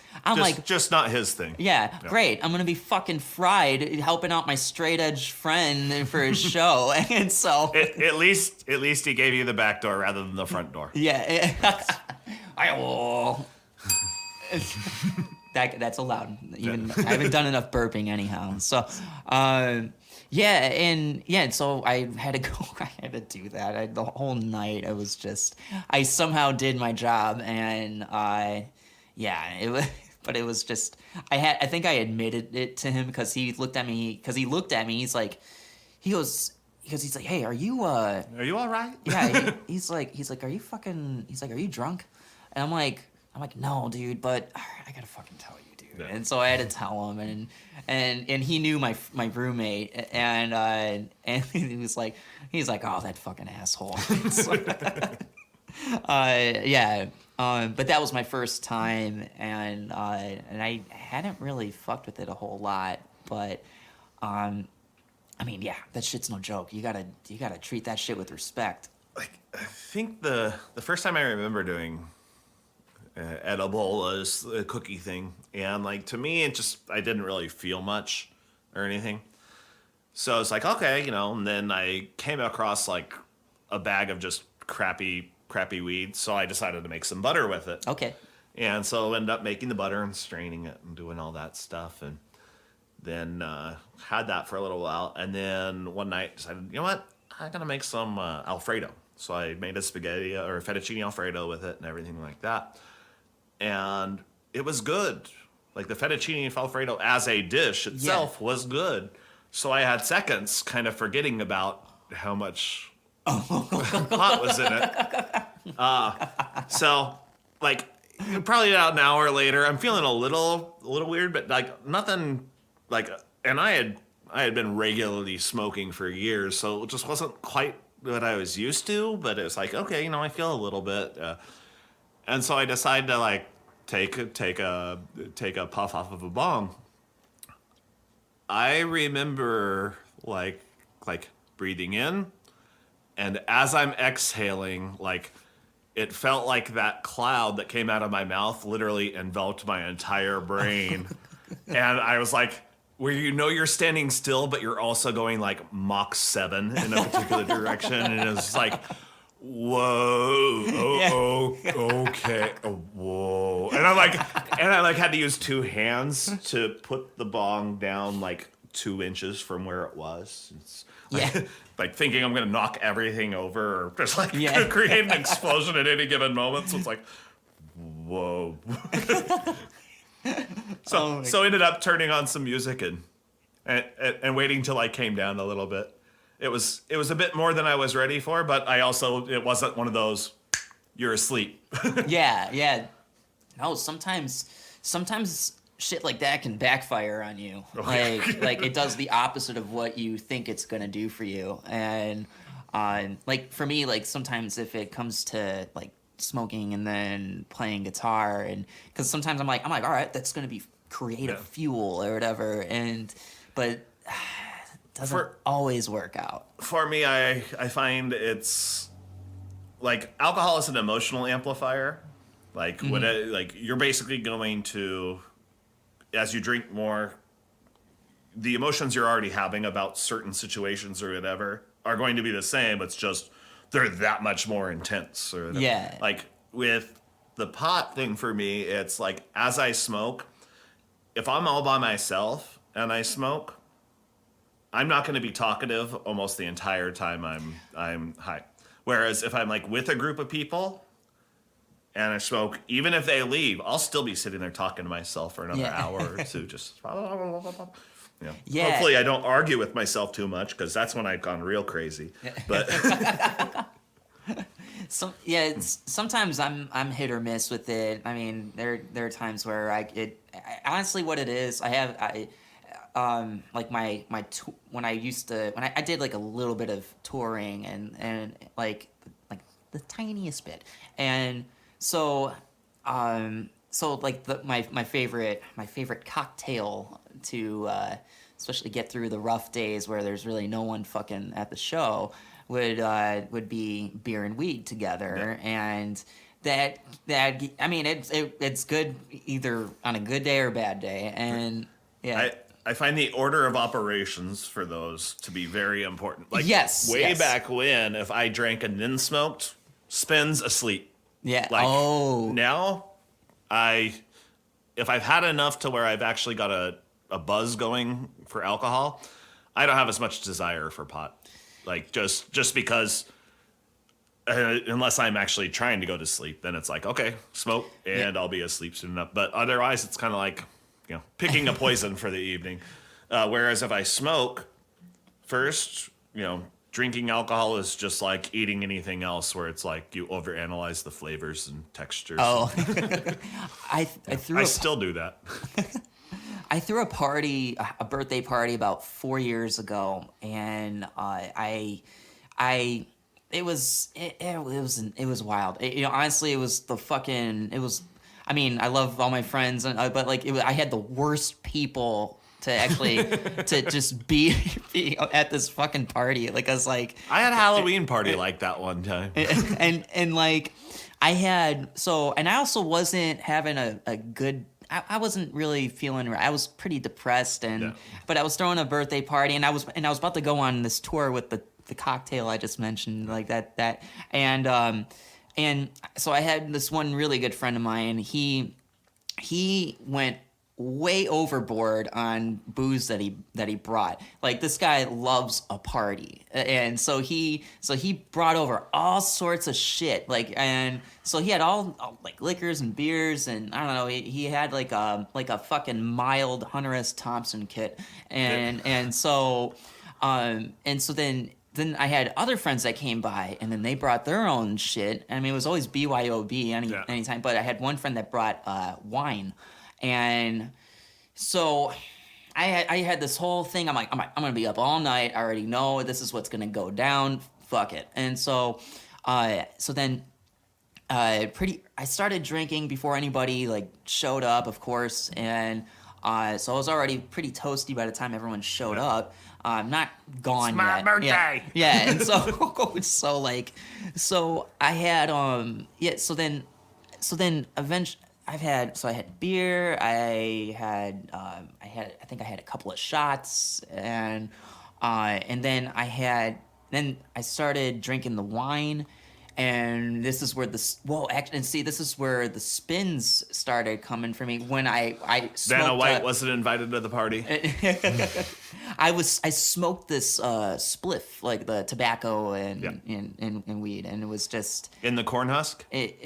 Just not his thing. Yeah, great. I'm gonna be fucking fried helping out my straight edge friend for his show, and so at least he gave you the back door rather than the front door. Yeah, that's allowed. Even I haven't done enough burping anyhow. So, so I had to go. I had to do that. The whole night I somehow did my job, and it was. But it was just, I think I admitted it to him because he looked at me. He's like, "Hey, are you all right?" Yeah. He's like, "Are you fucking?" He's like, "Are you drunk?" And I'm like, "No, dude, but I gotta fucking tell you, dude." And so I had to tell him, and he knew my roommate, and he's like, oh, that fucking asshole. Yeah. But that was my first time, and I hadn't really fucked with it a whole lot, but I mean, yeah, that shit's no joke. You gotta treat that shit with respect. Like, I think the first time I remember doing edible was a cookie thing, and like to me, I didn't really feel much or anything. So it's like, okay, and then I came across like a bag of just crappy weed, so I decided to make some butter with it. Okay. And so I ended up making the butter and straining it and doing all that stuff, and then had that for a little while, and then one night decided, you know what, I'm gonna make some Alfredo. So I made a spaghetti or fettuccine Alfredo with it and everything like that, and it was good. Like the fettuccine Alfredo as a dish itself was good. So I had seconds kind of forgetting about how much pot was in it. So like probably about an hour later, I'm feeling a little weird, but like nothing like. And I had been regularly smoking for years, so it just wasn't quite what I was used to. But it was like, okay, I feel a little bit, and so I decided to like take a puff off of a bong. I remember like breathing in, and as I'm exhaling, like it felt like that cloud that came out of my mouth literally enveloped my entire brain. And I was like, where you're standing still, but you're also going like Mach 7 in a particular direction. And it was like, whoa, okay, whoa. And I had to use two hands to put the bong down like 2 inches from where it was. It's like, like thinking I'm going to knock everything over or just like create an explosion at any given moment. So it's like, whoa. So ended up turning on some music and waiting till I came down a little bit. It was a bit more than I was ready for, but it wasn't one of those you're asleep. Yeah. No, sometimes shit like that can backfire on you. Like it does the opposite of what you think it's gonna do for you. And like for me, like sometimes if it comes to like smoking and then playing guitar, and because sometimes I'm like, all right, that's gonna be creative fuel or whatever, but it doesn't always work out. For me, I find it's like alcohol is an emotional amplifier. Like when you're basically going to, as you drink more, the emotions you're already having about certain situations or whatever are going to be the same. It's just they're that much more intense. Or whatever. Yeah. Like with the pot thing for me, it's like as I smoke, if I'm all by myself and I smoke, I'm not going to be talkative almost the entire time I'm high. Whereas if I'm like with a group of people and I smoke, even if they leave, I'll still be sitting there talking to myself for another hour or two. Just, hopefully I don't argue with myself too much, because that's when I've gone real crazy. But sometimes I'm hit or miss with it. I mean, there are times where I honestly what it is. Like when I did like a little bit of touring and like the tiniest bit, and so like my favorite cocktail to especially get through the rough days where there's really no one fucking at the show would be beer and weed together. And that I mean it's good either on a good day or a bad day. And I find the order of operations for those to be very important. Like back when, if I drank and then smoked, spins asleep. Yeah. Like now, if I've had enough to where I've actually got a buzz going for alcohol, I don't have as much desire for pot. Like just because, unless I'm actually trying to go to sleep, then it's like, okay, smoke and I'll be asleep soon enough. But otherwise, it's kind of like, picking a poison for the evening. Whereas if I smoke first, drinking alcohol is just like eating anything else, where it's like you overanalyze the flavors and textures. Oh, I still do that. I threw a party, a birthday party about 4 years ago, and it was wild. Honestly, it was I mean, I love all my friends, but like I had the worst people to actually to just be at this fucking party. Like I was like, I had a Halloween party like that one time, and like and I also wasn't having a good. I wasn't really feeling right. I was pretty depressed, but I was throwing a birthday party, and I was about to go on this tour with the cocktail I just mentioned, like that, and so I had this one really good friend of mine. He went way overboard on booze that he brought. Like, this guy loves a party, and so he brought over all sorts of shit. Like, and so he had all like liquors and beers, and I don't know. He had like a fucking mild Hunter S. Thompson kit, and so then I had other friends that came by, and then they brought their own shit. I mean, it was always BYOB anytime, but I had one friend that brought wine. And so I had this whole thing. I'm gonna be up all night. I already know this is what's gonna go down. Fuck it. And so then I started drinking before anybody like showed up, of course. And so I was already pretty toasty by the time everyone showed up. Not gone it's my yet. birthday. Yeah. And so I had so then eventually. I had beer. I think I had a couple of shots, and then I started drinking the wine, and this is where this is where the spins started coming for me when I smoked. Vanna White wasn't invited to the party. I smoked this spliff, like the tobacco and weed, and it was just in the corn husk. It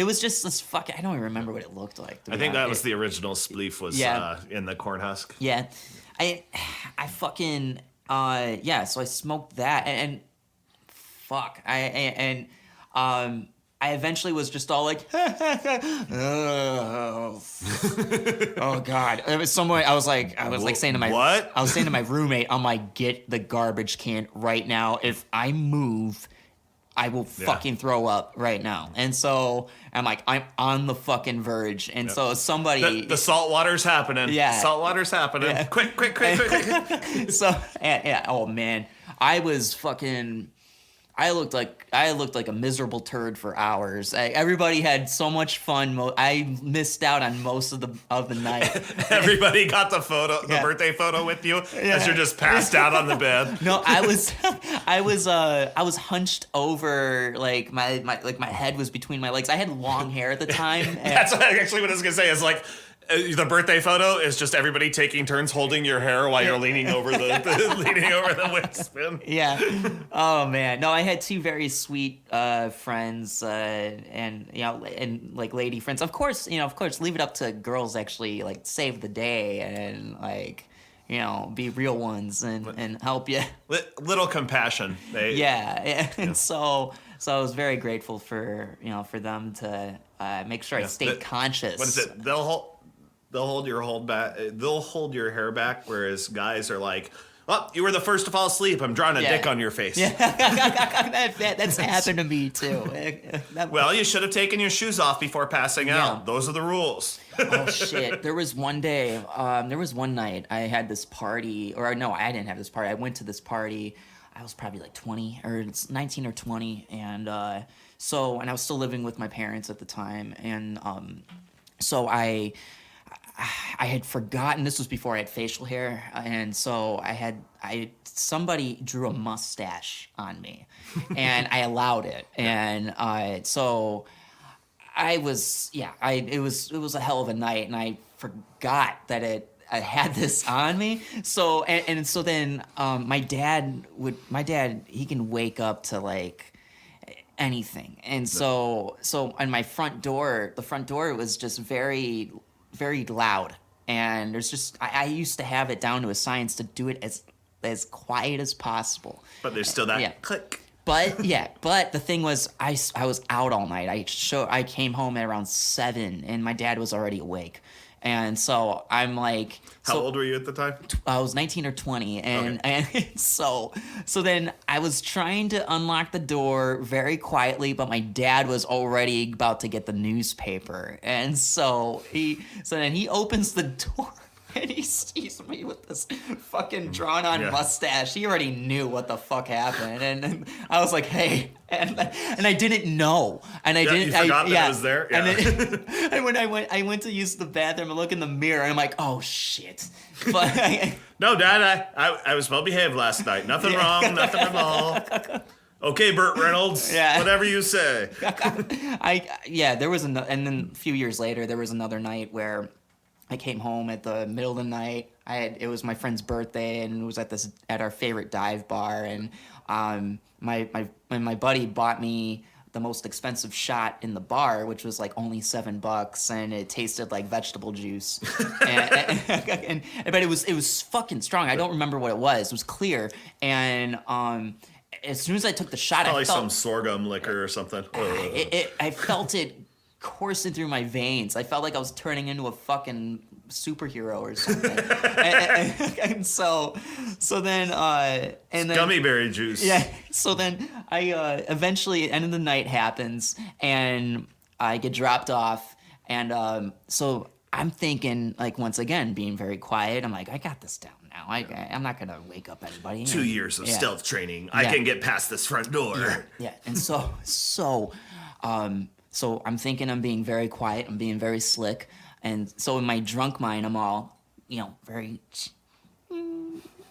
was just this fucking. I don't even remember what it looked like. I think that was the original spliff was in the corn husk. Yeah, I fucking So I smoked that and fuck. I eventually was just all like, oh God. It was some way I was saying to my what? I was saying to my roommate, I'm like, get the garbage can right now. If I move, I will fucking throw up right now. And so I'm like, I'm on the fucking verge. And so somebody the salt water's happening. Yeah. Salt water's happening. Yeah. Quick. So oh man. I looked like a miserable turd for hours. Everybody had so much fun. I missed out on most of the night. Everybody got the birthday photo with you as you're just passed out on the bed. No, I was hunched over, like my head was between my legs. I had long hair at the time. That's actually what I was gonna say. Is like. The birthday photo is just everybody taking turns holding your hair while you're leaning over the wind. Yeah. Oh man. No, I had two very sweet friends, and like lady friends. Of course, leave it up to girls actually like save the day and like be real ones and help you. Little compassion. And so I was very grateful for them to make sure I stayed conscious. What is it? They'll hold your hair back, whereas guys are like, "Oh, you were the first to fall asleep. I'm drawing a dick on your face." Yeah, that's happened to me too. Well, you should have taken your shoes off before passing out. Those are the rules. Oh shit! There was one night I had this party, or no, I didn't have this party. I went to this party. I was probably like 20 or 19 or 20, and I was still living with my parents at the time, and so I had forgotten, this was before I had facial hair, and so somebody drew a mustache on me, and I allowed it, and so it was a hell of a night, and I forgot that I had this on me. So so then my dad he can wake up to like anything, and so on my front door, the front door was just very, very loud, and there's just I used to have it down to a science to do it as as quiet as possible. But there's still that Yeah. click. But the thing was, I was out all night. I came home at around 7, and my dad was already awake, and so I'm like, How old were you at the time? I was 19 or 20, and Okay. and so then I was trying to unlock the door very quietly, but my dad was already about to get the newspaper, and so then he opens the door. And he sees me with this fucking drawn-on Yeah. mustache. He already knew what the fuck happened, and I was like, "Hey," and I didn't know, and I Yeah, didn't. you forgot that yeah. it was there? And, Yeah. then, and when I went to use the bathroom and look in the mirror, and I'm like, "Oh shit!" But No, Dad, I was well behaved last night. Nothing wrong, nothing at all. Okay, Burt Reynolds. Yeah. Whatever you say. There was and then a few years later, there was another night where I came home at the middle of the night. It was my friend's birthday, and it was at our favorite dive bar, and my buddy bought me the most expensive shot in the bar, which was like only $7, and it tasted like vegetable juice. But it was fucking strong. I don't remember what it was. It was clear, and as soon as I took the shot, Probably I felt some sorghum liquor or something. I felt it coursing through my veins. I felt like I was turning into a fucking superhero or something. and so then Gummy berry juice. yeah. So then I eventually end of the night happens, and I get dropped off, and so I'm thinking, like, once again being very quiet. I'm like, I got this down now. I'm not gonna wake up anybody. 2 years of Yeah. stealth training. I Yeah. can get past this front door. Yeah, and so I'm thinking I'm being very quiet, I'm being very slick, and so in my drunk mind, I'm all, very,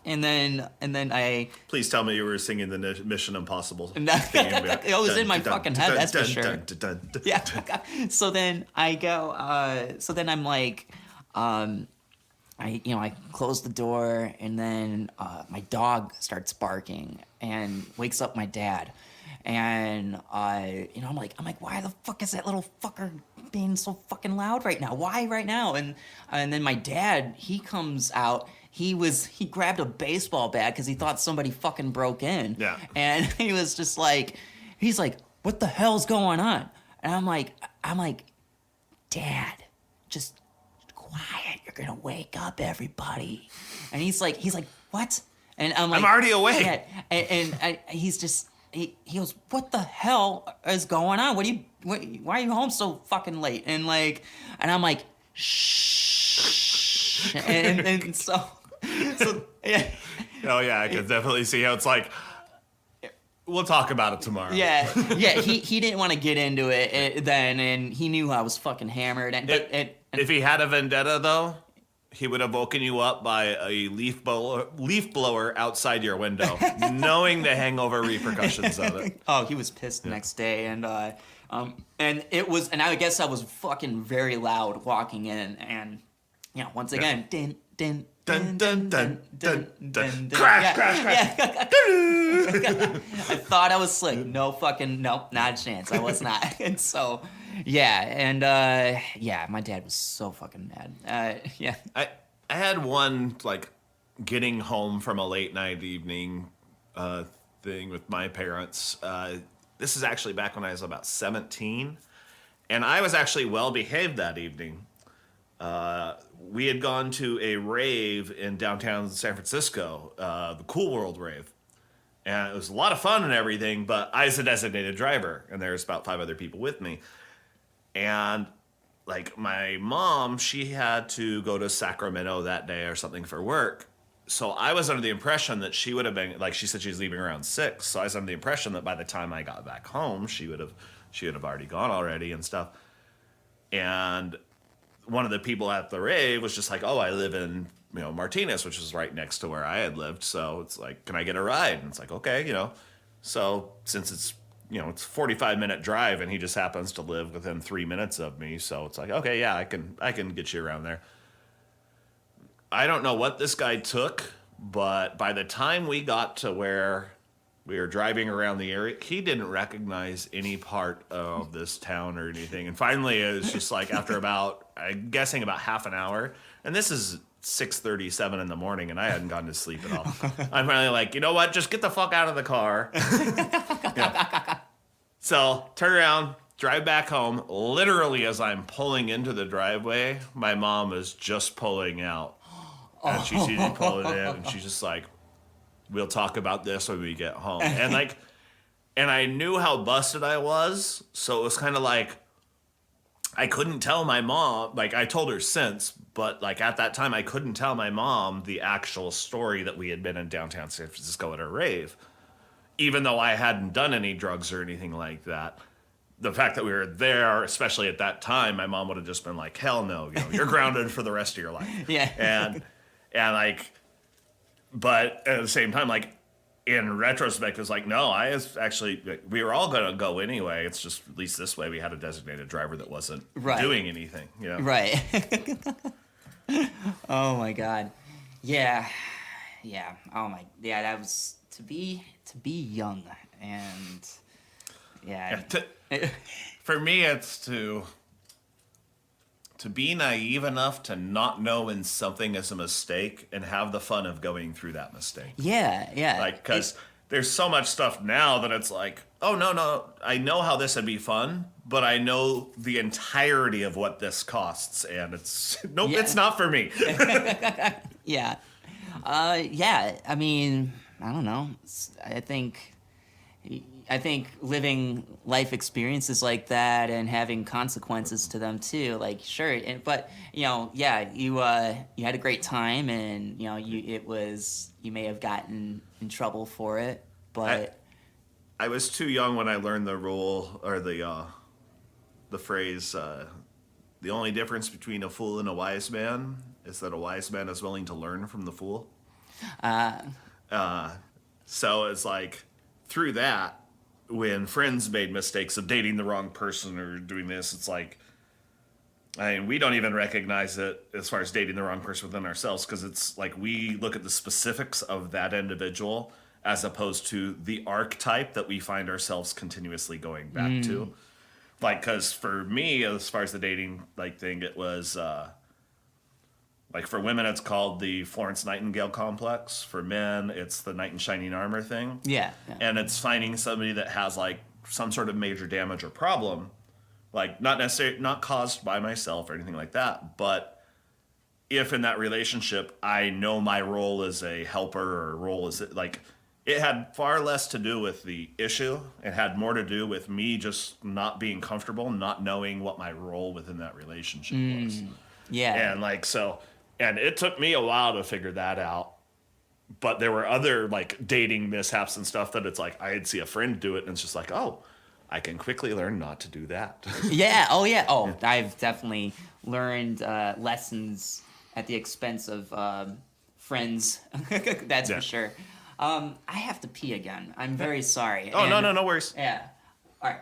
and then I. Please tell me you were singing the Mission Impossible theme. It was in my fucking head, that's for sure. Yeah. So then I go. So then I'm like, I close the door, and then my dog starts barking and wakes up my dad. And I'm like, why the fuck is that little fucker being so fucking loud right now? Why right now? And then my dad, he comes out. He grabbed a baseball bat because he thought somebody fucking broke in. Yeah. And he was just like, he's like, what the hell's going on? And I'm like, Dad, just quiet. You're gonna wake up everybody. And he's like, what? And I'm like, I'm already awake. Yeah. And he's just. He goes, what the hell is going on? Why are you home so fucking late? And I'm like, shh. and so yeah. Oh yeah, I can definitely see how it's like. We'll talk about it tomorrow. Yeah. He didn't want to get into it then, and he knew I was fucking hammered. If he had a vendetta, though, he would have woken you up by a leaf blower outside your window, knowing the hangover repercussions of it. Oh, he was pissed the next day, and I guess I was fucking very loud walking in, and once again, din din. Dun dun dun dun dun. Crash, Crash, crash. I thought I was slick. Nope, not a chance. I was not. And so, my dad was so fucking mad. Yeah. I had one getting home from a late night evening thing with my parents. This is actually back when I was about 17, and I was actually well behaved that evening. We had gone to a rave in downtown San Francisco, the Cool World rave. And it was a lot of fun and everything, but I was a designated driver, and there's about 5 other people with me. And my mom, she had to go to Sacramento that day or something for work. So I was under the impression that she would have been, she said she was leaving around 6. So I was under the impression that by the time I got back home, she would have already gone already and stuff. And one of the people at the rave was just like, oh, I live in, Martinez, which is right next to where I had lived. So it's like, can I get a ride? And it's like, okay, So since it's, it's a 45-minute drive and he just happens to live within 3 minutes of me. So it's like, okay, yeah, I can get you around there. I don't know what this guy took, but by the time we got to where we were driving around the area, he didn't recognize any part of this town or anything. And finally, it was just after I'm guessing about half an hour. And this is 6:37 in the morning, and I hadn't gone to sleep at all. I'm finally like, you know what? Just get the fuck out of the car. Yeah. So turn around, drive back home. Literally, as I'm pulling into the driveway, my mom is just pulling out. And she sees me pulling in, and she's just like, we'll talk about this when we get home. And I knew how busted I was, so it was kind of like, I couldn't tell my mom, like I told her since, but like at that time I couldn't tell my mom the actual story that we had been in downtown San Francisco at a rave. Even though I hadn't done any drugs or anything like that. The fact that we were there, especially at that time, my mom would have just been like, hell no, you're grounded for the rest of your life. Yeah. And like, but at the same time, like, in retrospect, it's like, no, we were all going to go anyway. It's just, at least this way, we had a designated driver that wasn't doing anything. Right. Oh, my God. Yeah. Oh, my. Yeah, that was to be young. And, yeah. For me, it's to be naive enough to not know when something is a mistake and have the fun of going through that mistake. Yeah. Like, because there's so much stuff now that it's like, oh, no, I know how this would be fun, but I know the entirety of what this costs, and it's, nope, it's not for me. Yeah. I mean, I don't know. I think living life experiences like that and having consequences to them too, like sure, but you had a great time, and you may have gotten in trouble for it, but I was too young when I learned the rule or the phrase. The only difference between a fool and a wise man is that a wise man is willing to learn from the fool. So it's like through that. When friends made mistakes of dating the wrong person or doing this, it's like, I mean, we don't even recognize it as far as dating the wrong person within ourselves, because it's like we look at the specifics of that individual as opposed to the archetype that we find ourselves continuously going back to. Like, because for me, as far as the dating like thing, it was like for women, it's called the Florence Nightingale complex. For men, it's the knight in shining armor thing. Yeah. And it's finding somebody that has like some sort of major damage or problem, like not caused by myself or anything like that, but if in that relationship I know my role as a helper or role as like, it had far less to do with the issue. It had more to do with me just not being comfortable, not knowing what my role within that relationship was. Yeah. And like so. And it took me a while to figure that out. But there were other like dating mishaps and stuff that it's like I'd see a friend do it and it's just like, oh, I can quickly learn not to do that. Yeah. Oh, yeah. Oh, I've definitely learned lessons at the expense of friends. That's for sure. I have to pee again. I'm very sorry. Oh, no worries. Yeah. All right.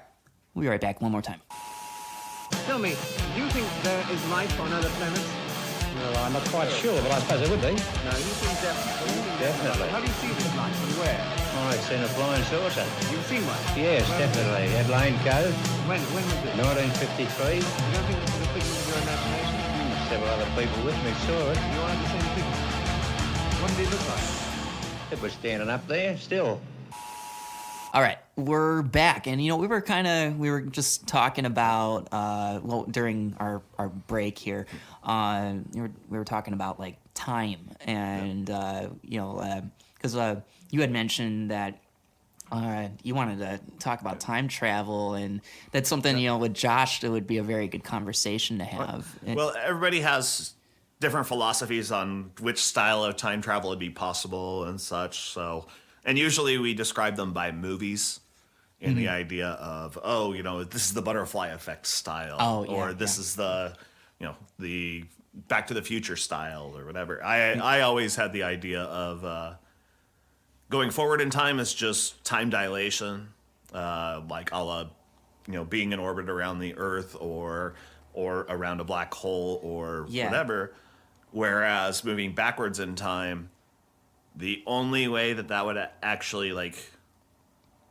We'll be right back one more time. Tell me, do you think there is life on other planets? Well, I'm not quite sure, but I suppose there would be. No, you think definitely. Definitely. Have you seen this life and where? Oh, I've seen a flying saucer. You've seen one? Yes, definitely. At Lane Cove, When was it? 1953. You don't think this is a figment of your imagination? Several other people with me saw it. You are the same figment. What did it look like? It was standing up there, still. All right, we're back, and we were just talking about during our break here, we were talking about like time, and because you had mentioned that you wanted to talk about time travel, and that's something with Josh that would be a very good conversation to have. Well, everybody has different philosophies on which style of time travel would be possible and such, so. And usually we describe them by movies in the idea of, this is the butterfly effect style. This is the, the Back to the Future style or whatever. I always had the idea of going forward in time is just time dilation, like a la, being in orbit around the Earth or around a black hole or whatever. Whereas moving backwards in time, the only way that would actually, like,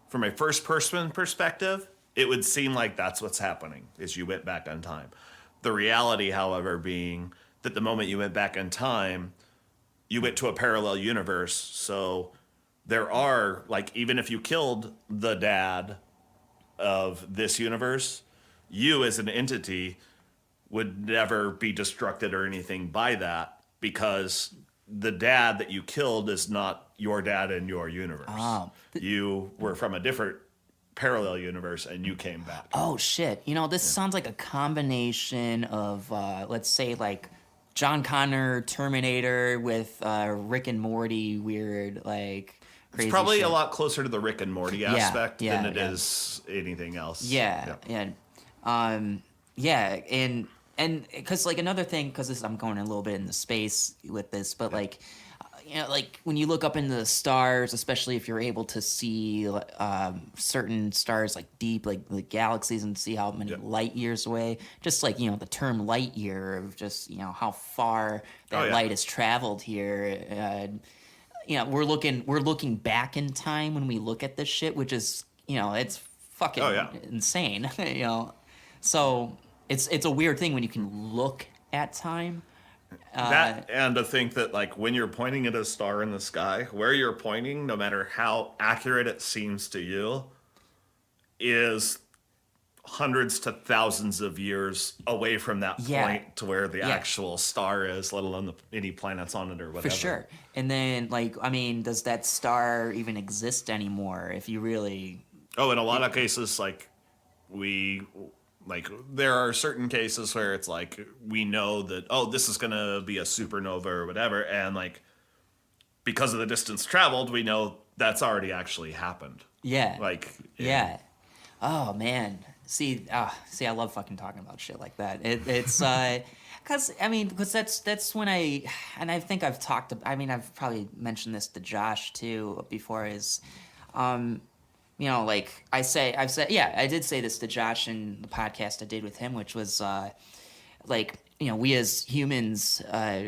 from a first-person perspective, it would seem like that's what's happening, is you went back on time. The reality, however, being that the moment you went back in time, you went to a parallel universe. So there are, like, even if you killed the dad of this universe, you as an entity would never be destructed or anything by that, because the dad that you killed is not your dad in your universe. You were from a different parallel universe and you came back. Oh shit! You know, this sounds like a combination of, let's say, like John Connor Terminator with Rick and Morty weird, like crazy. It's probably shit. a lot closer to the Rick and Morty aspect than it yeah. is anything else. Yeah. And because like another thing, because I'm going a little bit into space with this, but like, you know, like when you look up into the stars, especially if you're able to see certain stars like deep, like the galaxies, and see how many light years away, just like, you know, the term light year of just, you know, how far that light has traveled here. You know, we're looking back in time when we look at this shit, which is, you know, it's fucking insane. You know, so it's a weird thing when you can look at time. That, and to think that, like, when you're pointing at a star in the sky, where you're pointing, no matter how accurate it seems to you, is hundreds to thousands of years away from that point to where the actual star is, let alone any planets on it or whatever. For sure. And then, like, I mean, does that star even exist anymore if you really... Oh, in a lot of cases, like, there are certain cases where it's like, we know that, oh, this is going to be a supernova or whatever. And like, because of the distance traveled, we know that's already actually happened. Yeah. Like, Oh man. See, I love fucking talking about shit like that. It's, cause that's when and I think I've I've probably mentioned this to Josh too before, is, you know, like I did say this to Josh in the podcast I did with him, which was, like, you know, we as humans,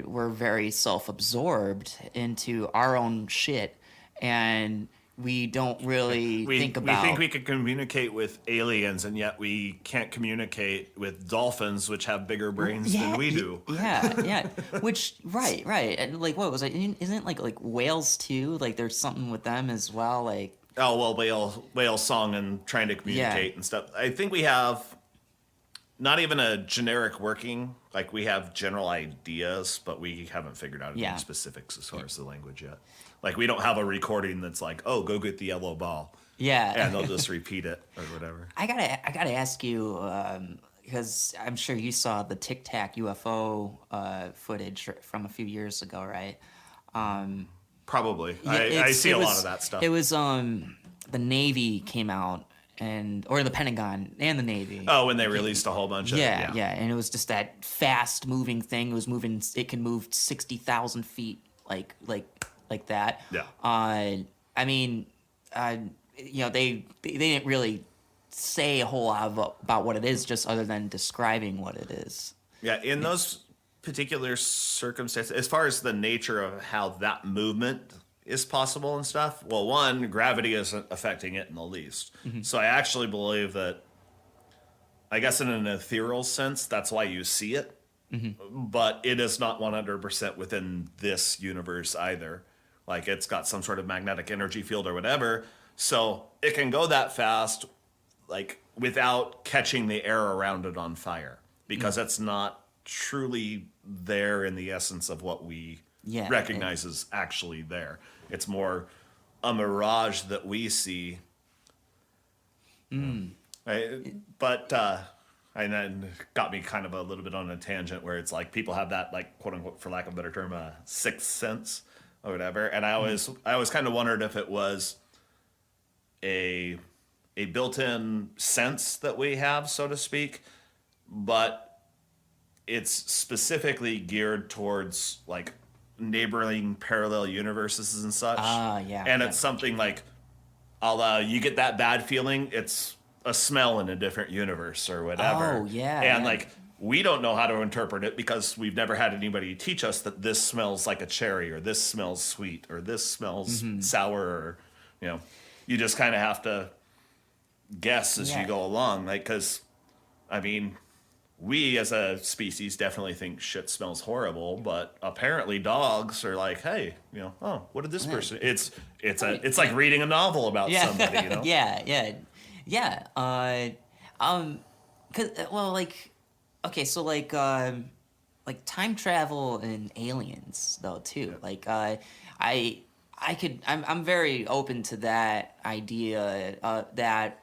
we're very self-absorbed into our own shit, and we don't really think about... We think we can communicate with aliens, and yet we can't communicate with dolphins, which have bigger brains than we do. Yeah. Which, right. And like, what was it? Isn't it like whales too? Like, there's something with them as well, like... Oh, well, whale song and trying to communicate and stuff. I think we have not even a generic working, like we have general ideas, but we haven't figured out any specifics as far as the language yet. Like, we don't have a recording that's like, oh, go get the yellow ball. Yeah. And they'll just repeat it or whatever. I gotta ask you, because I'm sure you saw the Tic Tac UFO footage from a few years ago, right? Probably. I see a lot of that stuff. It was the Navy came out, or the Pentagon and the Navy. Oh, when they released a whole bunch of yeah, and it was just that fast moving thing. It can move 60,000 feet, like that. Yeah. I mean, you know, they didn't really say a whole lot about what it is, just other than describing what it is. Yeah, in those particular circumstances, as far as the nature of how that movement is possible and stuff, well, one, gravity isn't affecting it in the least. Mm-hmm. So I actually believe that, I guess in an ethereal sense, that's why you see it. Mm-hmm. But it is not 100% within this universe either. Like, it's got some sort of magnetic energy field or whatever. So it can go that fast, like, without catching the air around it on fire, because it's not truly there in the essence of what we recognize as actually there. It's more a mirage that we see. But and then got me kind of a little bit on a tangent where it's like people have that, like, quote unquote, for lack of a better term, sixth sense or whatever. And I always kind of wondered if it was a built-in sense that we have, so to speak, but it's specifically geared towards, like, neighboring parallel universes and such. And it's something like, you get that bad feeling, it's a smell in a different universe or whatever. Oh, yeah. And, like, we don't know how to interpret it because we've never had anybody teach us that this smells like a cherry, or this smells sweet, or this smells sour, or, you know, you just kind of have to guess as you go along. Like, because, I mean, we as a species definitely think shit smells horrible, but apparently dogs are like, hey, oh, what did this person? It's like reading a novel about somebody, yeah. Cause okay, so like time travel and aliens though too. Like I'm very open to that idea of that,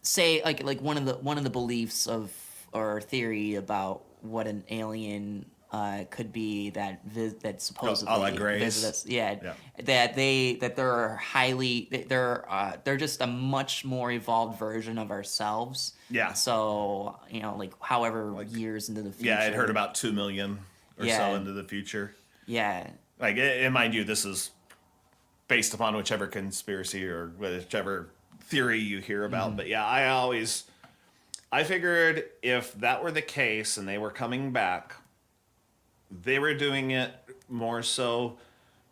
say like one of the beliefs of or theory about what an alien could be that supposedly a la Grace. visit us. That they're just a much more evolved version of ourselves. Yeah. So like however years into the future. Yeah, I'd heard about 2 million or so into the future. Yeah. Like, and mind you, this is based upon whichever conspiracy or whichever theory you hear about. But yeah, I figured if that were the case and they were coming back, they were doing it more so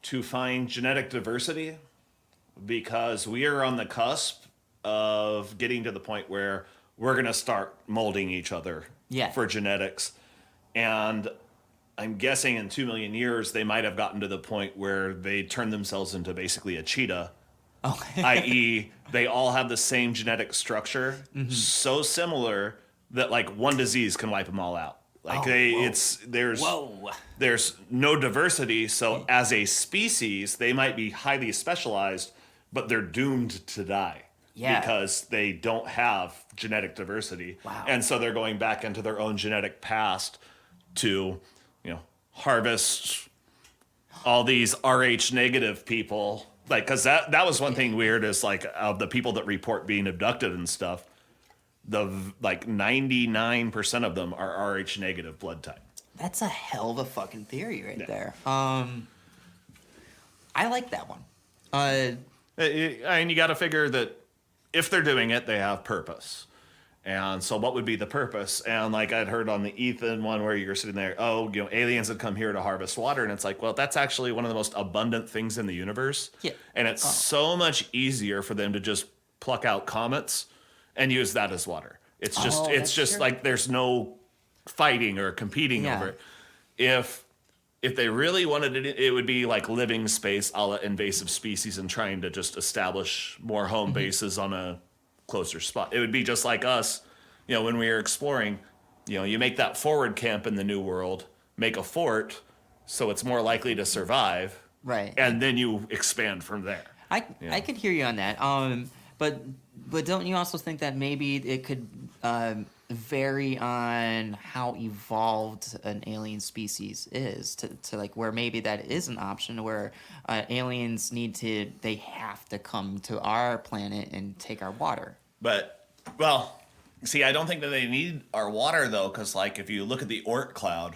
to find genetic diversity, because we are on the cusp of getting to the point where we're going to start molding each other for genetics. And I'm guessing in 2 million years, they might have gotten to the point where they turn themselves into basically a cheetah. I.e., they all have the same genetic structure, so similar that like one disease can wipe them all out. Like there's no diversity, so as a species, they might be highly specialized, but they're doomed to die. Yeah. Because they don't have genetic diversity. Wow. And so they're going back into their own genetic past to, harvest all these Rh negative people. Like, because that was one thing weird is like of the people that report being abducted and stuff, like 99% of them are Rh negative blood type. That's a hell of a fucking theory right there. I like that one. And you got to figure that if they're doing it, they have purpose. And so what would be the purpose? And like I'd heard on the Ethan one where you're sitting there, aliens had come here to harvest water. And it's like, well, that's actually one of the most abundant things in the universe. Yeah. And it's so much easier for them to just pluck out comets and use that as water. It's just like there's no fighting or competing over it. If they really wanted it, it would be like living space a la invasive species and trying to just establish more home bases on a closer spot. It would be just like us, when we were exploring, you make that forward camp in the New World, make a fort so it's more likely to survive. Right. And then you expand from there. I could hear you on that. But don't you also think that maybe it could vary on how evolved an alien species is to like where maybe that is an option where aliens they have to come to our planet and take our water. But, well, see, I don't think that they need our water though, because like if you look at the Oort cloud,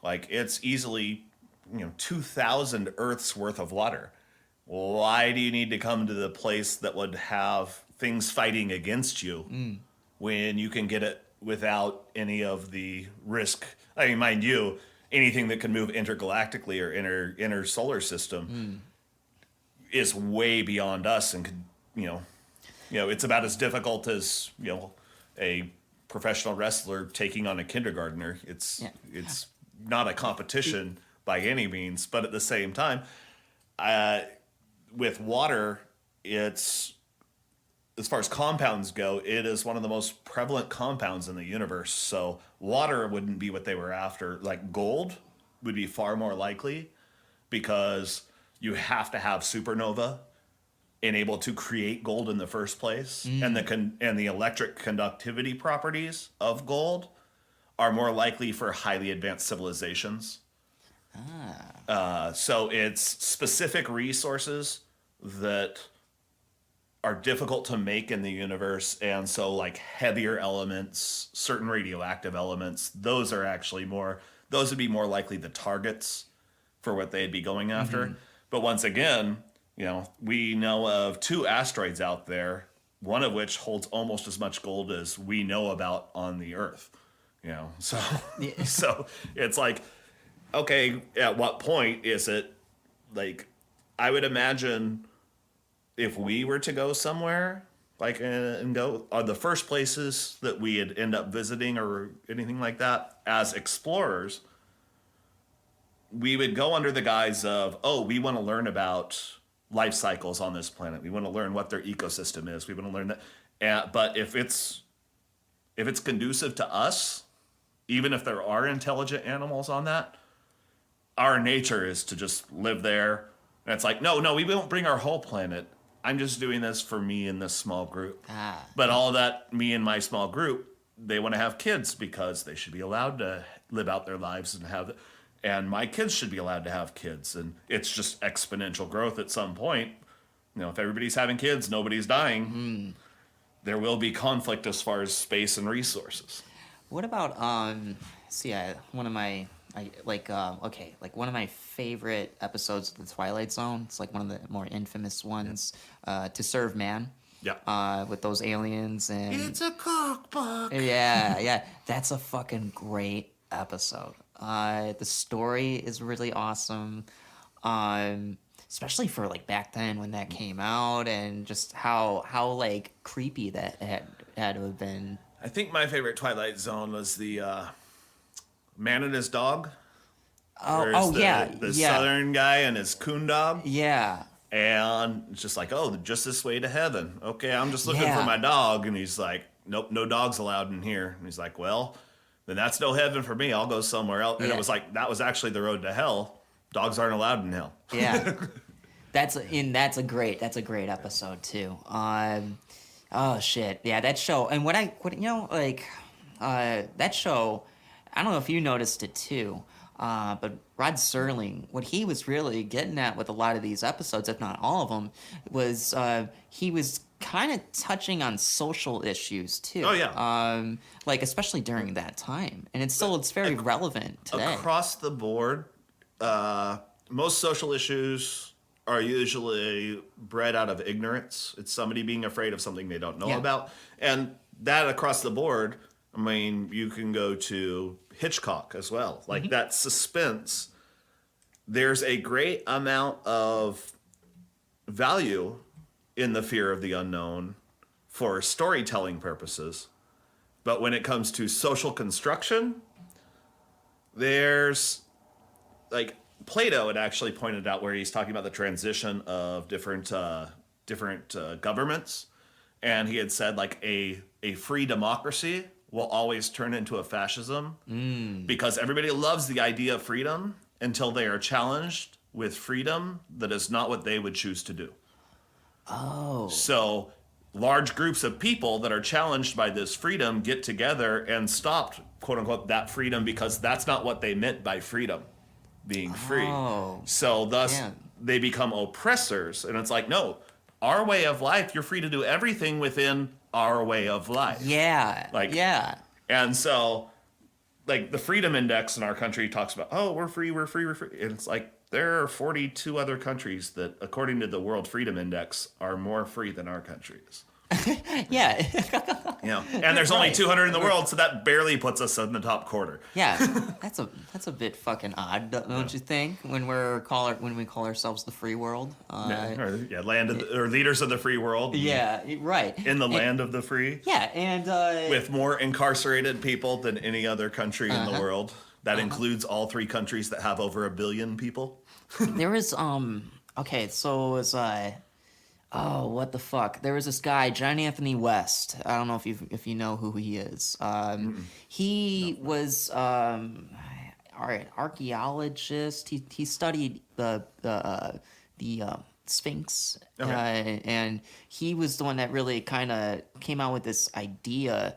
like it's easily 2,000 Earths worth of water. Why do you need to come to the place that would have things fighting against you when you can get it without any of the risk? I mean, mind you, anything that can move intergalactically or inter solar system is way beyond us and could, it's about as difficult as, a professional wrestler taking on a kindergartner. It's not a competition by any means, but at the same time, with water, it's, as far as compounds go, it is one of the most prevalent compounds in the universe. So water wouldn't be what they were after. Like gold would be far more likely because you have to have supernova and able to create gold in the first place. And the electric conductivity properties of gold are more likely for highly advanced civilizations. So it's specific resources that are difficult to make in the universe, and so like heavier elements, certain radioactive elements, those would be more likely the targets for what they'd be going after. But once again, we know of 2 asteroids out there, one of which holds almost as much gold as we know about on the Earth. So so it's like, okay, at what point is it like, I would imagine if we were to go somewhere, like and go are the first places that we'd end up visiting or anything like that as explorers. We would go under the guise of, oh, we want to learn about life cycles on this planet. We want to learn what their ecosystem is. We want to learn that. But if it's conducive to us, even if there are intelligent animals on that, our nature is to just live there. And it's like, no, we won't bring our whole planet. I'm just doing this for me and this small group. But all of that, me and my small group, they want to have kids because they should be allowed to live out their lives and my kids should be allowed to have kids. And it's just exponential growth at some point. If everybody's having kids, nobody's dying. There will be conflict as far as space and resources. What about one of my one of my favorite episodes of the Twilight Zone. It's like one of the more infamous ones. To Serve Man. Yeah. With those aliens and it's a cookbook. Yeah. That's a fucking great episode. The story is really awesome. Especially for like back then when that came out, and just how like creepy that had to have been. I think my favorite Twilight Zone was the man and his dog. The southern guy and his coon dog. Yeah. And it's just like, oh, just this way to heaven. Okay, I'm just looking for my dog. And he's like, nope, no dogs allowed in here. And he's like, well, then that's no heaven for me. I'll go somewhere else. And it was like, that was actually the road to hell. Dogs aren't allowed in hell. Yeah. That's a great episode too. Oh shit. Yeah, that show. And that show, I don't know if you noticed it too. But Rod Serling, what he was really getting at with a lot of these episodes, if not all of them, was he was kind of touching on social issues too. Oh yeah. Especially during that time, and it's very relevant today. Across the board, most social issues are usually bred out of ignorance. It's somebody being afraid of something they don't know about, and that across the board. I mean, you can go to Hitchcock as well. Like that suspense, there's a great amount of value in the fear of the unknown for storytelling purposes. But when it comes to social construction, there's like Plato had actually pointed out where he's talking about the transition of different governments. And he had said like a free democracy will always turn into a fascism because everybody loves the idea of freedom until they are challenged with freedom that is not what they would choose to do. Oh. So large groups of people that are challenged by this freedom get together and stop, quote unquote, that freedom because that's not what they meant by freedom, being free. Oh. So thus they become oppressors. And it's like, no, our way of life, you're free to do everything within our way of life. Yeah. And so, like, the Freedom Index in our country talks about, oh, we're free. And it's like, there are 42 other countries that, according to the World Freedom Index, are more free than our country is. Yeah. And there's only 200 in the world, so that barely puts us in the top quarter. Yeah, that's a bit fucking odd, don't you think? When we call ourselves the free world. Leaders of the free world. Yeah, right. In the land of the free. Yeah, and with more incarcerated people than any other country in the world. That includes all three countries that have over 1 billion people. There is okay, so it was oh, what the fuck? There was this guy, John Anthony West. I don't know if you know who he is. He was archaeologist. He studied the Sphinx, and he was the one that really kind of came out with this idea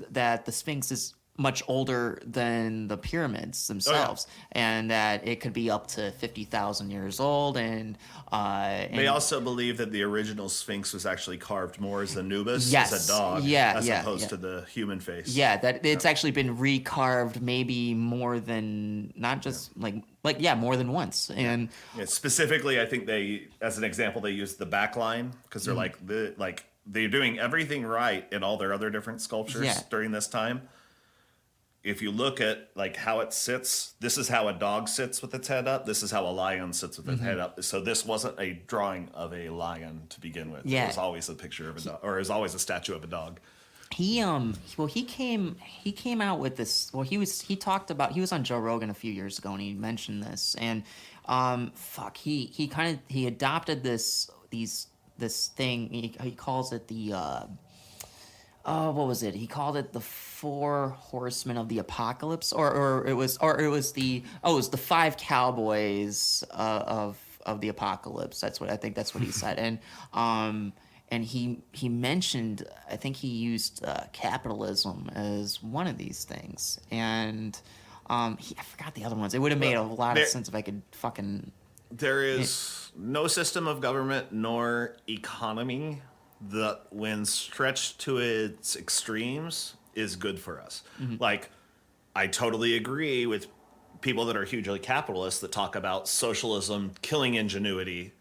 that the Sphinx is much older than the pyramids themselves, and that it could be up to 50,000 years old. And they also believe that the original Sphinx was actually carved more as Anubis, as a dog, as opposed to the human face. Yeah, that it's actually been recarved maybe more than not just more than once. And specifically, I think they, as an example, they use the back line because they're they're doing everything right in all their other different sculptures during this time. if you look at like how it sits, this is how a dog sits with its head up. This is how a lion sits with its head up. So this wasn't a drawing of a lion to begin with. Yeah. It was always a picture of a dog, or it was always a statue of a dog. He came out with this. Well, he was on Joe Rogan a few years ago, and he mentioned this. And he adopted this thing. He calls it the what was it? He called it the 4 Horsemen of the Apocalypse, or it was the 5 Cowboys of the Apocalypse. That's what he said. And he mentioned, I think he used capitalism as one of these things. And I forgot the other ones. It would have made a lot of sense if I could fucking... There is no system of government nor economy that, when stretched to its extremes, is good for us. Like, I totally agree with people that are hugely capitalist that talk about socialism killing ingenuity.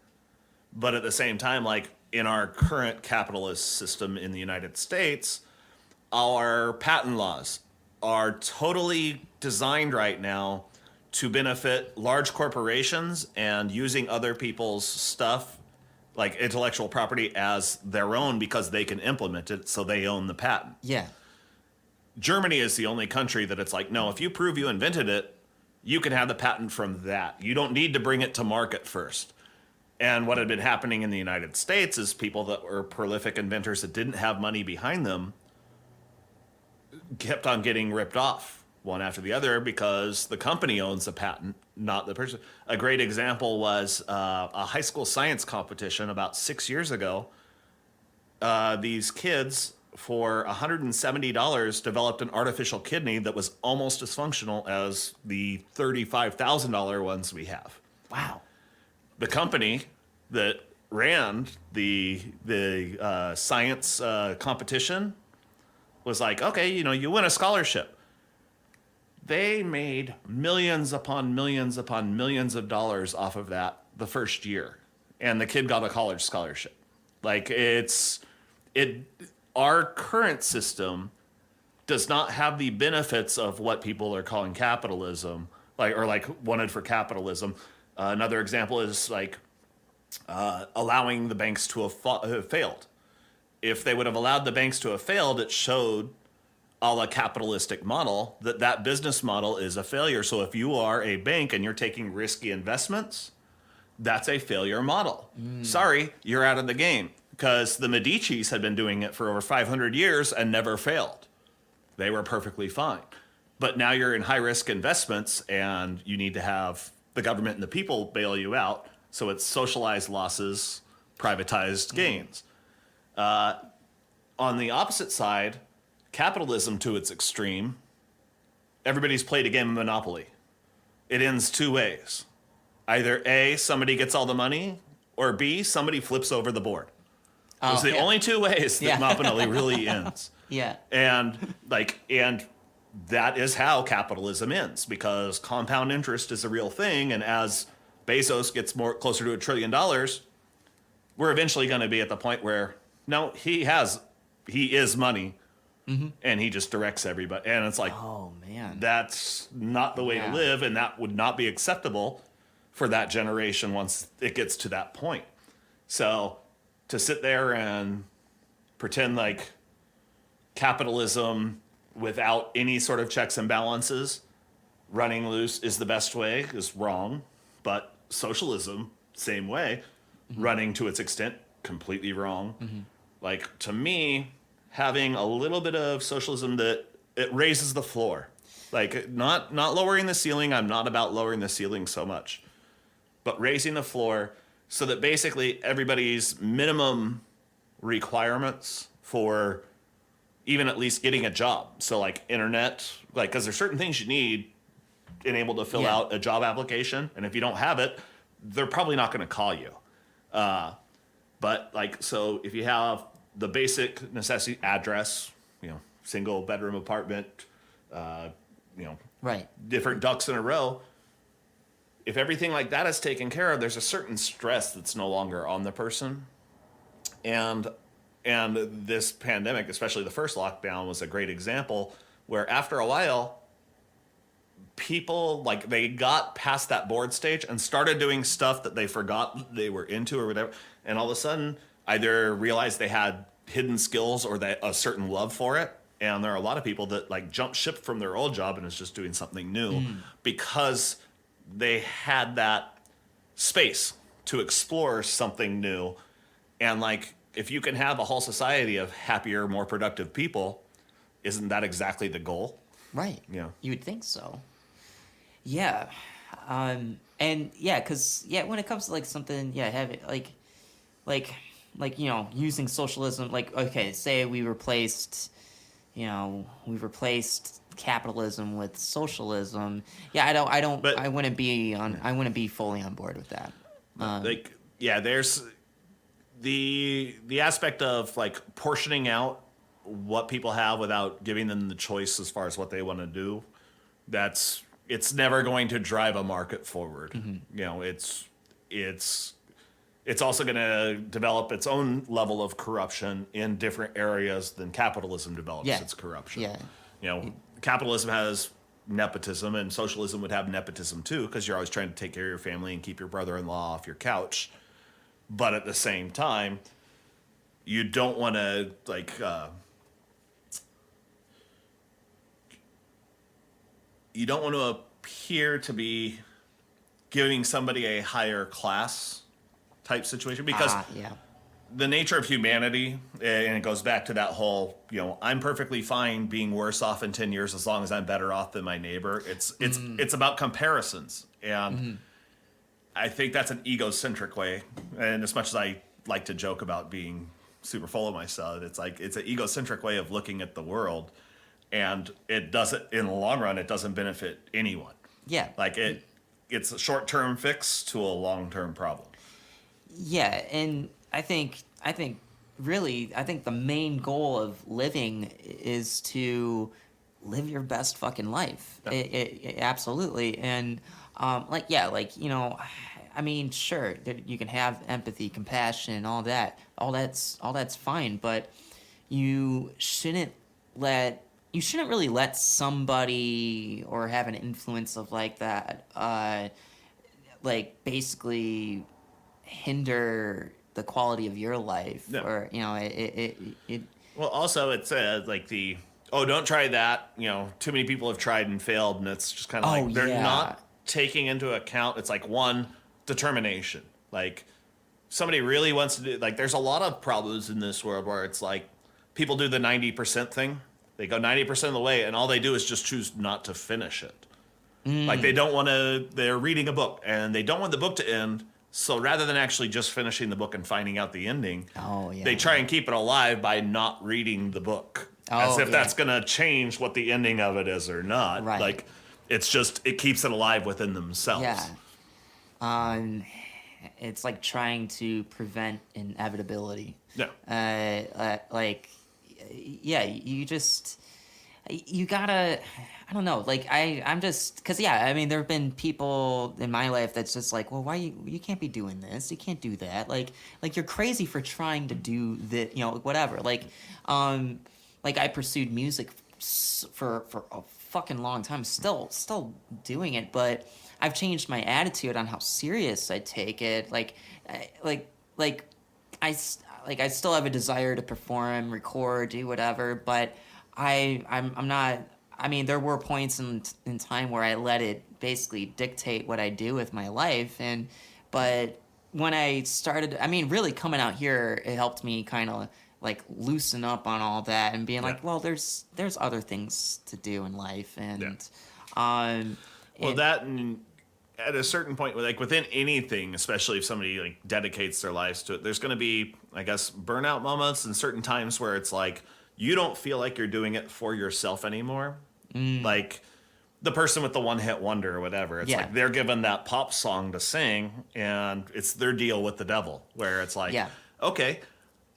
But at the same time, like, in our current capitalist system in the United States, our patent laws are totally designed right now to benefit large corporations and using other people's stuff, like intellectual property, as their own because they can implement it, so they own the patent. Yeah. Germany is the only country that it's like, no, if you prove you invented it, you can have the patent from that. You don't need to bring it to market first. And what had been happening in the United States is people that were prolific inventors that didn't have money behind them kept on getting ripped off one after the other because the company owns the patent, not the person. A great example was a high school science competition about 6 years ago. These kids, for $170, developed an artificial kidney that was almost as functional as the $35,000 ones we have. Wow. The company that ran the science competition was like, okay, you win a scholarship. They made millions upon millions upon millions of dollars off of that the first year, and the kid got a college scholarship. Like, our current system does not have the benefits of what people are calling capitalism, like wanted for capitalism. Another example is like allowing the banks to have failed. If they would have allowed the banks to have failed, it showed a la capitalistic model that business model is a failure. So if you are a bank and you're taking risky investments, that's a failure model. Sorry, you're out of the game, because the Medicis had been doing it for over 500 years and never failed. They were perfectly fine. But now you're in high-risk investments and you need to have the government and the people bail you out. So it's socialized losses, privatized gains. On the opposite side, capitalism to its extreme, everybody's played a game of Monopoly. It ends 2 ways. Either A, somebody gets all the money, or B, somebody flips over the board. Those are the only 2 ways that Monopoly really ends. Yeah. And that is how capitalism ends, because compound interest is a real thing. And as Bezos gets closer to $1 trillion, we're eventually going to be at the point where, no, he is money, and he just directs everybody. And it's like, Oh, man. that's not the way to live, and that would not be acceptable for that generation once it gets to that point. So to sit there and pretend like capitalism without any sort of checks and balances running loose is the best way is wrong. But socialism, same way, running to its extent, completely wrong. Like, to me, having a little bit of socialism that it raises the floor, like not lowering the ceiling. I'm not about lowering the ceiling so much, but raising the floor so that basically everybody's minimum requirements for even at least getting a job. So like internet, like, because there's certain things you need enabled to fill out a job application. And if you don't have it, they're probably not going to call you. But like, so if you have the basic necessity address, single bedroom apartment, Right. different ducks in a row. If everything like that is taken care of, there's a certain stress that's no longer on the person. And this pandemic, especially the first lockdown, was a great example where after a while, people, like, they got past that bored stage and started doing stuff that they forgot they were into or whatever, and all of a sudden either realized they had hidden skills or a certain love for it. And there are a lot of people that like jump ship from their old job and is just doing something new because they had that space to explore something new. And like, if you can have a whole society of happier, more productive people, isn't that exactly the goal? Right. Yeah. You would think so. Yeah. And yeah, because when it comes to like something, having like using socialism, like, okay, say we replaced capitalism with socialism. Yeah, I wouldn't be fully on board with that. There's the aspect of like portioning out what people have without giving them the choice as far as what they want to do. It's never going to drive a market forward. It's also going to develop its own level of corruption in different areas than capitalism develops its corruption. Yeah. Capitalism has nepotism, and socialism would have nepotism too, because you're always trying to take care of your family and keep your brother-in-law off your couch. But at the same time, you don't want to you don't want to appear to be giving somebody a higher class type situation, because the nature of humanity, and it goes back to that whole, I'm perfectly fine being worse off in 10 years as long as I'm better off than my neighbor. It's about comparisons. And I think that's an egocentric way. And as much as I like to joke about being super full of myself, it's an egocentric way of looking at the world. And it doesn't, in the long run, it doesn't benefit anyone. Yeah. It's a short-term fix to a long-term problem. Yeah, and I think the main goal of living is to live your best fucking life. Yeah. Absolutely. And I mean, sure, you can have empathy, compassion, all that. All that's fine, but you shouldn't really let somebody or have an influence of like that basically hinder the quality of your life. Yeah. Or it well, also it's don't try that, too many people have tried and failed, and it's just kind of they're not taking into account, it's like, one, determination. Like, somebody really wants to do, like, there's a lot of problems in this world where it's like people do the 90% thing. They go 90% of the way, and all they do is just choose not to finish it. Like, they're reading a book and they don't want the book to end. So rather than actually just finishing the book and finding out the ending, they try and keep it alive by not reading the book. As if that's going to change what the ending of it is or not. Right. Like, it's just, it keeps it alive within themselves. Yeah. It's like trying to prevent inevitability. Yeah. You gotta, I don't know, like, I'm just, because, I mean, there have been people in my life that's just like, well, why you can't be doing this, you can't do that, like you're crazy for trying to do the, whatever, like I pursued music for a fucking long time, still doing it, but I've changed my attitude on how serious I take it, I still have a desire to perform, record, do whatever, but I'm not. I mean, there were points in time where I let it basically dictate what I do with my life, but when I started, I mean, really coming out here, it helped me kind of like loosen up on all that and being like, well, there's other things to do in life, and that and at a certain point, like within anything, especially if somebody like dedicates their lives to it, there's going to be, I guess, burnout moments and certain times where it's like, you don't feel like you're doing it for yourself anymore. Like the person with the one-hit wonder or whatever. It's like they're given that pop song to sing, and it's their deal with the devil, where it's like, okay,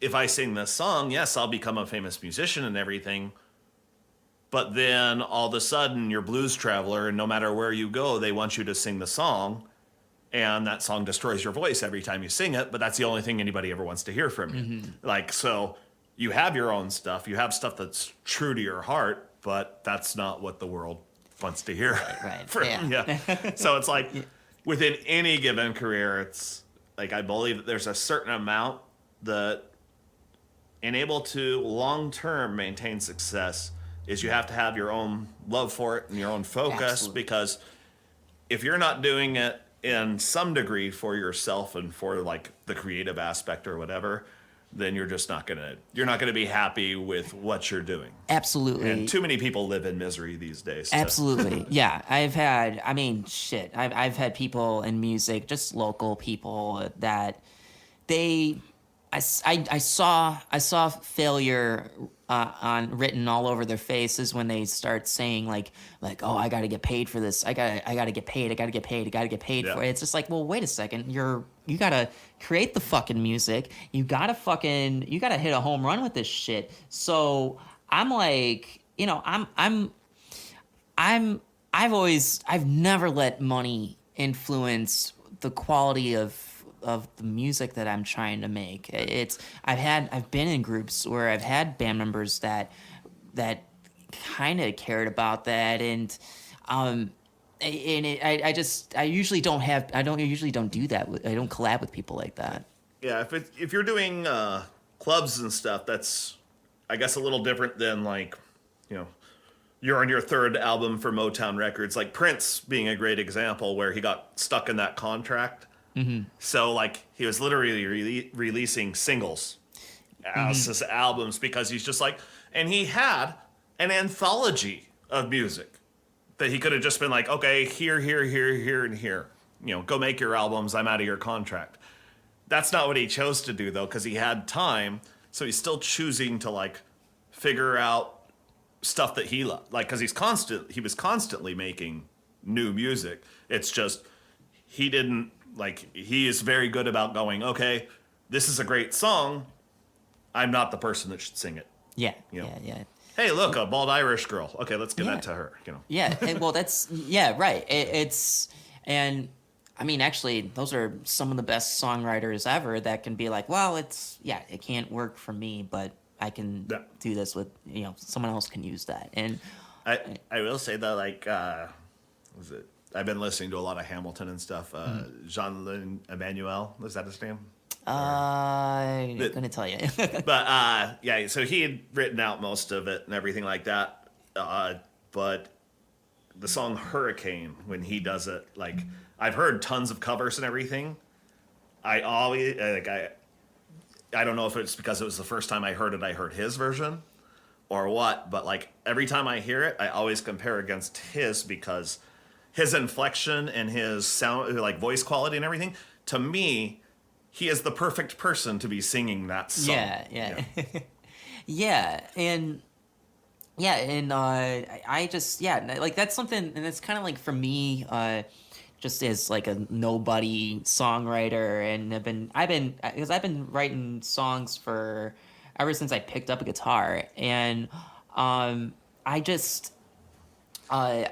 if I sing this song, yes, I'll become a famous musician and everything. But then all of a sudden you're Blues Traveler, and no matter where you go, they want you to sing the song. And that song destroys your voice every time you sing it, but that's the only thing anybody ever wants to hear from you. Like, so you have your own stuff. You have stuff that's true to your heart, but that's not what the world wants to hear. Right. Yeah. So it's like within any given career, it's like I believe that there's a certain amount that enable to long term maintain success is you have to have your own love for it and your own focus. Absolutely. Because if you're not doing it in some degree for yourself and for like the creative aspect or whatever, then you're just not gonna be happy with what you're doing. Absolutely. And too many people live in misery these days. Absolutely. Yeah. I've had people in music, just local people that I saw failure written all over their faces when they start saying like, oh, I got to get paid for this. I got to get paid Yeah. for it. It's just like, well, wait a second. You got to create the fucking music. You got to hit a home run with this shit. So I'm like, I've never let money influence the quality of the music that I'm trying to make. I've been in groups where I've had band members that kind of cared about that, and I usually don't do that. I don't collab with people like that. Yeah, if you're doing clubs and stuff, that's I guess a little different than like, you're on your third album for Motown Records, like Prince being a great example where he got stuck in that contract. Mm-hmm. So like he was literally releasing singles as his albums because he's just like, and he had an anthology of music that he could have just been like, okay, here, and here, go make your albums. I'm out of your contract. That's not what he chose to do though, because he had time. So he's still choosing to like figure out stuff that he loved, like because he was constantly making new music. It's just he didn't. Like, he is very good about going, okay, this is a great song. I'm not the person that should sing it. Yeah, Yeah. yeah. Hey, look, a bald Irish girl. Okay, let's give that to her, Yeah, well, right. And I mean, actually, those are some of the best songwriters ever that can be like, well, it can't work for me, but I can do this with, someone else can use that. And I will say that, like, was it? I've been listening to a lot of Hamilton and stuff. Jean Emmanuel, is that his name? I'm gonna tell you. But yeah, so he had written out most of it and everything like that. But the song Hurricane, when he does it, like I've heard tons of covers and everything. I always I don't know if it's because it was the first time I heard his version or what, but like every time I hear it, I always compare against his because his inflection and his sound, like voice quality and everything, to me, he is the perfect person to be singing that song. Yeah. Yeah, and I just like that's something, and it's kind of like for me, just as like a nobody songwriter, and I've been writing songs for ever since I picked up a guitar, and I just I'm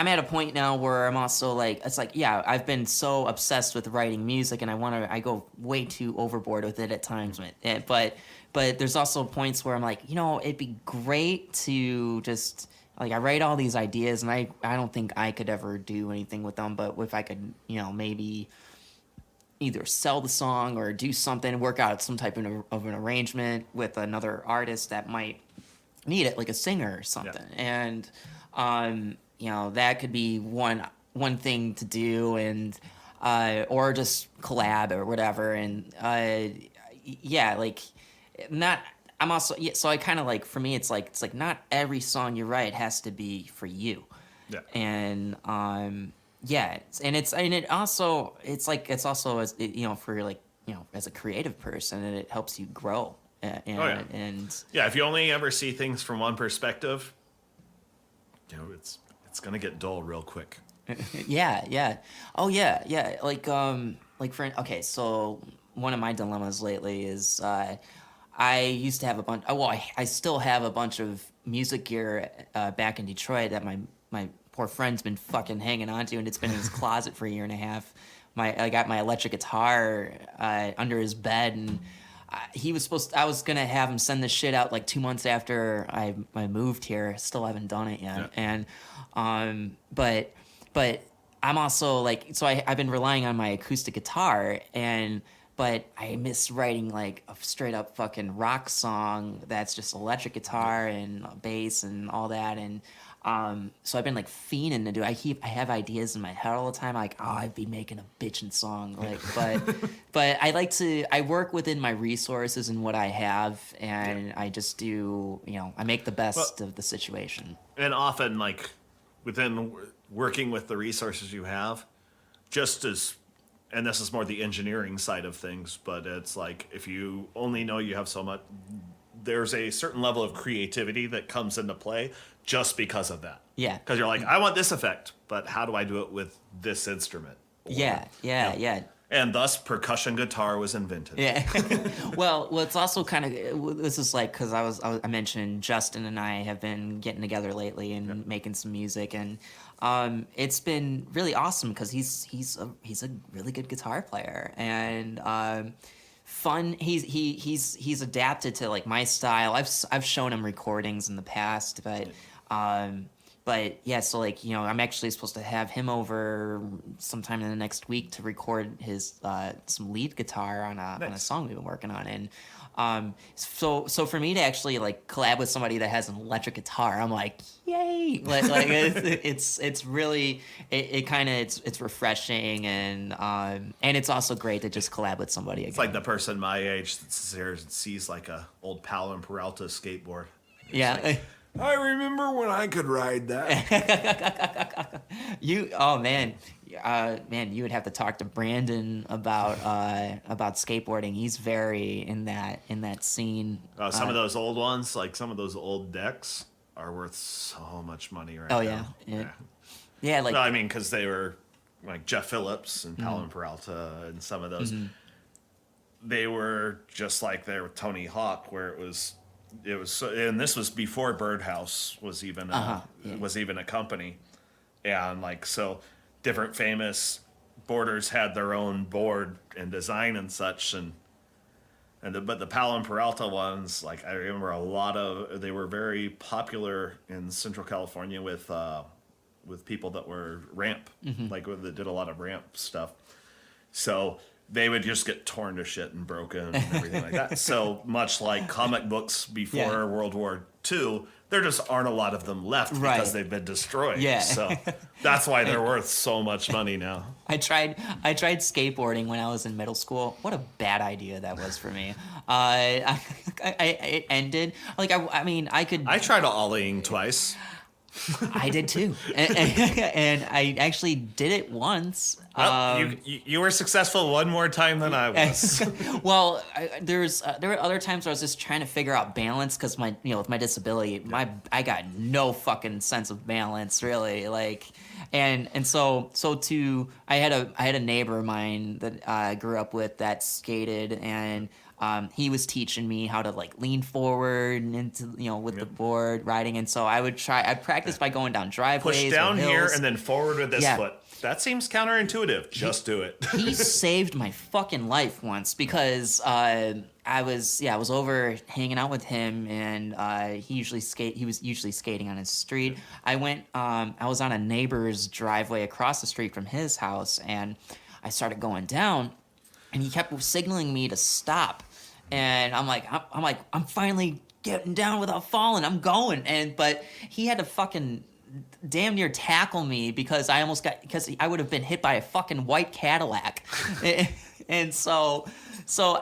at a point now where I'm also like, it's like, I've been so obsessed with writing music, and I go way too overboard with it at times. But there's also points where I'm like, it'd be great to just, like, I write all these ideas, and I don't think I could ever do anything with them, but if I could, maybe either sell the song or do something, work out some type of an arrangement with another artist that might need it, like a singer or something. Yeah. And, that could be one thing to do, and or just collab or whatever. And like not. I'm also so I kind of like, for me it's like not every song you write has to be for you. Yeah. And it also as for like as a creative person, and it helps you grow. And if you only ever see things from one perspective, it's gonna get dull real quick. Yeah. Oh yeah. So one of my dilemmas lately is I used to have a bunch. I still have a bunch of music gear back in Detroit that my poor friend's been fucking hanging on to, and it's been in his closet for a year and a half. I got my electric guitar under his bed, and I was gonna have him send this shit out like 2 months after I moved here. Still haven't done it yet. Yeah. And but I'm also like, so I've been relying on my acoustic guitar, but I miss writing like a straight up fucking rock song that's just electric guitar and bass and all that. And so I've been like fiending to do. I have ideas in my head all the time. Like, oh, I'd be making a bitchin' song. Like, but I work within my resources and what I have, and I just do, I make the best of the situation. And often, like, within working with the resources you have, just as, and this is more the engineering side of things, but it's like, if you only know you have so much, there's a certain level of creativity that comes into play just because of that. Yeah. Because you're like, I want this effect, but how do I do it with this instrument? Or, Yeah. And thus, percussion guitar was invented. Yeah. well, it's also kind of, this is like, because I mentioned Justin and I have been getting together lately and making some music, and it's been really awesome because he's a really good guitar player, and fun. He's adapted to like my style. I've shown him recordings in the past, but yeah, so like, I'm actually supposed to have him over sometime in the next week to record his some lead guitar on a song we've been working on. And so for me to actually like collab with somebody that has an electric guitar, I'm like, yay! Like it's really it's refreshing, and it's also great to just collab with somebody again. It's like the person my age that sits there and sees like a old Palo and Peralta skateboard. Yeah. Like, I remember when I could ride that. Man, you would have to talk to Brandon about skateboarding. He's very in that scene. Some of those old ones, like some of those old decks, are worth so much money right now. Yeah. Like, no, I mean, because they were like Jeff Phillips and Palo and Peralta, and some of those, they were just like they were Tony Hawk, where it was, and this was before Birdhouse was even a company, and like, so different famous boarders had their own board and design and such, but the Palo and Peralta ones, like I remember they were very popular in Central California with people that were ramp, like that did a lot of ramp stuff. So they would just get torn to shit and broken and everything like that. So much like comic books before World War II, there just aren't a lot of them left because they've been destroyed. Yeah. So that's why they're worth so much money now. I tried skateboarding when I was in middle school. What a bad idea that was for me. It ended like I tried ollieing twice. I did too, and I actually did it once. Well, you were successful one more time than I was. Well, there were other times where I was just trying to figure out balance because with my disability, I got no fucking sense of balance really. Like, and so I had a neighbor of mine that I grew up with that skated, and he was teaching me how to like lean forward and into with the board riding, and so I'd practice by going down driveways. Push down here and then forward with this foot. That seems counterintuitive. Just do it. He saved my fucking life once because I was over hanging out with him, and he was usually skating on his street. I was on a neighbor's driveway across the street from his house, and I started going down, and he kept signaling me to stop. And I'm finally getting down without falling. I'm going, but he had to fucking damn near tackle me because I would have been hit by a fucking white Cadillac. And so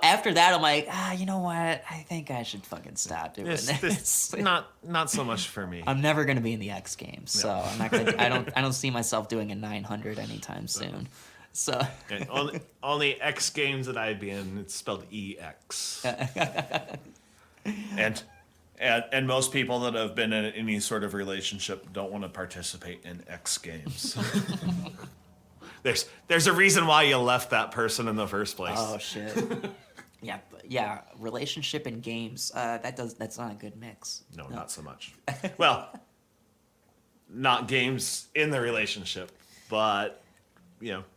after that, I'm like, you know what? I think I should fucking stop doing this. Not so much for me. I'm never gonna be in the X Games, so I'm not gonna. I don't see myself doing a 900 anytime soon. So only X Games that I'd be in, it's spelled EX. And most people that have been in any sort of relationship don't want to participate in X Games. There's a reason why you left that person in the first place. Oh shit. Yeah. Relationship and games. That's not a good mix. No, not so much. Well, not games in the relationship, but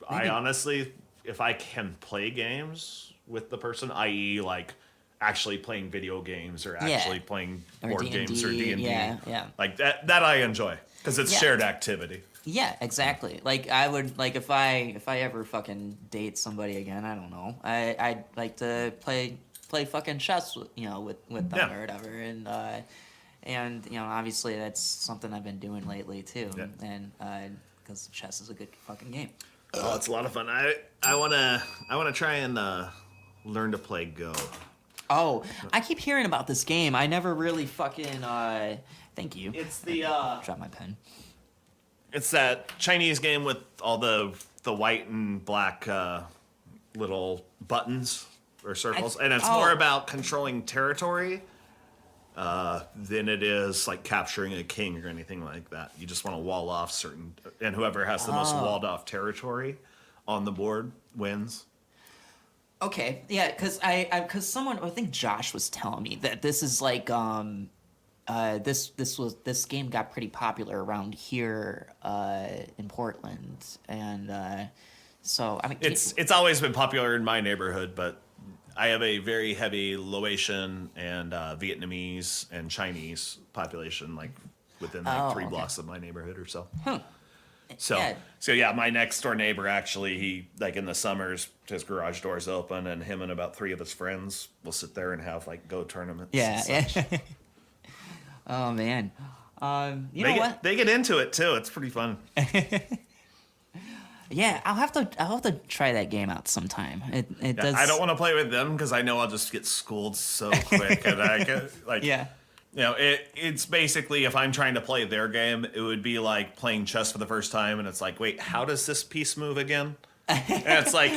I honestly, if I can play games with the person, i.e., like actually playing video games or actually playing board D&D, games or D&D. yeah. Like that I enjoy because it's shared activity. Yeah, exactly. Like I would like if I ever fucking date somebody again, I don't know. I'd like to play fucking chess with with them or whatever, and obviously that's something I've been doing lately too, and because chess is a good fucking game. Oh, it's a lot of fun. I wanna try and learn to play Go. Oh, I keep hearing about this game. I never really fucking thank you. It's the Drop my pen. It's that Chinese game with all the white and black little buttons or circles, and it's more about controlling territory than it is like capturing a king or anything like that. You just want to wall off certain, and whoever has the most walled off territory on the board wins. Okay, yeah, because someone, I think Josh was telling me that this is like this game got pretty popular around here in Portland, and so I mean it's always been popular in my neighborhood, but I have a very heavy Laotian and Vietnamese and Chinese population, like within like 3 blocks of my neighborhood or so. So yeah, my next door neighbor actually, he like in the summers his garage door's open, and him and about 3 of his friends will sit there and have like Go tournaments. Yeah. Oh man, you know what? They get into it too. It's pretty fun. Yeah, I'll have to try that game out sometime. It does. I don't want to play with them because I know I'll just get schooled so quick, and I get like it's basically if I'm trying to play their game, it would be like playing chess for the first time, and it's like, wait, how does this piece move again? And it's like,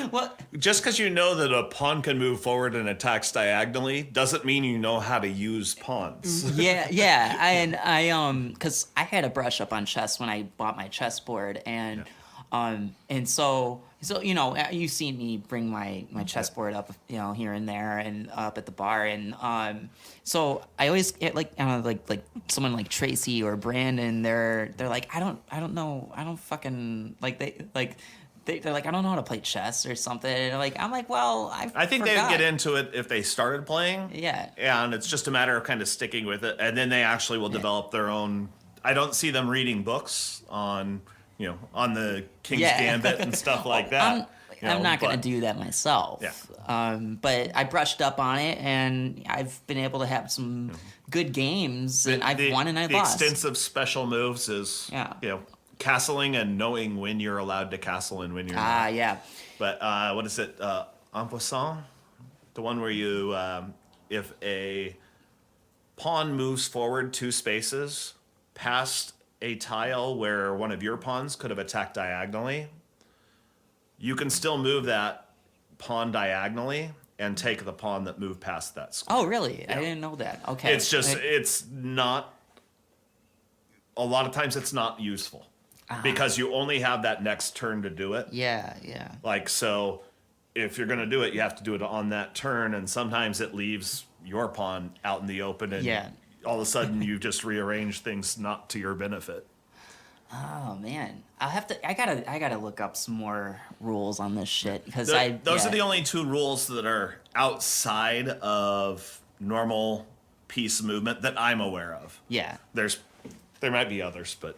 just because you know that a pawn can move forward and attacks diagonally doesn't mean you know how to use pawns. Yeah, and because I had a brush up on chess when I bought my chessboard, and so you see me bring my chessboard up, here and there and up at the bar, and so I always get like someone like Tracy or Brandon, they're like I don't know, I don't fucking like they're like I don't know how to play chess or something, and I'm like, well, I think forgot. they'd get into it if they started playing. Yeah, and it's just a matter of kind of sticking with it, and then they actually will develop their own. I don't see them reading books on the King's Gambit and stuff like that. I'm not going to do that myself. Yeah. But I brushed up on it, and I've been able to have some good games, and I've won and I've lost. The extensive special moves is, castling and knowing when you're allowed to castle and when you're not. Yeah. But what is it? En passant? The one where you, if a pawn moves forward 2 spaces past a tile where one of your pawns could have attacked diagonally, you can still move that pawn diagonally and take the pawn that moved past that square. Oh, really? Yeah. I didn't know that. Okay. It's just, it's not, a lot of times it's not useful because you only have that next turn to do it. Yeah. Like, so if you're going to do it, you have to do it on that turn, and sometimes it leaves your pawn out in the open, and all of a sudden you just rearrange things not to your benefit. Oh man, I gotta look up some more rules on this shit because those are the only 2 rules that are outside of normal piece movement that I'm aware of. Yeah, there might be others, but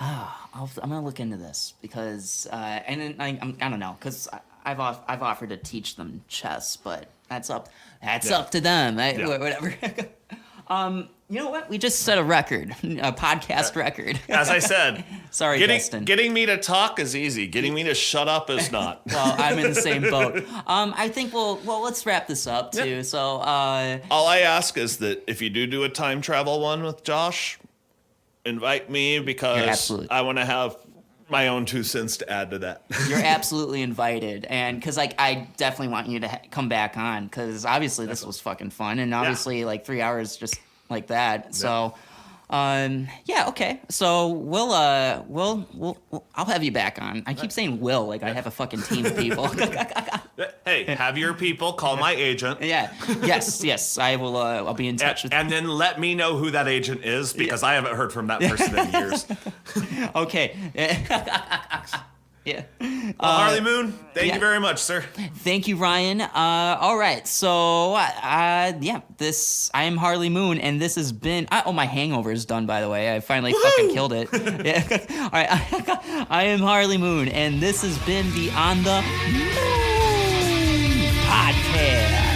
I'm gonna look into this because and then I don't know because I've offered to teach them chess, but that's up to them. Whatever. You know what? We just set a record, a podcast record. As I said, sorry, Justin. Getting me to talk is easy. Getting me to shut up is not. Well, I'm in the same boat. I think let's wrap this up too. Yeah. So, all I ask is that if you do a time travel one with Josh, invite me because I want to have my own 2 cents to add to that. You're absolutely invited, and because I definitely want you to come back on because obviously this was fucking fun, and obviously 3 hours just like that. So, okay. So we'll I'll have you back on. I keep saying will like I have a fucking team of people. Hey, have your people call my agent. Yeah. Yes. I will. I'll be in touch with. And then let me know who that agent is because I haven't heard from that person in years. Okay. Yeah. Well, Harley Moon, thank yeah. you very much, sir. Thank you, Ryan. All right, so yeah, I am Harley Moon, and this has been. Oh, my hangover is done, by the way. I finally fucking killed it. Yeah. All right, I am Harley Moon, and this has been the On the Moon podcast.